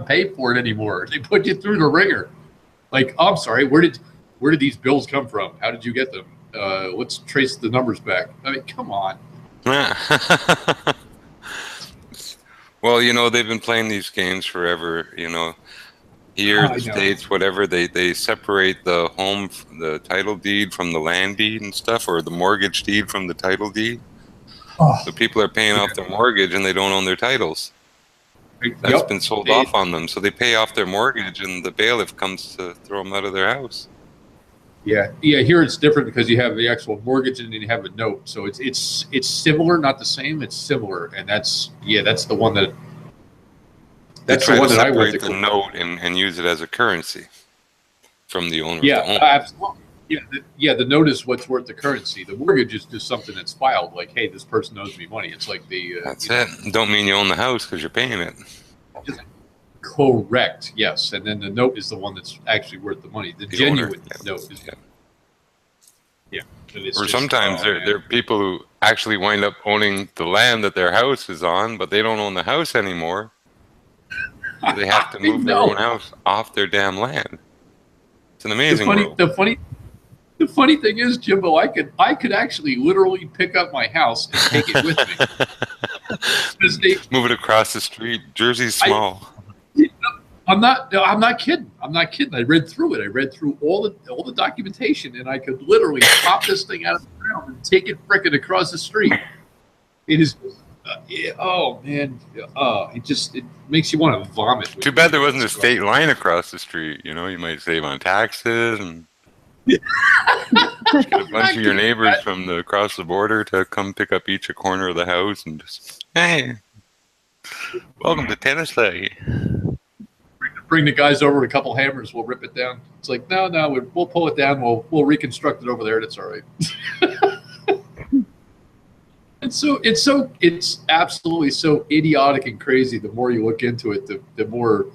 pay for it anymore. They put you through the ringer. Like, I'm sorry, where did these bills come from? How did you get them? Let's trace the numbers back. I mean, come on. Well, they've been playing these games forever, Here, the States, whatever, they separate the title deed from the land deed and stuff, or the mortgage deed from the title deed. Oh. So people are paying off their mortgage and they don't own their titles. That's been sold off on them. So they pay off their mortgage and the bailiff comes to throw them out of their house. Yeah. Here it's different because you have the actual mortgage and then you have a note. So it's similar, not the same. It's similar, and that's the one that. That's the one that I would separate the note and use it as a currency from the owner. Yeah, absolutely. Yeah, the note is what's worth the currency. The mortgage is just something that's filed. Like, hey, this person owes me money. It's like the. That's it. Don't mean you own the house because you're paying it. Correct. Yes, and then the note is the one that's actually worth the money. The genuine note is. Yeah. Or sometimes there are people who actually wind up owning the land that their house is on, but they don't own the house anymore. So they have to move their own house off their damn land. It's an amazing world. The funny thing is, Jimbo, I could actually literally pick up my house and take it with me. Move it across the street. Jersey's small. I'm not kidding. I read through it. I read through all the documentation, and I could literally pop this thing out of the ground and take it frickin' across the street. It is. Oh man, it makes you want to vomit. Too bad there wasn't a state line across the street. You might save on taxes and get a bunch of your neighbors from across the border to come pick up each a corner of the house and just, hey, welcome to Tennessee. Bring the guys over with a couple hammers. We'll rip it down. It's like no, we'll pull it down. We'll reconstruct it over there. That's all right. It's absolutely so idiotic and crazy. The more you look into it, the more,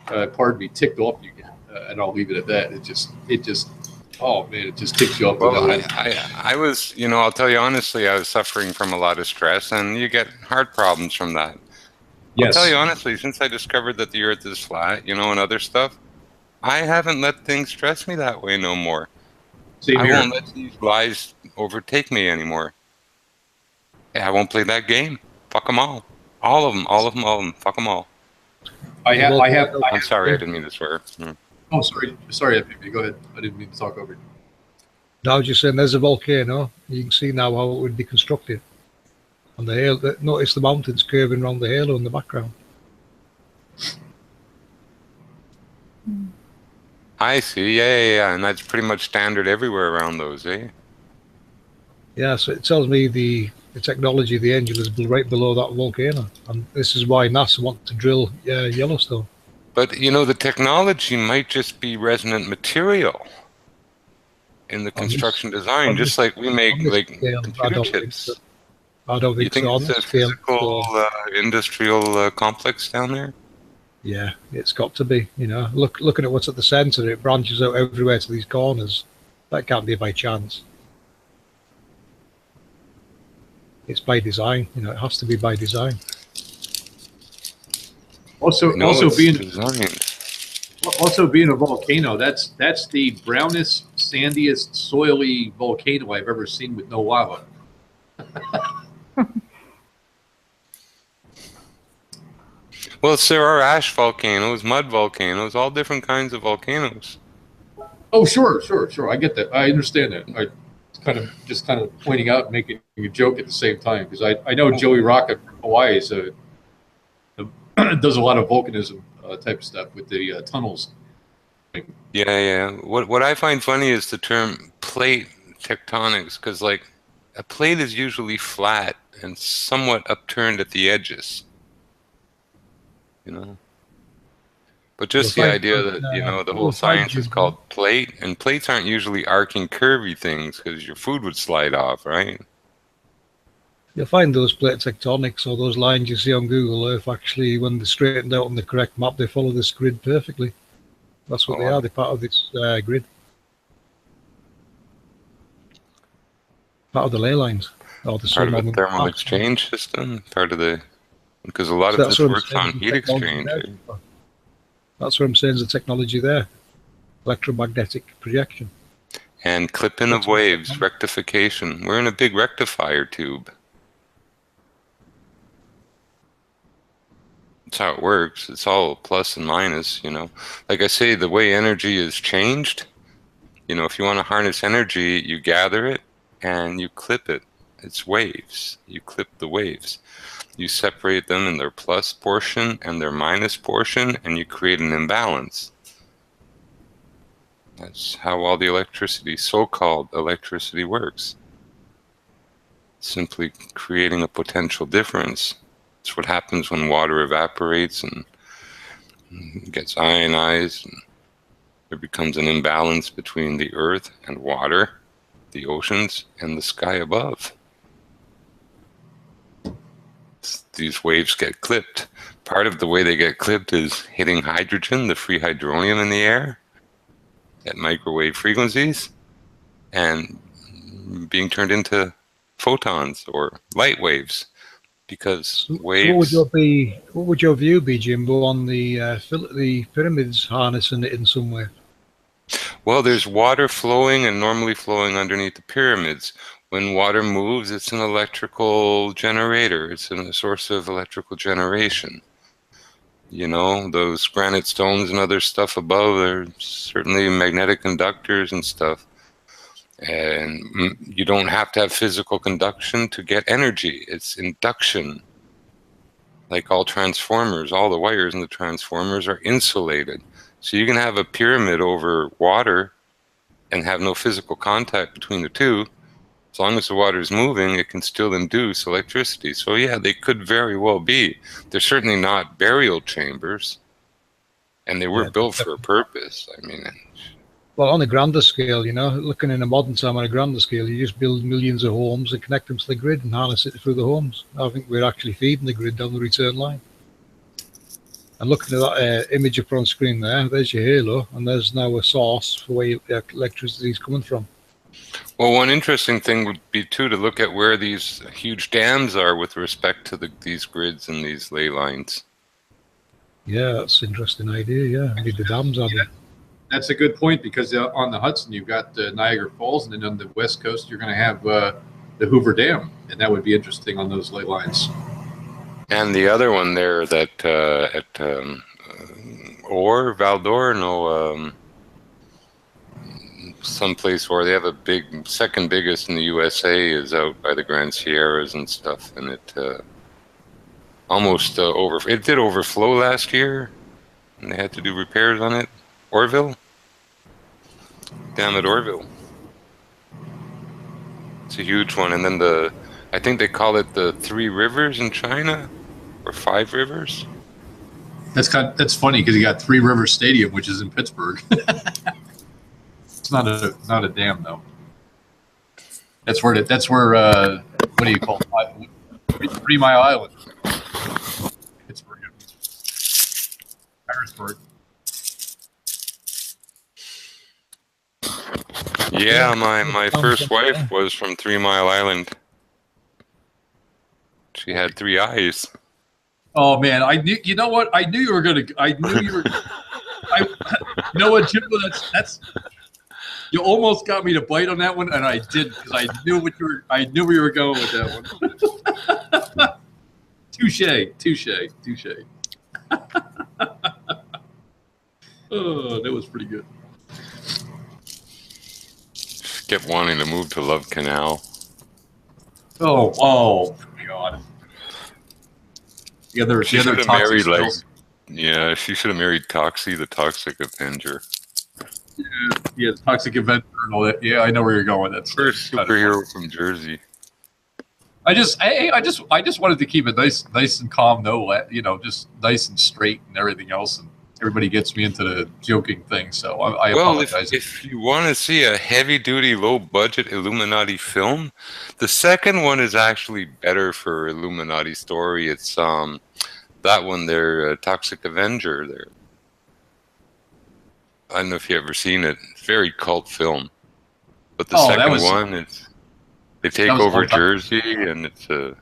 pardon me, ticked off you get. And I'll leave it at that. It just, oh man, it just ticks you off. Well, I was, I'll tell you honestly, I was suffering from a lot of stress, and you get heart problems from that. Yes. I'll tell you honestly, since I discovered that the Earth is flat, and other stuff, I haven't let things stress me that way no more. I won't let these lies overtake me anymore. I won't play that game. Fuck them all. All of them. Fuck them all. I'm sorry, I didn't mean to swear. Oh, sorry, go ahead. I didn't mean to talk over you. No, I was just saying there's a volcano. You can see now how it would be constructed. And the halo, notice the mountains curving around the halo in the background. I see. Yeah. And that's pretty much standard everywhere around those, eh? Yeah, so it tells me the technology of the Angel is right below that volcano. And this is why NASA wants to drill Yellowstone. But, you know, the technology might just be resonant material in the construction design, just like we make computer chips. I don't You think think so. it's a physical, industrial complex down there? Yeah, it's got to be. You know, looking at what's at the center, it branches out everywhere to these corners. That can't be by chance. It's by design. You know, it has to be by design. Also being a volcano, that's the brownest, sandiest, soily volcano I've ever seen with no lava. Well, there are ash volcanoes, mud volcanoes, all different kinds of volcanoes. Oh, sure. I get that. I understand that. I just kind of pointing out and making a joke at the same time, because I know Joey Rocket from Hawaii does a lot of volcanism type of stuff with the tunnels. Yeah. What I find funny is the term plate tectonics, because like a plate is usually flat and somewhat upturned at the edges. You know, but just the idea that, you know, the whole science is called plate, and plates aren't usually arcing curvy things because your food would slide off, right? You'll find those plate tectonics or those lines you see on Google Earth, actually, when they're straightened out on the correct map, they follow this grid perfectly. That's what they are. They're part of this grid. Part of the ley lines. Or the part of the thermal exchange system, part of the... Because a lot of this works on heat exchange. That's what I'm saying is the technology there. Electromagnetic projection. And clipping of waves, rectification. We're in a big rectifier tube. That's how it works. It's all plus and minus, you know. Like I say, the way energy is changed, you know, if you want to harness energy, you gather it and you clip it. It's waves. You clip the waves. You separate them in their plus portion and their minus portion, and you create an imbalance. That's how all the electricity, so-called electricity, works. Simply creating a potential difference. It's what happens when water evaporates and gets ionized, and there becomes an imbalance between the earth and water, the oceans, and the sky above. These waves get clipped. Part of the way they get clipped is hitting hydrogen, the free hydronium in the air, at microwave frequencies, and being turned into photons or light waves. Because waves... What would your view be, Jimbo, on the pyramids harnessing it in some way? Well, there's water flowing and normally flowing underneath the pyramids. When water moves, it's an electrical generator. It's a source of electrical generation. You know, those granite stones and other stuff above are certainly magnetic conductors and stuff. And you don't have to have physical conduction to get energy. It's induction. Like all transformers, all the wires in the transformers are insulated. So you can have a pyramid over water and have no physical contact between the two. As long as the water is moving, it can still induce electricity. So yeah, they could very well be. They're certainly not burial chambers, and they were built for a purpose. I mean, well, on a grander scale, you know, looking in a modern time on a grander scale, you just build millions of homes and connect them to the grid and harness it through the homes. I think we're actually feeding the grid down the return line. And looking at that image up on screen there, there's your halo, and there's now a source for where your electricity is coming from. Well, one interesting thing would be, too, to look at where these huge dams are with respect to these grids and these ley lines. Yeah, that's an interesting idea, yeah. I mean, the dams are there. That's a good point, because on the Hudson, you've got Niagara Falls, and then on the west coast, you're going to have the Hoover Dam, and that would be interesting on those ley lines. And the other one there that at Valdor, someplace where they have a big, second biggest in the USA is out by the Grand Sierras and stuff, and it almost it did overflow last year, and they had to do repairs on it. Orville, down at Orville, it's a huge one. And then I think they call it the Three Rivers in China, or Five Rivers. That's funny because you got Three Rivers Stadium, which is in Pittsburgh. It's not a dam though. That's where what do you call it? 3 Mile Island. Pittsburgh. Harrisburg. Yeah, my first wife was from 3 Mile Island. She had 3 eyes. Oh man, I knew. You know what? I knew you were gonna. I knew you were. You know what, Jimbo? That's. You almost got me to bite on that one, and I did because I knew what you were. I knew where you were going with that one. Touche. Oh, that was pretty good. Kept wanting to move to Love Canal. Oh my God. The other She should have toxic married skills. yeah, she should have married Toxie, the Toxic Avenger. Yeah, the Toxic Avenger and all that. Yeah, I know where you're going. That's First superhero from Jersey. I just wanted to keep it nice and calm, just nice and straight and everything else, and everybody gets me into the joking thing, so I apologize. If you want to see a heavy-duty, low-budget Illuminati film, the second one is actually better for Illuminati story. It's that one there, Toxic Avenger. There, I don't know if you've ever seen it. It's a very cult film, but the second one is they take over Jersey, and it's a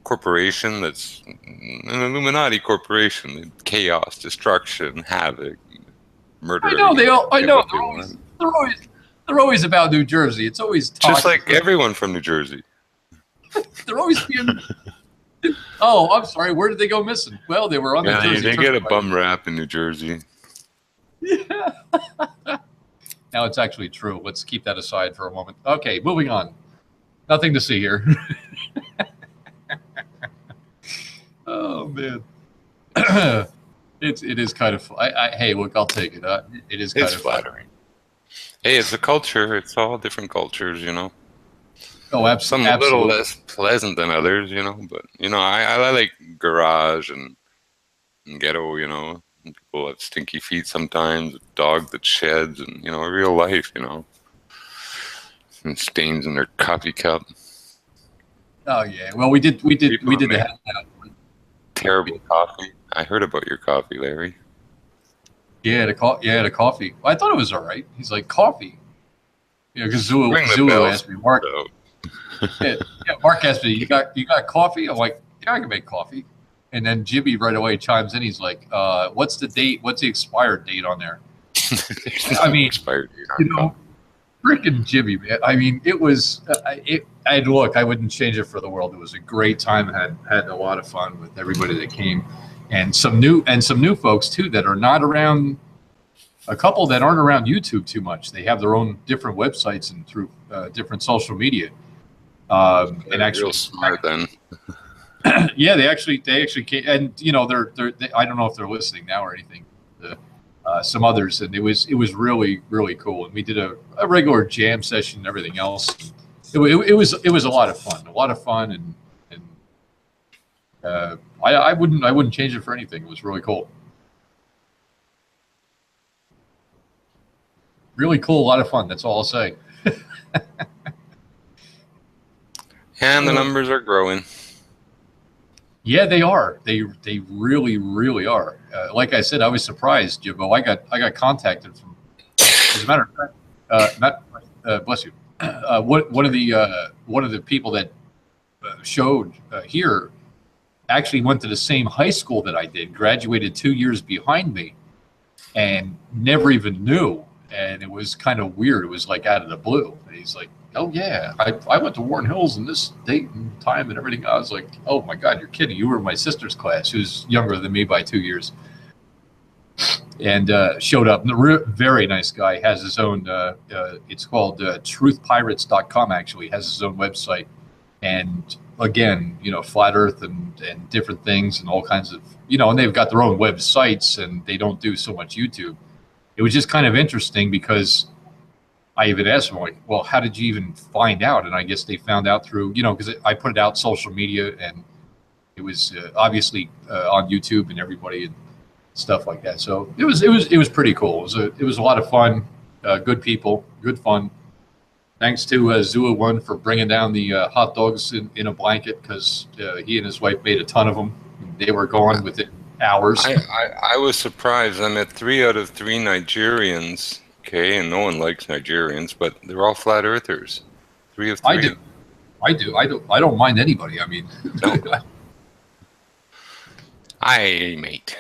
corporation that's an Illuminati corporation. Chaos, destruction, havoc, murder. I know they're always about New Jersey. It's always just like everyone from New Jersey. They're always being. Oh, I'm sorry. Where did they go missing? Well, they were on the Jersey. They get a bum rap in New Jersey. Yeah. Now it's actually true. Let's keep that aside for a moment. Okay, moving on. Nothing to see here. Oh man, it is kind of. Hey, look, I'll take it. It is kind of flattering. Hey, it's a culture. It's all different cultures, you know. Oh, absolutely. Some a little less pleasant than others, you know. But you know, I like garage and ghetto, you know. People have stinky feet sometimes, a dog that sheds, and you know, real life, you know. And stains in their coffee cup. Oh yeah. Well, we did that. Terrible coffee. I heard about your coffee, Larry. Yeah, the coffee. Well, I thought it was all right. He's like, coffee. Yeah, because Zulu asked me, Mark. yeah, Mark asked me, you got coffee? I'm like, yeah, I can make coffee. And then Jimmy right away chimes in. He's like, what's the date? What's the expired date on there? I mean, expired date on coffee. Freaking Jimmy, man. I mean, it was. Look, I wouldn't change it for the world. It was a great time. Had a lot of fun with everybody that came, and some new folks too that are not around. A couple that aren't around YouTube too much. They have their own different websites and through different social media. And actually, real smart then. Yeah, they actually came, and you know they I don't know if they're listening now or anything. Some others, and it was really cool. And we did a regular jam session and everything else. It was a lot of fun, and I wouldn't change it for anything. It was really cool. Really cool, a lot of fun. That's all I'll say. And the numbers are growing. Yeah, they are. They really are. Like I said, I was surprised, Jimbo. I got contacted from. As a matter of fact, bless you. One of the people that showed here actually went to the same high school that I did. Graduated 2 years behind me, and never even knew. And it was kind of weird. It was like out of the blue. And he's like, "Oh yeah, I went to Warren Hills in this date and time and everything." I was like, "Oh my God, you're kidding! You were in my sister's class, who's younger than me by 2 years." and showed up. Very nice guy. Has his own. It's called truthpirates.com. Actually, has his own website, and again, flat Earth and different things and all kinds of, and they've got their own websites and they don't do so much YouTube. It was just kind of interesting because I even asked them, like, well, how did you even find out? And I guess they found out through, because I put it out social media, and it was obviously on YouTube and everybody and stuff like that. So it was pretty cool. It was a lot of fun. Good people, good fun. Thanks to Zua One for bringing down the hot dogs in a blanket, because he and his wife made a ton of them. They were gone within hours. I was surprised. I met 3 out of 3 Nigerians. Okay, and no one likes Nigerians, but they're all flat earthers. 3 of 3. I do. I don't mind anybody. I mean, no. Aye, mate.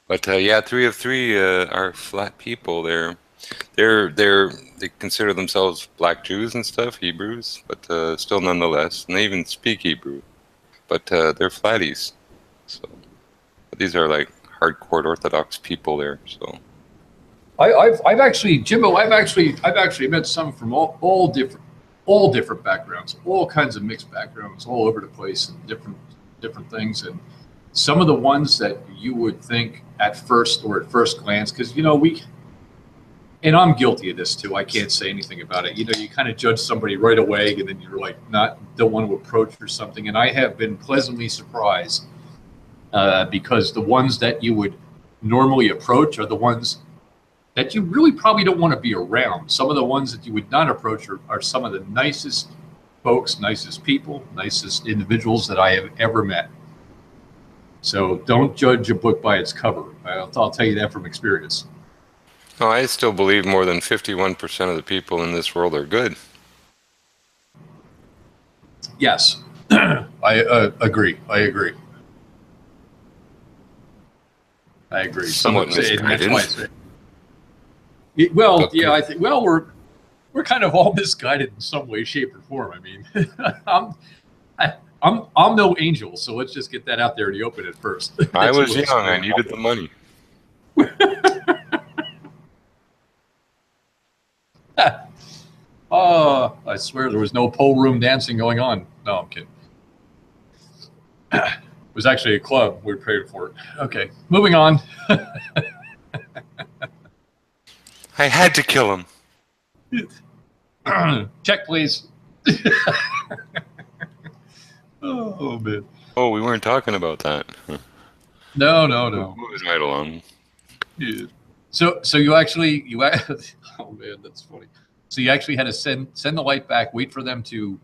But yeah, 3 of 3 are flat people. They consider themselves black Jews and stuff, Hebrews, but still nonetheless, and they even speak Hebrew. But they're flatties. So but these are like hardcore Orthodox people there. So. I've actually, Jimbo, I've actually met some from all different backgrounds, all kinds of mixed backgrounds, all over the place, and different things. And some of the ones that you would think at first glance, because and I'm guilty of this too. I can't say anything about it. You kind of judge somebody right away, and then you're like don't want to approach or something. And I have been pleasantly surprised because the ones that you would normally approach are the ones that you really probably don't want to be around. Some of the ones that you would not approach are some of the nicest folks, nicest people, nicest individuals that I have ever met. So don't judge a book by its cover. I'll tell you that from experience. Oh, I still believe more than 51% of the people in this world are good. Yes, I agree. I agree. Somewhat misguided. Well, yeah, I think. Well, we're kind of all misguided in some way, shape, or form. I mean, I'm no angel, so let's just get that out there in the open at first. I was young. I needed the money. Oh, I swear there was no pole room dancing going on. No, I'm kidding. It was actually a club. We paid for it. Okay, moving on. I had to kill him. Check, please. Oh, man. Oh, we weren't talking about that. No. Moving right along. Yeah. So you actually oh man, that's funny. So you actually had to send the light back, wait for them to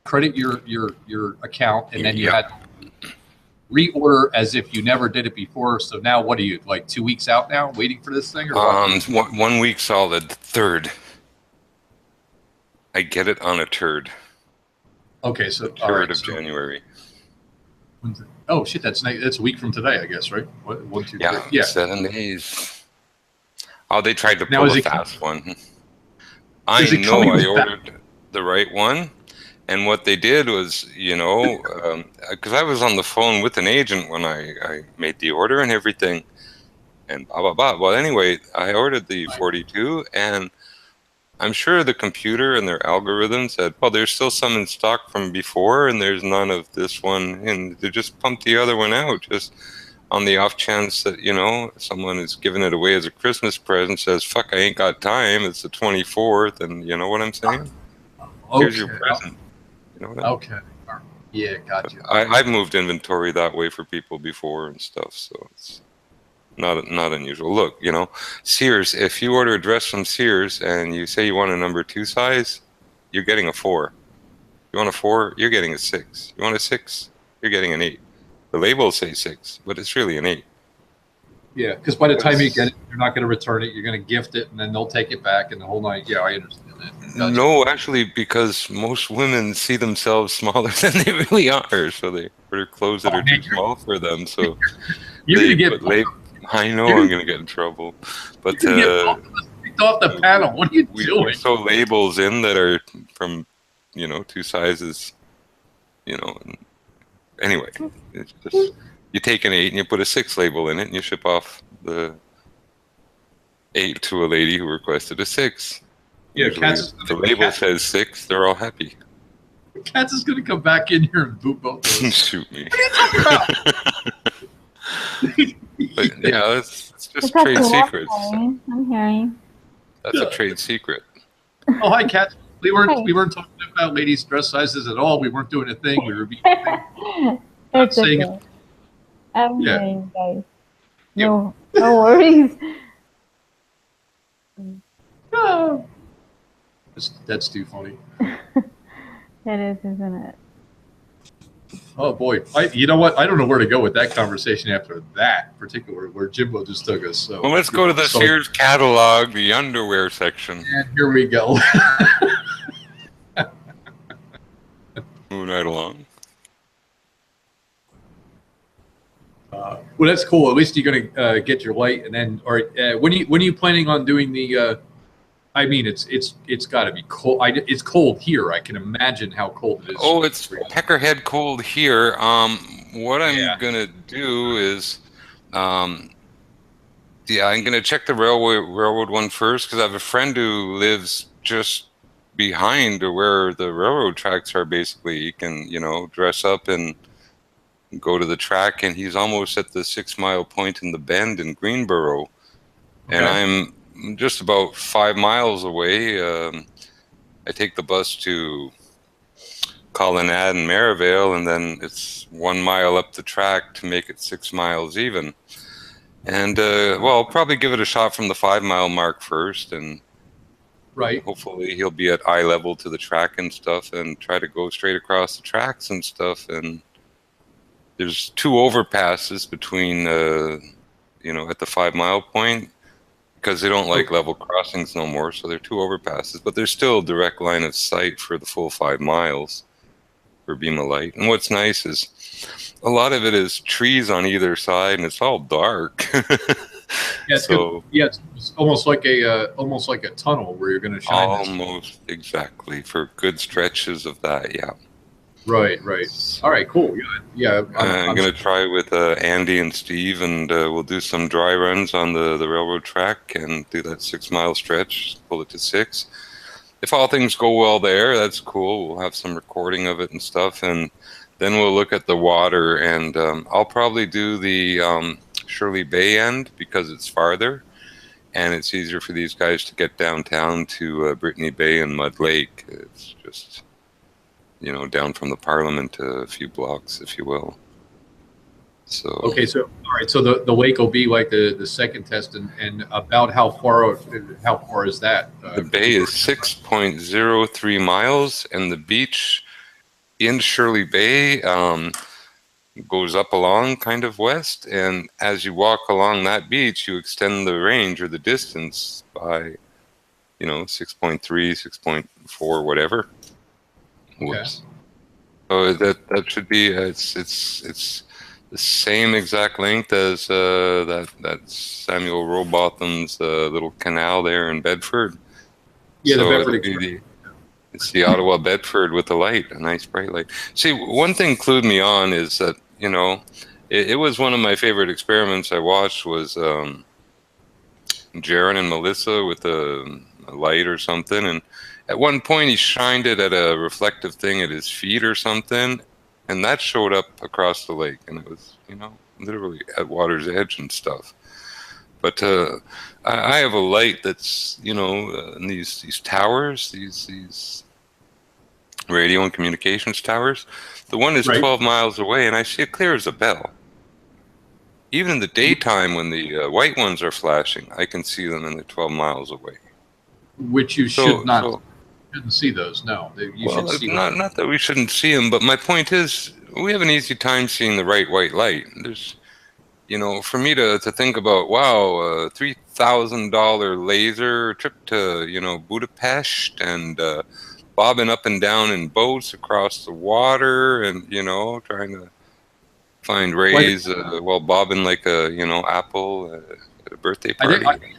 credit your account, and then you had to reorder as if you never did it before. So now what are you, like 2 weeks out now, waiting for this thing? Or 1 week solid, 3rd. I get it on a 3rd. Okay, so 3rd of January. Oh shit, that's a week from today, I guess, right? 1, 2, 3. Yeah, 7 days. Oh, they tried to pull a fast one. I know I ordered the right one. And what they did was, because I was on the phone with an agent when I made the order and everything, and blah, blah, blah. Well, anyway, I ordered the 42, and I'm sure the computer and their algorithm said, well, there's still some in stock from before, and there's none of this one, and they just pumped the other one out, just on the off chance that, someone is giving it away as a Christmas present, says, fuck, I ain't got time, it's the 24th, and you know what I'm saying? Okay. Here's your present. Okay. Yeah, gotcha. I've moved inventory that way for people before and stuff, so it's not unusual. Look, Sears, if you order a dress from Sears and you say you want a number 2 size, you're getting a 4. You want a 4, you're getting a 6. You want a 6, you're getting an 8. The labels say 6, but it's really an 8. Yeah, because by the time you get it, you're not going to return it. You're going to gift it, and then they'll take it back, and the whole night. Yeah, I understand that. Gotcha. No, actually, because most women see themselves smaller than they really are, so they order clothes that are too small for them. So you're going to get. I know I'm going to get in trouble, but kicked off the panel. What are you doing? We throw labels in that are from 2 sizes. Anyway, it's just you take an 8 and you put a 6 label in it, and you ship off the 8 to a lady who requested a 6. Yeah, Usually Katz. the label says 6, they're all happy. Katz is going to come back in here and boot both of us. Shoot me. Yeah. But yeah, it's just It's trade okay, secrets. I'm hearing. That's a trade secret. Oh, hi, Katz. We Hey. weren't talking about ladies' dress sizes at all. We weren't doing a thing. We were being It's saying okay. I'm Yeah. hearing, guys. No worries. oh. That's too funny. It is, isn't it? Oh boy, you know what? I don't know where to go with that conversation after that particular where Jimbo just took us. So Well, let's go to the Sears catalog, the underwear section. And here we go. Moving right along. Well, that's cool. At least you're gonna get your light, and then, or when are you planning on doing the? I mean, it's got to be cold. It's cold here. I can imagine how cold it is. Oh, it's peckerhead cold here. What I'm gonna do is, I'm gonna check the railroad one first because I have a friend who lives just behind where the railroad tracks are. Basically, he can dress up and go to the track, and he's almost at the 6 mile point in the bend in Greenboro, and I'm just about 5 miles away. I take the bus to Collinad and Maryvale, and then it's 1 mile up the track to make it 6 miles even. And well, I'll probably give it a shot from the 5 mile mark first, and hopefully he'll be at eye level to the track and stuff, and try to go straight across the tracks and stuff. And there's 2 overpasses between at the 5 mile point, because they don't like level crossings no more, so they're 2 overpasses, but there's still a direct line of sight for the full 5 miles for beam of light. And what's nice is a lot of it is trees on either side, and it's all dark. Yeah, it's good. Yeah, it's almost like a tunnel where you're going to shine. Almost exactly, for good stretches of that. Yeah. Right. All right, cool. Yeah. I'm going to try with Andy and Steve, and we'll do some dry runs on the railroad track and do that 6 mile stretch, pull it to 6. If all things go well there, that's cool. We'll have some recording of it and stuff, and then we'll look at the water, and I'll probably do the Shirley Bay end because it's farther, and it's easier for these guys to get downtown to Brittany Bay and Mud Lake. It's just down from the Parliament a few blocks, if you will. So okay, so all right, so the lake will be like the second test, and about how far is that? The bay is 6.03 miles, and the beach in Shirley Bay goes up along kind of west, and as you walk along that beach, you extend the range or the distance by 6.3, 6.4, whatever. Whoops. So that should be it's the same exact length as that Samuel Rowbotham's little canal there in Bedford. Yeah, so the Bedford. It's the Ottawa Bedford with the light, a nice bright light. See, one thing clued me on is that it was one of my favorite experiments I watched was Jaron and Melissa with a light or something, and at one point he shined it at a reflective thing at his feet or something, and that showed up across the lake, and it was literally at water's edge and stuff. But I have a light that's in these towers, these radio and communications towers. The one is 12 miles away, and I see it clear as a bell. Even in the daytime, when the white ones are flashing, I can see them, and they're 12 miles away. Which you should not. Shouldn't see those. No, you should see them. Not that we shouldn't see them, but my point is, we have an easy time seeing the right white light. There's, for me to think about, wow, a $3,000 laser trip to Budapest and bobbing up and down in boats across the water, and trying to find rays while bobbing like a apple at a birthday party.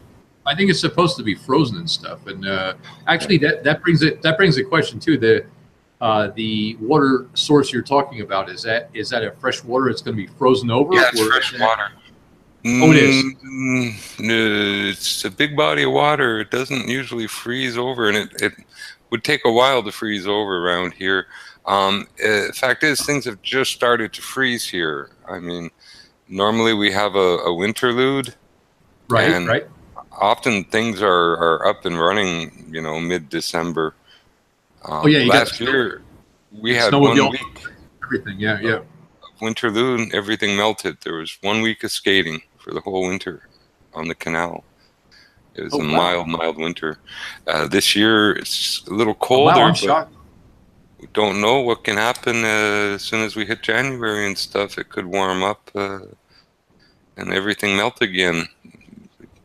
I think it's supposed to be frozen and stuff, and actually that brings a question too. The water source you're talking about, is that a fresh water? It's going to be frozen over. Yeah, it's fresh water. Oh, it is. No, it's a big body of water. It doesn't usually freeze over, and it would take a while to freeze over around here. Fact is, things have just started to freeze here. I mean, normally we have a winterlude, Right, and right. often things are up and running, you know, mid-December. Oh yeah, you got Last year we had snowmobile, 1 week everything. Yeah. winterlude, everything melted. There was 1 week of skating for the whole winter on the canal. It was Oh, a wow. mild winter. This year it's a little Oh, colder, wow, I'm but shocked. we don't know what can happen as soon as we hit January and stuff. It could warm up and everything melt again.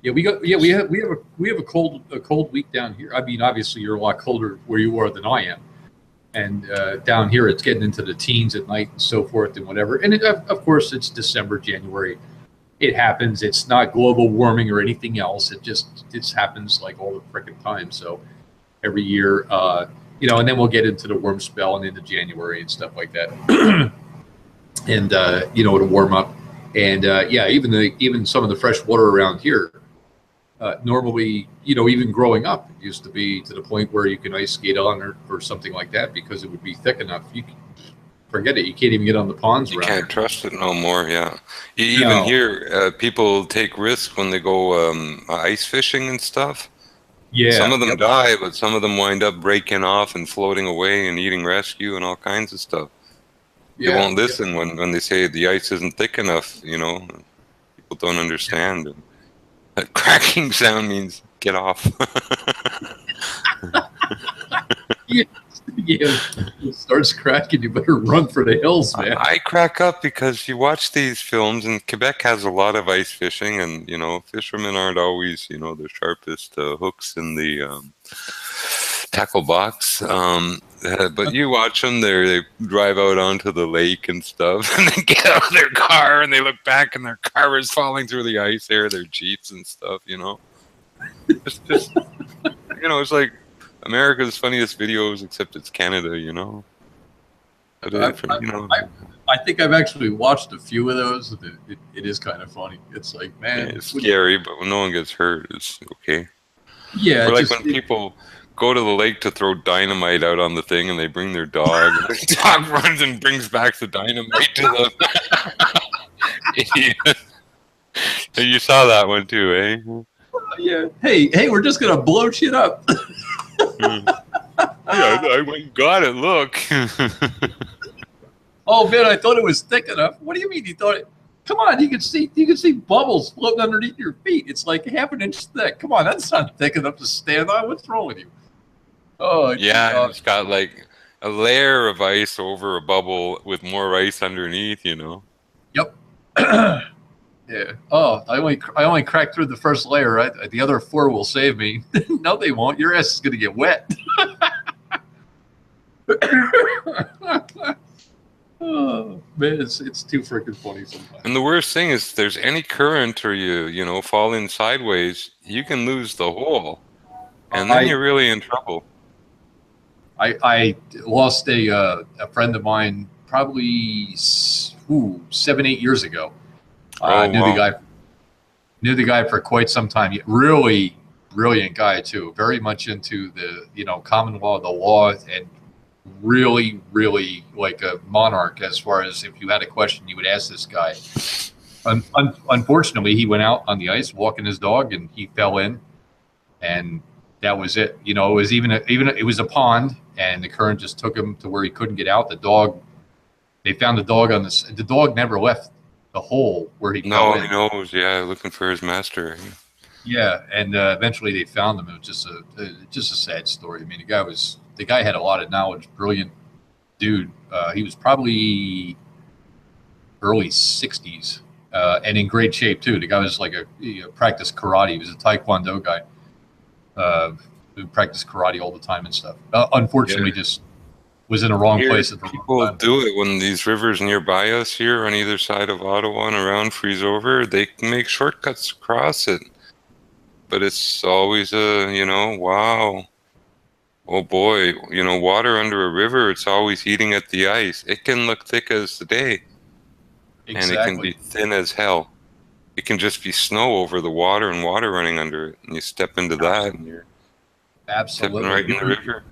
Yeah, we have a cold week down here. I mean, obviously you're a lot colder where you are than I am, and down here it's getting into the teens at night and so forth and whatever. And of course it's December, January. It happens. It's not global warming or anything else. It happens like all the freaking time. So every year, you know, and then we'll get into the warm spell and into January and stuff like that. And you know, it'll warm up. And yeah, even some of the fresh water around here. Normally, you know, even growing up, it used to be to the point where you can ice skate on or something like that because it would be thick enough. You can forget it. You can't even get on the ponds You around can't here. trust it no more. Yeah, even No. here, people take risks when they go ice fishing and stuff. Yeah. Some of them Yep. die, but some of them wind up breaking off and floating away and eating rescue and all kinds of stuff. They Yeah. won't listen when they say the ice isn't thick enough. You know, people don't understand. That cracking sound means get off. Yeah, it starts cracking. You better run for the hills, man. I crack up because you watch these films, and Quebec has a lot of ice fishing, and you know, fishermen aren't always, you know, the sharpest hooks in the tackle box. But you watch them; they drive out onto the lake and stuff, and they get out of their car, and they look back, and their car is falling through the ice there, their Jeeps and stuff. You know, just you know, it's like America's funniest videos, except it's Canada. You know. You know. I think I've actually watched a few of those. It is kind of funny. It's like, man, Yeah, it's scary, but when no one gets hurt, it's okay. Yeah, or like when people go to the lake to throw dynamite out on the thing, and they bring their dog, and the dog runs and brings back the dynamite to them. Idiot. You saw that one too, eh? Yeah. Hey, we're just gonna blow shit up. Yeah, I went and got it. Look. Oh man, I thought it was thick enough. What do you mean you thought it? Come on, you can see bubbles floating underneath your feet. It's like half an inch thick. Come on, that's not thick enough to stand on. What's wrong with you? Oh yeah, it's got like a layer of ice over a bubble with more ice underneath. You know. Yep. Yeah. Oh, I only cracked through the first layer. Right? The other 4 will save me. No, they won't. Your ass is gonna get wet. Oh man, it's too freaking funny sometimes. And the worst thing is, if there's any current or you know fall in sideways, you can lose the hole, and then you're really in trouble. I lost a friend of mine probably 7-8 years ago. Knew the guy for quite some time. Really brilliant guy too. Very much into the common law, the law, and really like a monarch as far as if you had a question you would ask this guy. Unfortunately, he went out on the ice walking his dog and he fell in, and that was it. You know, it was it was a pond, and the current just took him to where he couldn't get out. They found the dog on this. The dog never left the hole where he fell in. No, he knows. Yeah, looking for his master. Yeah, and eventually they found him. It was just a sad story. I mean, the guy had a lot of knowledge, brilliant dude. He was probably early 60s and in great shape too. The guy was like he practiced karate. He was a taekwondo guy who practiced karate all the time and stuff. Unfortunately, just was in the wrong place at the wrong time. People do it when these rivers nearby us here on either side of Ottawa and around freeze over. They can make shortcuts across it. But it's always wow. Oh boy, water under a river, it's always eating at the ice. It can look thick as the day. Exactly. And it can be thin as hell. it can just be snow over the water and water running under it, and you step into that, and you're Absolutely. stepping right in the river.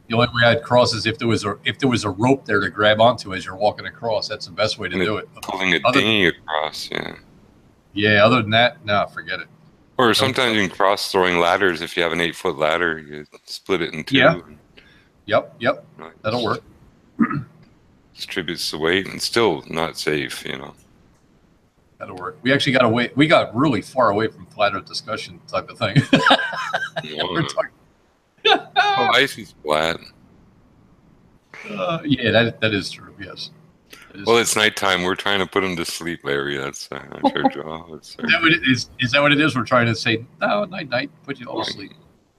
The only way I'd cross is if there was a rope there to grab onto as you're walking across. That's the best way to do it. Pulling a dinghy across, yeah. Yeah, other than that, no, forget it. Or sometimes you can cross throwing ladders. If you have an 8-foot ladder, you split it in two. Yeah. Yep. Right. That'll work. Distributes the weight and still not safe, you know. That'll work. We actually got away. We got really far away from flat Earth discussion type of thing. We're talking. Oh, ice is flat. Yeah, that is true. Yes. Well, it's nighttime. We're trying to put them to sleep, Larry. That's our job. Is that what it is? Is that what it is? We're trying to say, no, night, put you all to sleep.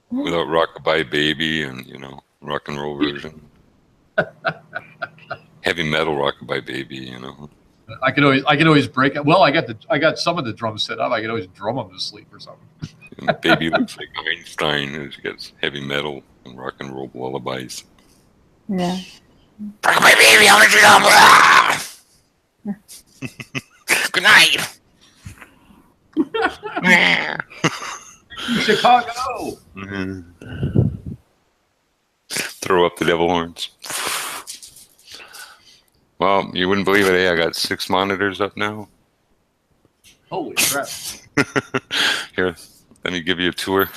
Without Rockabye Baby and, you know, rock and roll version. Heavy metal Rockabye Baby, you know. I can always break it. Well, I got some of the drums set up. I can always drum them to sleep or something. And the baby looks like Einstein, who gets heavy metal and rock and roll lullabies. Yeah. Rock my baby, I'll let you go. Good night. Chicago. Throw up the devil horns. Well, you wouldn't believe it, eh? I got 6 monitors up now. Holy crap. Here, let me give you a tour.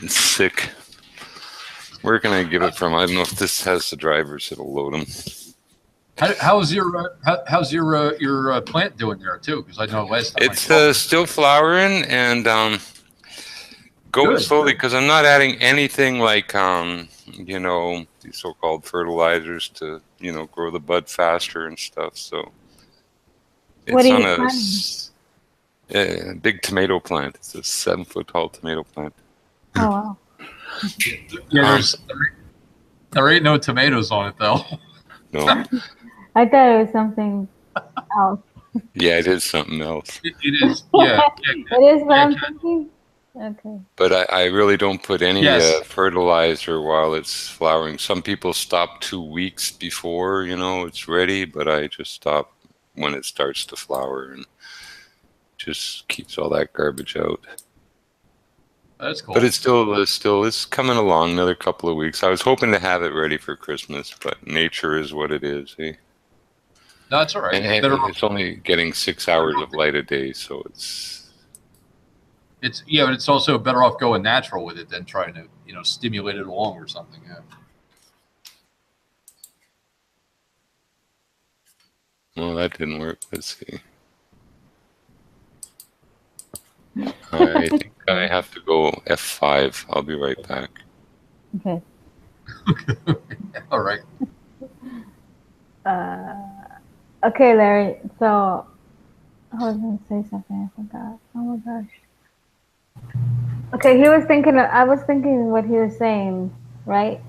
It's sick. Where can I give it from? I don't know if this has the drivers that'll load them. How's your plant doing there too? Because I know last time it's still flowering and going slowly because I'm not adding anything like you know, these so-called fertilizers to, you know, grow the bud faster and stuff. So it's on a big tomato plant. It's a 7-foot tall tomato plant. Oh wow. Yeah, there ain't no tomatoes on it though. No. I thought it was something else. Yeah, it is something else. It is. Yeah. It is what I'm thinking. Okay. But I really don't put any fertilizer while it's flowering. Some people stop 2 weeks before, you know, it's ready, but I just stop when it starts to flower and just keeps all that garbage out. That's cool. But it's it's coming along another couple of weeks. I was hoping to have it ready for Christmas, but nature is what it is. Eh? No, it's all right. And it's only getting 6 hours of light a day, so it's but it's also better off going natural with it than trying to, you know, stimulate it along or something. Yeah. Well, that didn't work. Let's see. I think I have to go F5. I'll be right back. Okay. All right. Okay, Larry. So I was going to say something. I forgot. Oh my gosh. Okay, I was thinking what he was saying, right?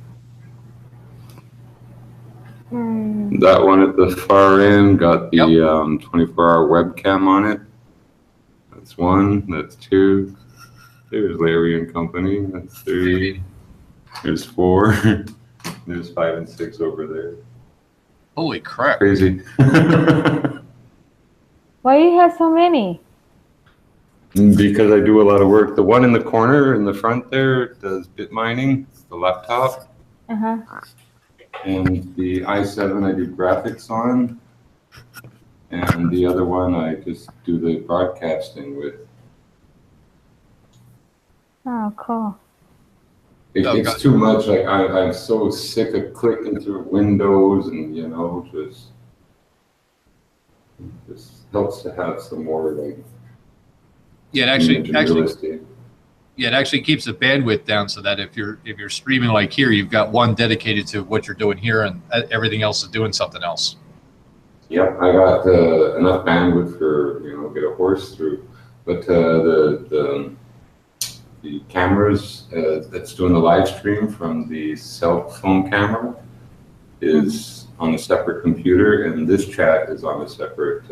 That one at the far end got the 24-hour webcam on it. That's 1. That's 2. There's Larry and Company. That's 3. There's 4. There's 5 and 6 over there. Holy crap. Crazy. Why do you have so many? Because I do a lot of work. The one in the corner in the front there does bit mining, the laptop. Uh-huh. And the i7 I do graphics on. And the other one I just do the broadcasting with. Oh, cool. It's too much. Like I'm so sick of clicking through windows and, you know, just helps to have some more like. Yeah, it actually keeps the bandwidth down so that if you're streaming like here, you've got one dedicated to what you're doing here, and everything else is doing something else. Yep, I got enough bandwidth for, you know, get a horse through, but the cameras that's doing the live stream from the cell phone camera is on a separate computer, and this chat is on a separate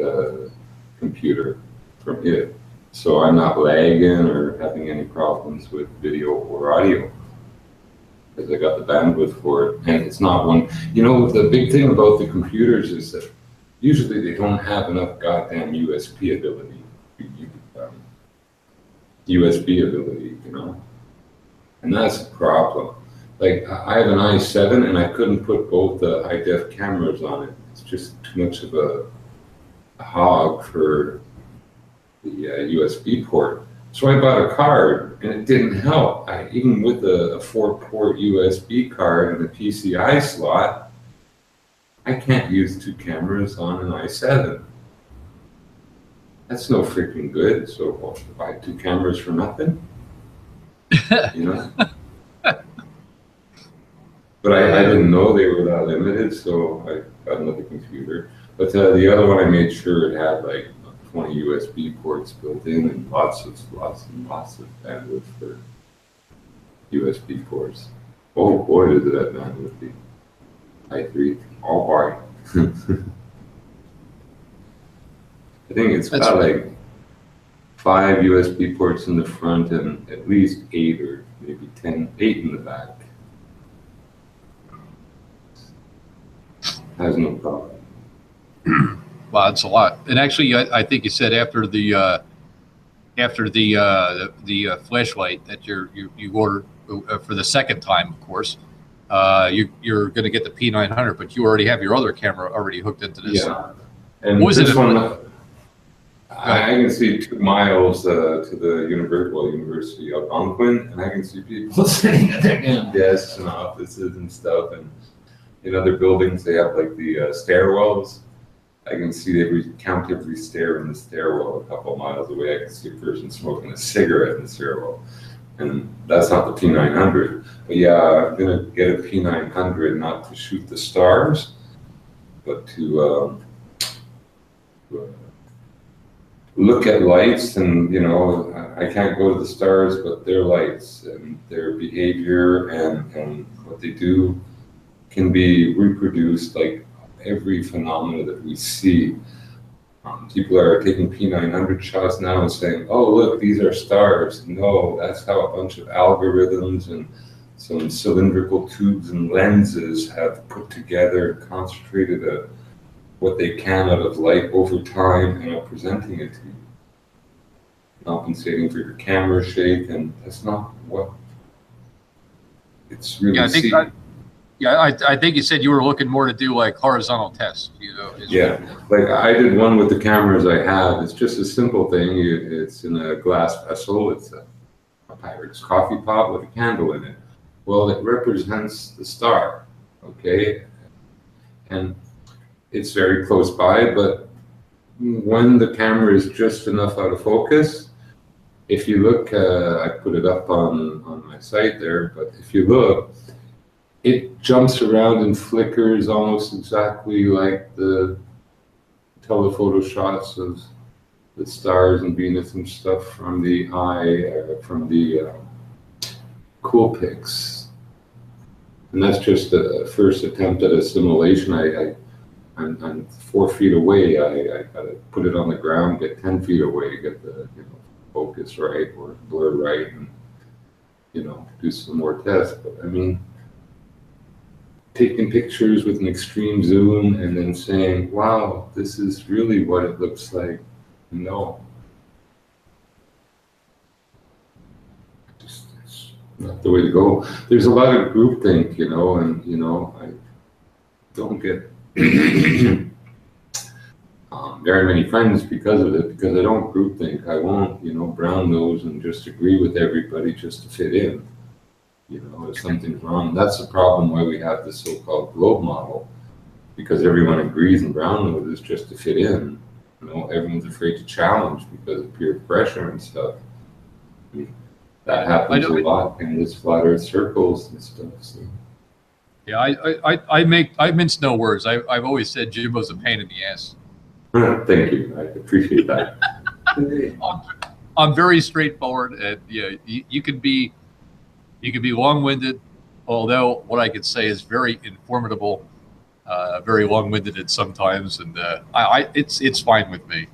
computer from it. So I'm not lagging or having any problems with video or audio because I got the bandwidth for it. And it's not one, you know, the big thing about the computers is that usually they don't have enough goddamn USB ability. USB ability, you know, and that's a problem. Like I have an i7 and I couldn't put both the high def cameras on it. It's just too much of a hog for the USB port. So I bought a card and it didn't help. Even with a 4-port USB card and a PCI slot, I can't use 2 cameras on an i7. That's no freaking good. So I'll buy 2 cameras for nothing, you know. But I didn't know they were that limited, so I got another computer. But the other one, I made sure it had like 20 USB ports built in and lots of bandwidth for USB ports. Oh boy, does that bandwidth be! i3, all white. I think it's got like 5 USB ports in the front and at least 8 or maybe 8 in the back. Has no problem. Wow, that's a lot. And actually, I think you said after the flashlight that you ordered for the second time, of course, you're going to get the P900, but you already have your other camera already hooked into this. Yeah, and what was this it? One, I can see 2 miles to the University of Algonquin, and I can see people sitting at their damn desks and offices and stuff, and in other buildings they have like the stairwells. I can see count every stair in the stairwell a couple miles away. I can see a person smoking a cigarette in the stairwell, and that's not the P900. But yeah, I'm gonna get a P900 not to shoot the stars, but to look at lights, and you know, I can't go to the stars, but their lights and their behavior and what they do can be reproduced. Like every phenomena that we see, people are taking P900 shots now and saying, "Oh, look, these are stars." No, that's how a bunch of algorithms and some cylindrical tubes and lenses have put together and concentrated what they can out of light over time and are presenting it to you, compensating for your camera shake, and that's not what it's really. I think you said you were looking more to do like horizontal tests. You know, yeah, like I did one with the cameras I have. It's just a simple thing. It's in a glass vessel. It's a Pyrex coffee pot with a candle in it. Well, it represents the star, okay? And it's very close by, but when the camera is just enough out of focus, if you look, I put it up on my site there, but if you look, it jumps around and flickers almost exactly like the telephoto shots of the stars and Venus and stuff from the from the Coolpix. And that's just a first attempt at a simulation. I'm 4 feet away. I gotta put it on the ground, get 10 feet away, get the focus right or blur right, and do some more tests. But I mean, taking pictures with an extreme zoom and then saying, "Wow, this is really what it looks like." No, it's not the way to go. There's a lot of groupthink, and I don't get very many friends because of it, because I don't groupthink. I won't, brown nose and just agree with everybody just to fit in. If something's wrong, that's the problem why we have this so-called globe model, because everyone agrees in brown noses just to fit in. Everyone's afraid to challenge because of peer pressure and stuff. I mean, that happens a lot in this flat Earth circles and stuff. So. Yeah, I mince no words. I've always said Jimbo's a pain in the ass. Thank you. I appreciate that. I'm very straightforward, and you can be long-winded, although what I could say is very informative very long-winded at sometimes, and it's fine with me.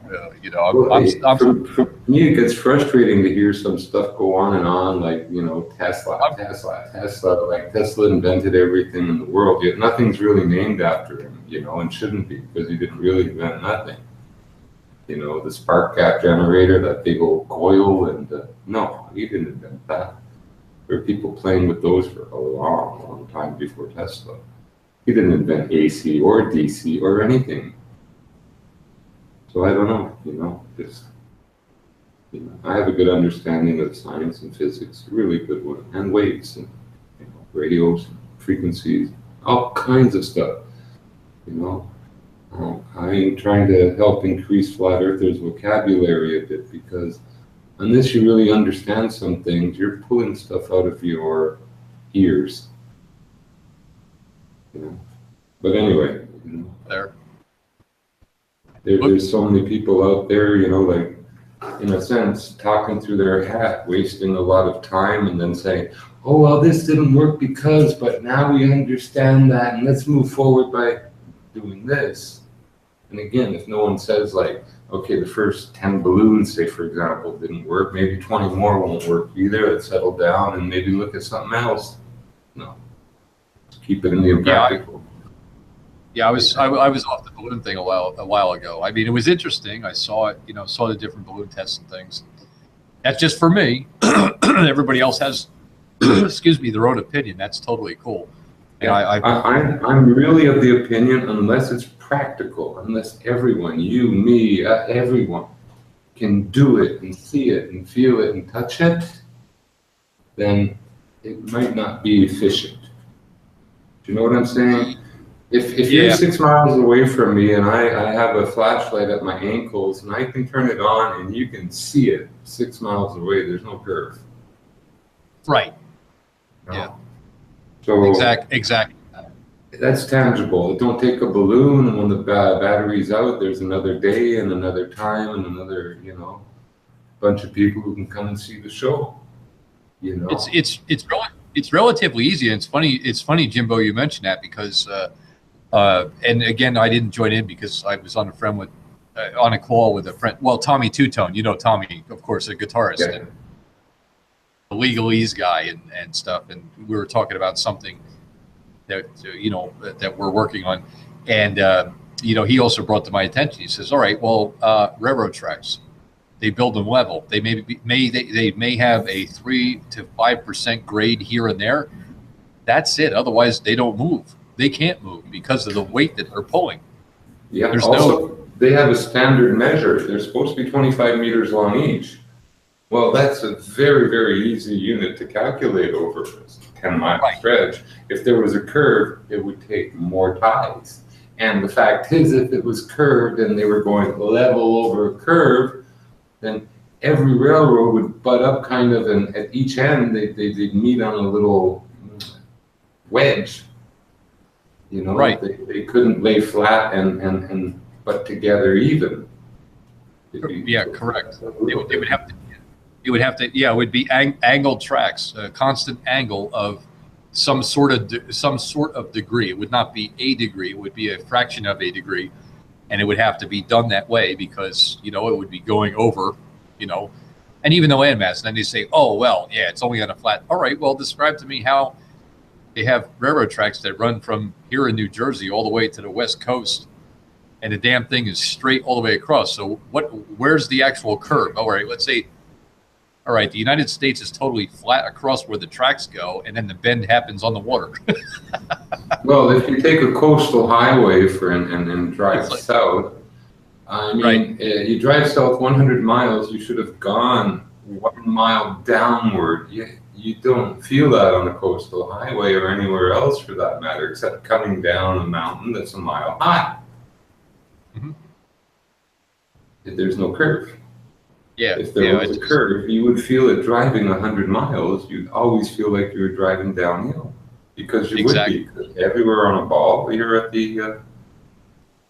You know, for me, it gets frustrating to hear some stuff go on and on, like, you know, Tesla, like Tesla invented everything in the world, yet nothing's really named after him, you know, and shouldn't be, because he didn't really invent nothing. You know, the spark gap generator, that big old coil, and no, he didn't invent that. There were people playing with those for a long, long time before Tesla. He didn't invent AC or DC or anything. So I don't know, you know, just, you know, I have a good understanding of science and physics, a really good one, and waves, and, you know, radios, frequencies, all kinds of stuff, you know. I'm trying to help increase flat earthers' vocabulary a bit, because unless you really understand some things, you're pulling stuff out of your ears. You know? But anyway, you know, there's so many people out there, you know, like, in a sense, talking through their hat, wasting a lot of time, and then saying, oh, well, this didn't work because, but now we understand that, and let's move forward by doing this. And again, if no one says, like, okay, the first 10 balloons, say, for example, didn't work, maybe 20 more won't work either, let's settle down and maybe look at something else. No. Keep it in the impractical. Yeah, I was off the balloon thing a while ago. I mean, it was interesting. I saw it, you know, saw the different balloon tests and things. That's just for me. Everybody else has, excuse me, their own opinion. That's totally cool. And I'm really of the opinion, unless it's practical, unless everyone, you, me, everyone can do it and see it and feel it and touch it, then it might not be efficient. Do you know what I'm saying? If you're 6 miles away from me and I have a flashlight at my ankles and I can turn it on and you can see it 6 miles away, there's no curve. Right. No? Yeah. So exactly. That's tangible. Don't take a balloon and when the battery's out, there's another day and another time and another, you know, bunch of people who can come and see the show. You know, it's relatively easy. And it's funny, Jimbo, you mentioned that, because and again, I didn't join in because I was on a call with a friend. Well, Tommy Two-Tone, you know Tommy, of course, a guitarist, and a legalese guy and stuff. And we were talking about something that, you know, that we're working on. And, you know, he also brought to my attention, he says, all right, well, railroad tracks, they build them level. They may have a 3 to 5% grade here and there. That's it. Otherwise, they don't move. They can't move because of the weight that they're pulling. Yeah. Also, they have a standard measure. They're supposed to be 25 meters long each. Well, that's a very, very easy unit to calculate over a 10-mile stretch. If there was a curve, it would take more ties. And the fact is, if it was curved and they were going level over a curve, then every railroad would butt up kind of, and at each end, they'd meet on a little wedge. You know, they couldn't lay flat and butt together even. Yeah, correct. They would have to. It would have to, yeah, it would be angled tracks, a constant angle of some sort of degree. It would not be a degree; it would be a fraction of a degree, and it would have to be done that way because, you know, it would be going over, you know, and even the landmass. And then they say, oh well, yeah, it's only on a flat. All right, well, describe to me how they have railroad tracks that run from here in New Jersey all the way to the West Coast, and the damn thing is straight all the way across. So where's the actual curve? All right, let's say. All right, the United States is totally flat across where the tracks go, and then the bend happens on the water. Well, if you take a coastal highway and drive south, I mean, you drive south 100 miles, you should have gone 1 mile downward. You don't feel that on a coastal highway or anywhere else for that matter, except coming down a mountain that's a mile high. Mm-hmm. There's no curve. Yeah, if there was a curve, you would feel it driving 100 miles. You'd always feel like you were driving downhill because you would be. Because everywhere on a ball, you're at the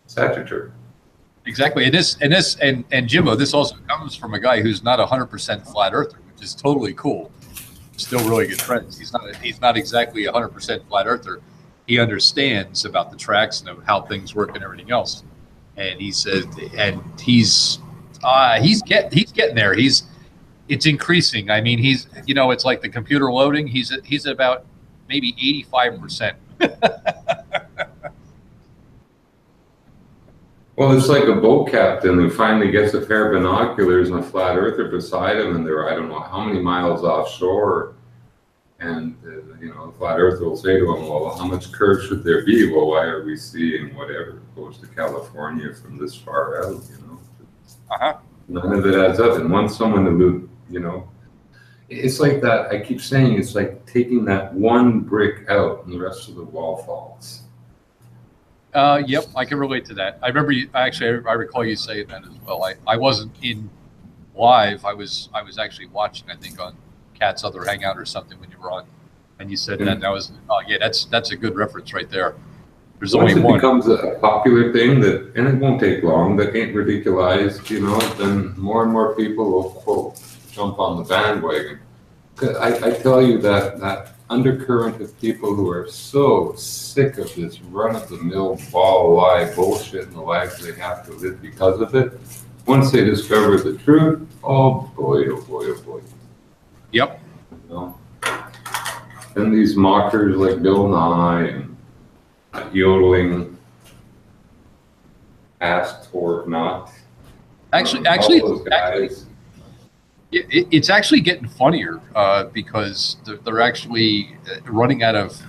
Sagittarius. Exactly, and Jimbo, this also comes from a guy who's not 100% flat earther, which is totally cool. Still really good friends. He's not exactly 100% flat earther. he understands about the tracks and how things work and everything else. And he said, and he's getting there. It's increasing. I mean, it's like the computer loading. He's at about maybe 85%. Well, it's like a boat captain who finally gets a pair of binoculars and a flat earther beside him, and they're, I don't know how many miles offshore. And, the flat earther will say to him, well, how much curve should there be? Well, why are we seeing whatever goes to California from this far out, None of it adds up. And once someone, it's like that. I keep saying it's like taking that one brick out and the rest of the wall falls. Yep, I can relate to that. I remember I recall you saying that as well. I wasn't in live. I was actually watching, I think, on Cat's other hangout or something when you were on, and you said that. And I was, that's a good reference right there. There's Once only it one. becomes a popular thing and it won't take long, that ain't ridiculized, then more and more people will, quote, jump on the bandwagon. I tell you that undercurrent of people who are so sick of this run-of-the-mill ball lie bullshit and the lives they have to live because of it, once they discover the truth, oh boy, oh boy, oh boy. Yep. And these mockers like Bill Nye and yodeling asked or not. Actually, those guys. It's actually getting funnier because they're actually running out of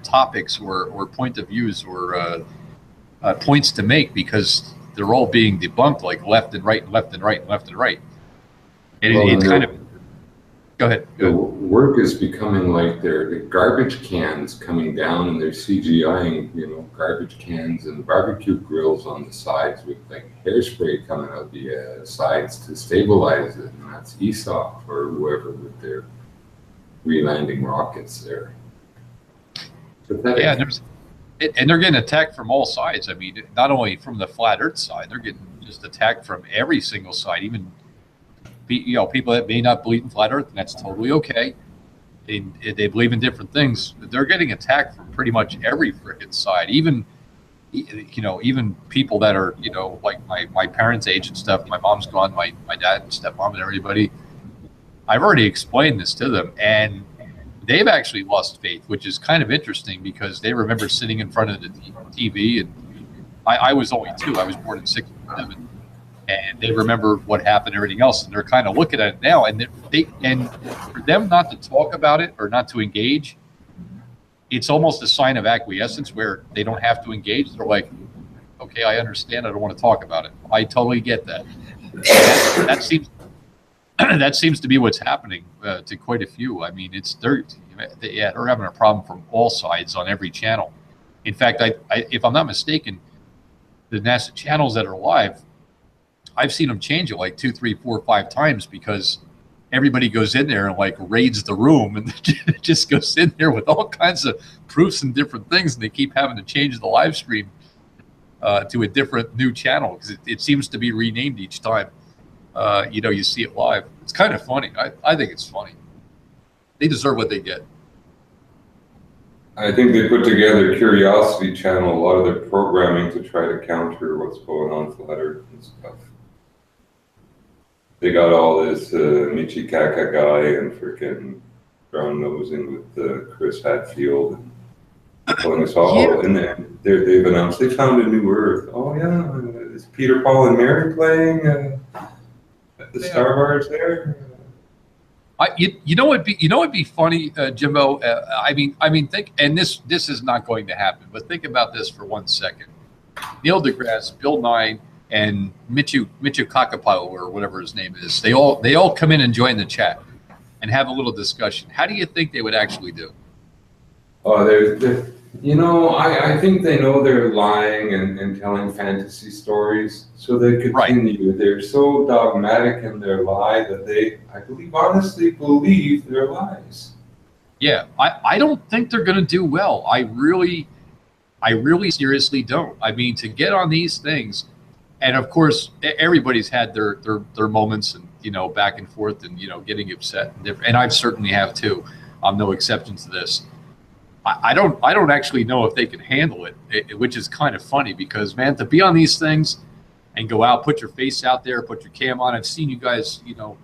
topics or point of views or points to make because they're all being debunked like left and right and left and right and left and right. And it's kind of go ahead. The work is becoming like the garbage cans coming down and they're CGIing, garbage cans and barbecue grills on the sides with like hairspray coming out the sides to stabilize it. And that's Enoch or whoever with their re-landing rockets there. Pathetic. Yeah, and they're getting attacked from all sides. I mean, not only from the flat Earth side, they're getting just attacked from every single side, even people that may not believe in flat Earth, and that's totally okay. They believe in different things. They're getting attacked from pretty much every frickin' side. Even people that are like my parents' age and stuff. My mom's gone. My dad and stepmom and everybody. I've already explained this to them, and they've actually lost faith, which is kind of interesting because they remember sitting in front of the TV, and I was only 2. I was born in '67. And they remember what happened and everything else, and they're kind of looking at it now. And and for them not to talk about it or not to engage, it's almost a sign of acquiescence where they don't have to engage. They're like, "Okay, I understand. I don't want to talk about it. I totally get that." That seems to be what's happening to quite a few. I mean, they're having a problem from all sides on every channel. In fact, if I'm not mistaken, the NASA channels that are live, I've seen them change it like 2, 3, 4, 5 times because everybody goes in there and like raids the room and just goes in there with all kinds of proofs and different things, and they keep having to change the live stream to a different new channel because it seems to be renamed each time. You see it live. It's kind of funny. I think it's funny. They deserve what they get. I think they put together Curiosity Channel, a lot of their programming to try to counter what's going on flat Earth and stuff. They got all this Michi Kaka guy and freaking brown nosing with Chris Hadfield and pulling us all in there. They've announced they found a new Earth. Oh yeah, is Peter, Paul, and Mary playing at the Star Wars there? What'd be funny, Jimbo. I mean, think, and this is not going to happen. But think about this for 1 second. Neil deGrasse, Bill Nye, and Michu Kakapalo, or whatever his name is. They all come in and join the chat and have a little discussion. How do you think they would actually do? Oh, I think they know they're lying and telling fantasy stories, so they continue. Right. They're so dogmatic in their lie that honestly believe their lies. Yeah, I don't think they're going to do well. I really seriously don't. I mean, to get on these things, and of course, everybody's had their moments and back and forth and getting upset and different. And I certainly have too. I'm no exception to this. I don't actually know if they can handle it, which is kind of funny because, man, to be on these things and go out, put your face out there, put your cam on. I've seen you guys, you know,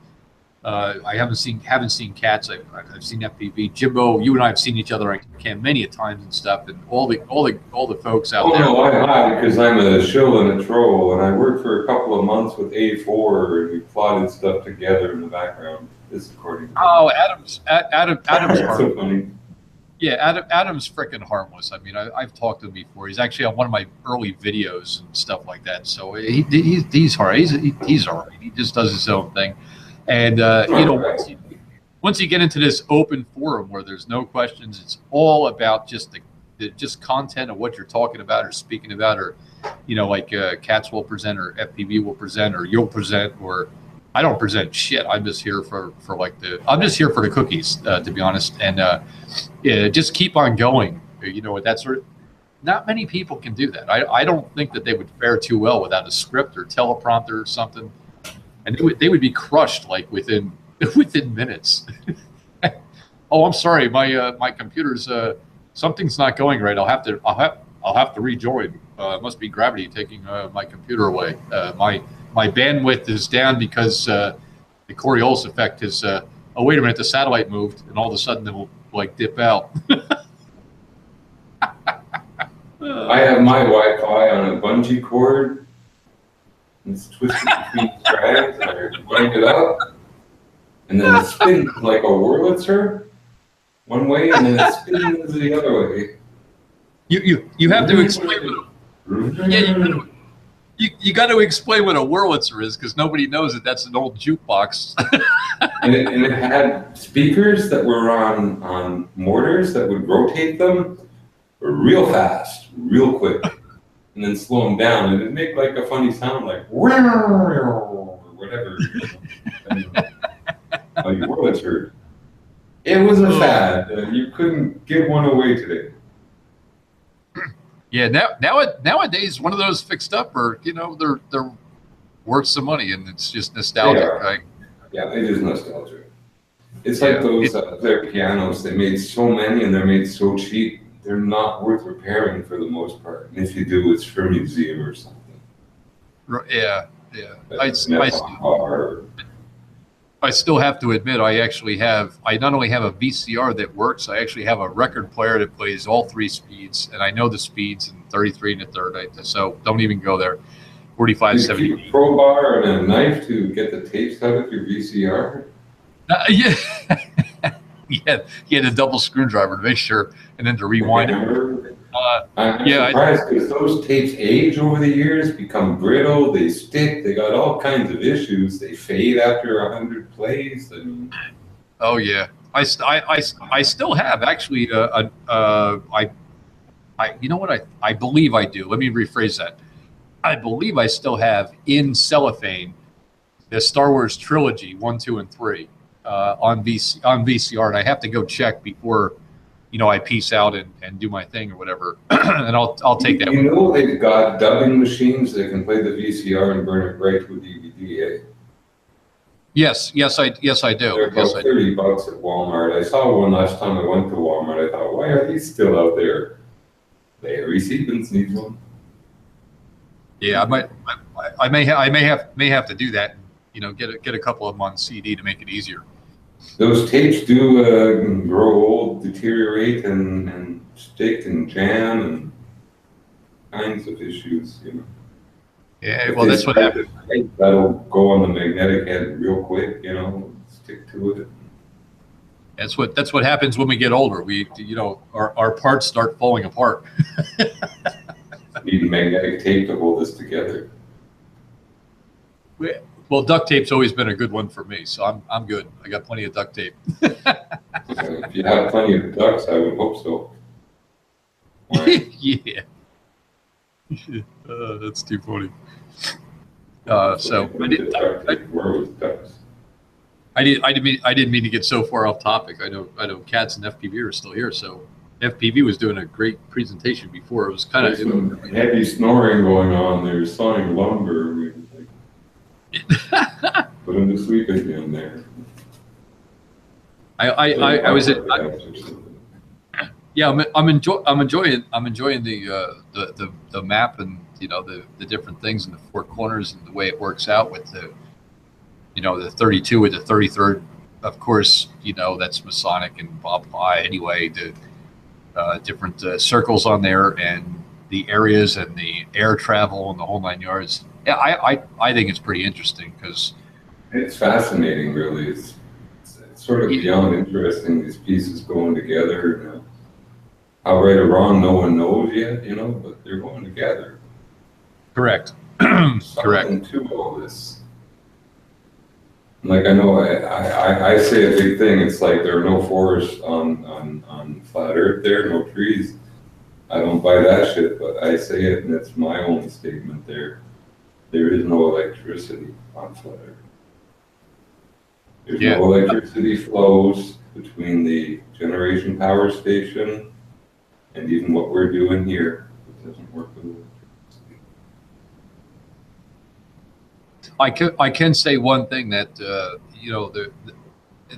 I haven't seen Cats. I've seen FPV. Jimbo, you and I have seen each other on cam many a times and stuff, and all the folks out there. Oh no, I hide because I'm a shill and a troll, and I worked for a couple of months with A4, and we plotted stuff together in the background. This according to Adam's so funny. Yeah, Adam's freaking harmless. I mean, I've talked to him before. He's actually on one of my early videos and stuff like that. So he's hard. He's all right. He just does his own thing. And you know, once you get into this open forum where there's no questions, it's all about just the content of what you're talking about or speaking about, or you know, like Cats will present, or FPV will present, or you'll present, or I don't present shit. I'm just here for I'm just here for the cookies, to be honest. And yeah, just keep on going. You know, that sort of. Not many people can do that. I don't think that they would fare too well without a script or teleprompter or something. And they would be crushed like within minutes. Oh, I'm sorry, my computer's something's not going right. I'll have to rejoin. It must be gravity taking my computer away. My bandwidth is down because the Coriolis effect is. Oh, wait a minute, the satellite moved, and all of a sudden it will like dip out. I have my Wi-Fi on a bungee cord. It's twisted between strands, and I wind it up, and then it spins like a Wurlitzer one way, and then it spins the other way. You have to explain what you got to explain what a Wurlitzer is, because nobody knows that that's an old jukebox. and it had speakers that were on mortars that would rotate them real fast, real quick, and then slow them down, and it'd make like a funny sound, like or whatever. Like Wurlitzer. It was a fad. You couldn't give one away today. Yeah, nowadays one of those fixed up, or you know, they're worth some money, and it's just nostalgic. Right? Yeah, it is nostalgic. It's like those their pianos. They made so many, and they're made so cheap. They're not worth repairing for the most part. And if you do, it's for a museum or something. Yeah. I still have to admit, I not only have a VCR that works, I actually have a record player that plays all 3 speeds, and I know the speeds in 33 and a third. So don't even go there. 45, 70. You keep a crowbar and a knife to get the tapes out of your VCR? Yeah. Yeah, the double screwdriver to make sure, and then to rewind it. I'm surprised because those tapes age over the years, become brittle, they stick, they got all kinds of issues. They fade after 100 plays. I mean, oh yeah, I still have actually. You know what? I believe I do. Let me rephrase that. I believe I still have in cellophane the Star Wars trilogy 1, 2, and 3 on VCR, and I have to go check before, you know, I peace out and do my thing or whatever, and I'll take that. You know, they've got dubbing machines that can play the VCR and burn it right to a DVD. Eh? Yes, I do. They're about $30 at Walmart. I saw one last time I went to Walmart. I thought, why are these still out there? Larry Stevens needs one. Yeah, I may have to do that. You know, get a couple of them on CD to make it easier. Those tapes do grow old, deteriorate, and stick and jam, and kinds of issues, you know. Yeah, well, that's what happens. That'll go on the magnetic head real quick, you know, stick to it. That's what happens when we get older. We, you know, our parts start falling apart. Need magnetic tape to hold us together. Well, duct tape's always been a good one for me, so I'm good. I got plenty of duct tape. If you have plenty of ducks, I would hope so. Yeah. That's too funny. So I didn't mean to get so far off topic. I know Cats and FPV are still here, so FPV was doing a great presentation before. It was kind of some heavy snoring going on. They're sawing lumber. Put him to sleep again there. I Yeah, I'm enjoying the map, and you know, the different things in the four corners and the way it works out with the, you know, the 32 with the 33rd. Of course, you know, that's Masonic and blah blah. Anyway, the different circles on there and the areas and the air travel and the whole 9 yards. Yeah, I think it's pretty interesting because it's fascinating. Really, it's sort of beyond interesting. These pieces going together. You know, how right or wrong, no one knows yet. You know, but they're going together. Correct. Correct. To all this. Like I know, I say a big thing. It's like there are no forests on flat Earth. There are no trees. I don't buy that shit, but I say it, and it's my own statement. There is no electricity on flat Earth. There's no electricity flows between the generation power station and even what we're doing here. It doesn't work with electricity. I can say one thing that you know,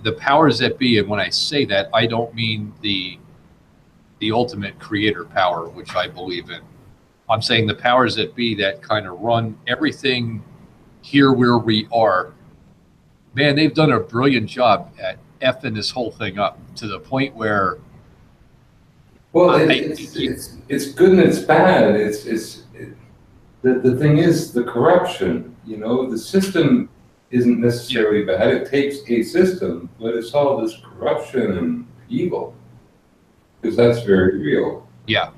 the powers that be, and when I say that, I don't mean the ultimate creator power, which I believe in. I'm saying the powers that be that kind of run everything here where we are. Man, they've done a brilliant job at effing this whole thing up to the point where. Well, it's good and it's bad. The thing is the corruption. You know, the system isn't necessarily bad. It takes a system, but it's all this corruption and evil, because that's very real. Yeah.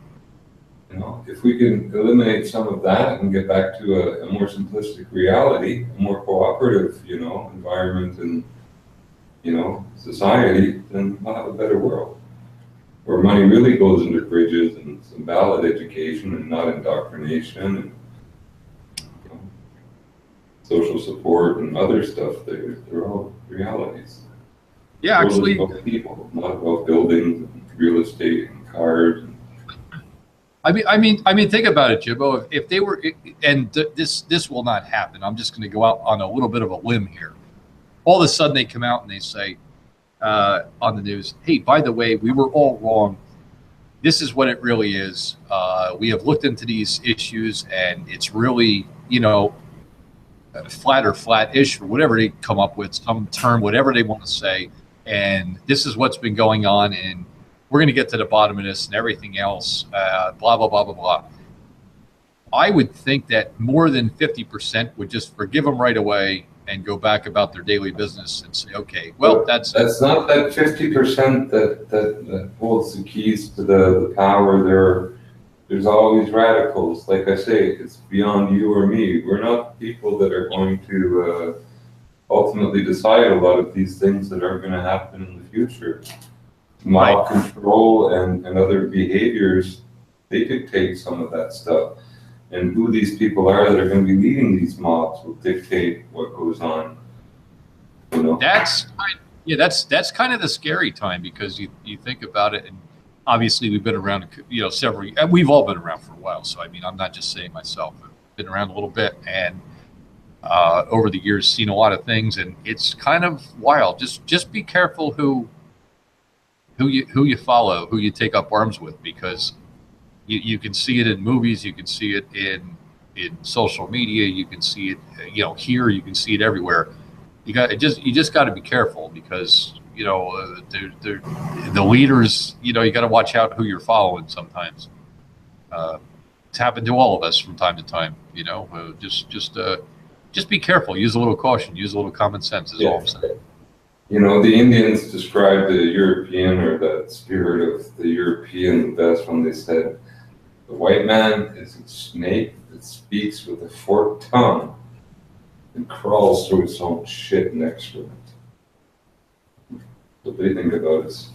You know, if we can eliminate some of that and get back to a more simplistic reality, a more cooperative, you know, environment and, you know, society, then we'll have a better world, where money really goes into bridges and some valid education and not indoctrination and social support and other stuff. They're all realities. Yeah, actually, about people, not about buildings and real estate and cars. I mean, think about it, Jimbo. If they were, and this will not happen. I'm just going to go out on a little bit of a limb here. All of a sudden, they come out and they say on the news, "Hey, by the way, we were all wrong. This is what it really is. We have looked into these issues, and it's really, you know, flat or flat-ish or whatever they come up with, some term, whatever they want to say, and this is what's been going on, and we're going to get to the bottom of this and everything else, blah blah blah blah blah." I would think that more than 50% would just forgive them right away and go back about their daily business and say, okay, well, that's not that 50% that holds the keys to the power. There's always radicals. Like I say, it's beyond you or me. We're not people that are going to ultimately decide a lot of these things that are going to happen in the future. Mob control and other behaviors, they dictate some of that stuff. And who these people are that are going to be leading these mobs will dictate what goes on. You know? That's kind of the scary time, because you think about it, and obviously, we've been around, you know, we've all been around for a while. So, I mean, I'm not just saying myself. I've been around a little bit, and over the years, seen a lot of things, and it's kind of wild. Just be careful who you follow, who you take up arms with, because you can see it in movies, you can see it in social media, you can see it, you know, here, you can see it everywhere. You just got to be careful, because you know, the leaders, you know, you got to watch out who you're following sometimes. It's happened to all of us from time to time, you know. Just be careful. Use a little caution. Use a little common sense is all I'm saying. You know, the Indians described the European, or that spirit of the European, best when they said, the white man is a snake that speaks with a forked tongue and crawls through its own shit and excrement. What they think about us.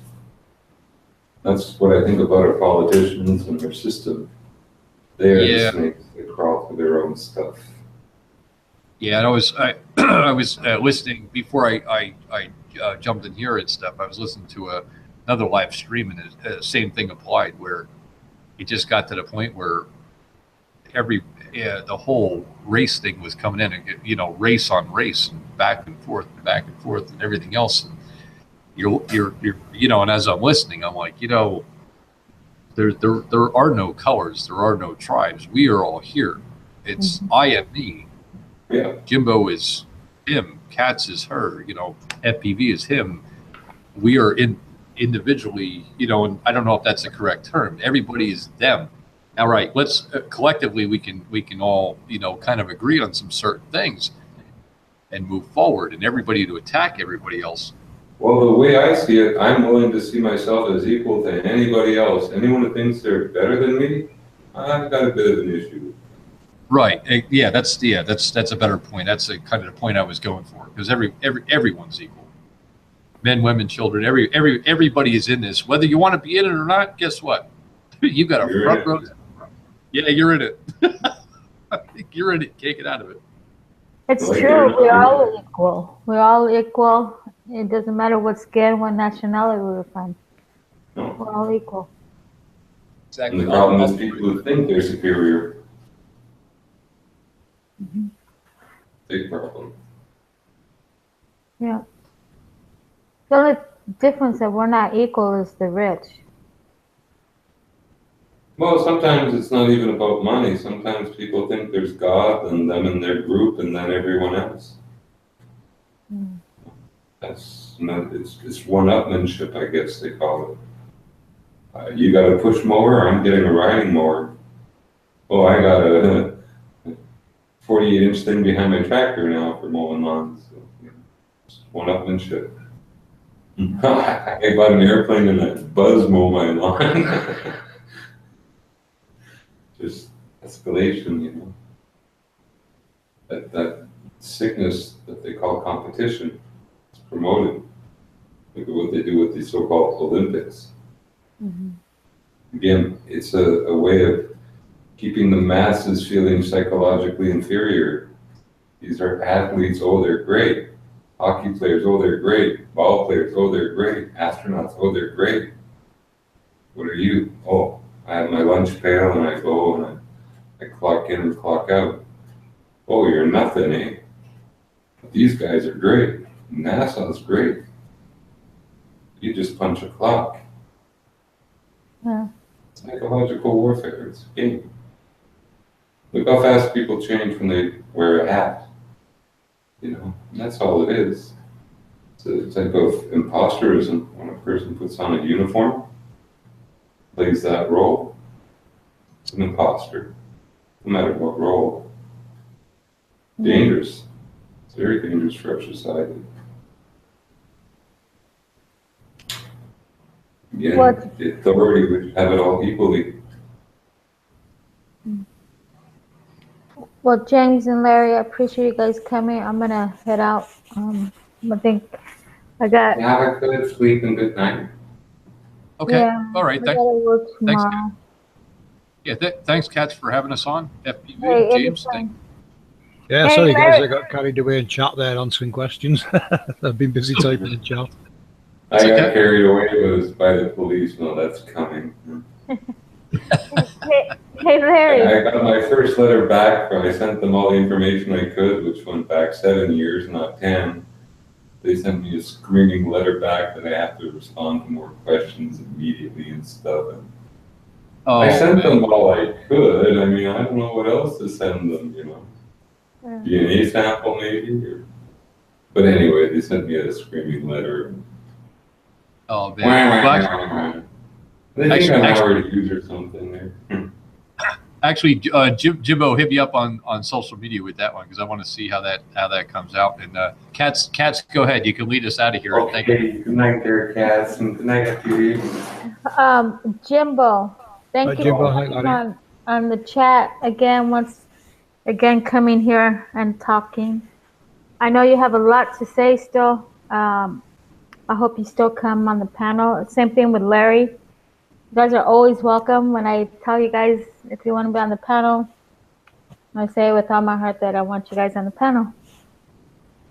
That's what I think about our politicians and their system. They are the snakes. They crawl through their own stuff. Yeah, and I was listening before I jumped in here and stuff. I was listening to another live stream, and the same thing applied, where it just got to the point where the whole race thing was coming in, and you know, race on race, and back and forth and everything else. And you're you know, and as I'm listening, I'm like, you know, there are no colors. There are no tribes. We are all here. It's I am me. Yeah. Jimbo is him. Katz is her. You know, FPV is him. We are individually. You know, and I don't know if that's the correct term. Everybody is them. All right. Let's collectively we can all, you know, kind of agree on some certain things and move forward. And everybody to attack everybody else. Well, the way I see it, I'm willing to see myself as equal to anybody else. Anyone who thinks they're better than me, I've got a bit of an issue. Right. Yeah. That's a better point. That's kind of the point I was going for, because everyone's equal. Men, women, children. Everybody is in this. Whether you want to be in it or not, guess what? You got a front row. Yeah, you're in it. You're in it. Can't get out of it. It's true. We're all equal. We're all equal. It doesn't matter what skin, what nationality we're from. No. We're all equal. Exactly. And the problem is people who think they're superior. Big problem. Yeah. The only difference that we're not equal is the rich. Well, sometimes it's not even about money. Sometimes people think there's God and them and their group and then everyone else. That's not, it's one-upmanship, I guess they call it. You got a push mower, I'm getting a riding mower. Oh, I got a 48-inch thing behind my tractor now for mowing lawns. So, you know, it's one-upmanship. I bought an airplane and I buzz mow my lawn. Just escalation, you know. That sickness that they call competition is promoted. Look at what they do with the so-called Olympics. Again, it's a way of keeping the masses feeling psychologically inferior. These are athletes, oh, they're great. Hockey players, oh, they're great. Ball players, oh, they're great. Astronauts, oh, they're great. What are you? Oh, I have my lunch pail and I go and I clock in and clock out. Oh, you're nothing, eh? These guys are great. NASA's great. You just punch a clock. Yeah. Psychological warfare, it's a game. Look how fast people change when they wear a hat. You know, and that's all it is. It's a type of imposterism when a person puts on a uniform, plays that role. It's an imposter, no matter what role. Dangerous. It's very dangerous for our society. Again, the authority would have it all equally. Well, James and Larry, I appreciate you guys coming. I'm gonna head out. I think I got. Have a good sleep and good night. Okay. Yeah, All right. I gotta work Thanks. tomorrow. Yeah. Thanks, Katz, for having us on. FPV, Hey, James. anytime. Yeah, Hey, sorry guys, Larry. I got carried away in chat there answering questions. I've been busy typing in chat. I got carried away, but it was by the police. No, that's coming. Hey, Larry. I got my first letter back. I sent them all the information I could, which went back 7 years, not 10. They sent me a screaming letter back that I have to respond to more questions immediately and stuff. And I sent them all I could. I mean, I don't know what else to send them, you know. DNA sample maybe? But anyway, they sent me a screaming letter. Oh, man. They think I'm Howard Hughes or something there. Actually, Jimbo hit me up on social media with that one because I want to see how that comes out. And Katz, go ahead. You can lead us out of here. Okay. Thank you. Good night there, Katz, and good night, FPV. Jimbo, thank you Jimbo, for hi, coming Larry. on the chat again coming here and talking. I know you have a lot to say still. I hope you still come on the panel. Same thing with Larry. You guys are always welcome. When I tell you guys if you want to be on the panel, I say with all my heart that I want you guys on the panel.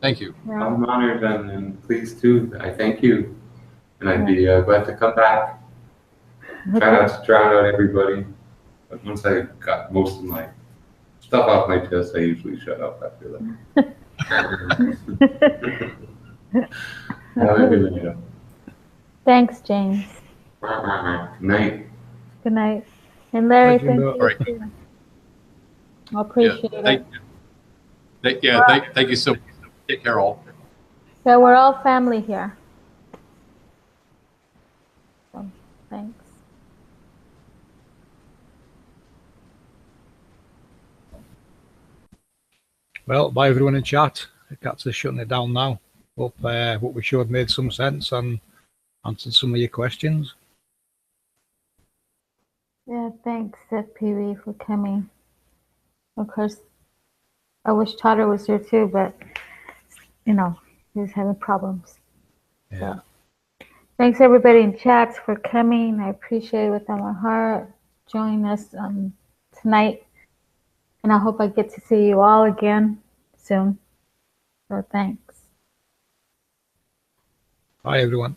Thank you. Yeah. I'm honored and pleased too. I thank you. And I'd be glad to come back. Try not to drown out everybody. But once I got most of my stuff off my chest, I usually shut up after that. Have a good night. Thanks, James. Good night. Good night. And Larry, Bye, thank Jimbo. you. All right. too. I appreciate it. Thank you so much. Take care, all. Yeah, we're all family here. So, thanks. Well, bye everyone in chat. The cats are shutting it down now. Hope what we showed made some sense and answered some of your questions. Yeah, thanks, FPV, for coming. Of course, I wish Totter was here too, but, you know, he was having problems. Yeah. So, thanks everybody in chats for coming. I appreciate it with all my heart. Joining us tonight. And I hope I get to see you all again soon. So thanks. Bye everyone.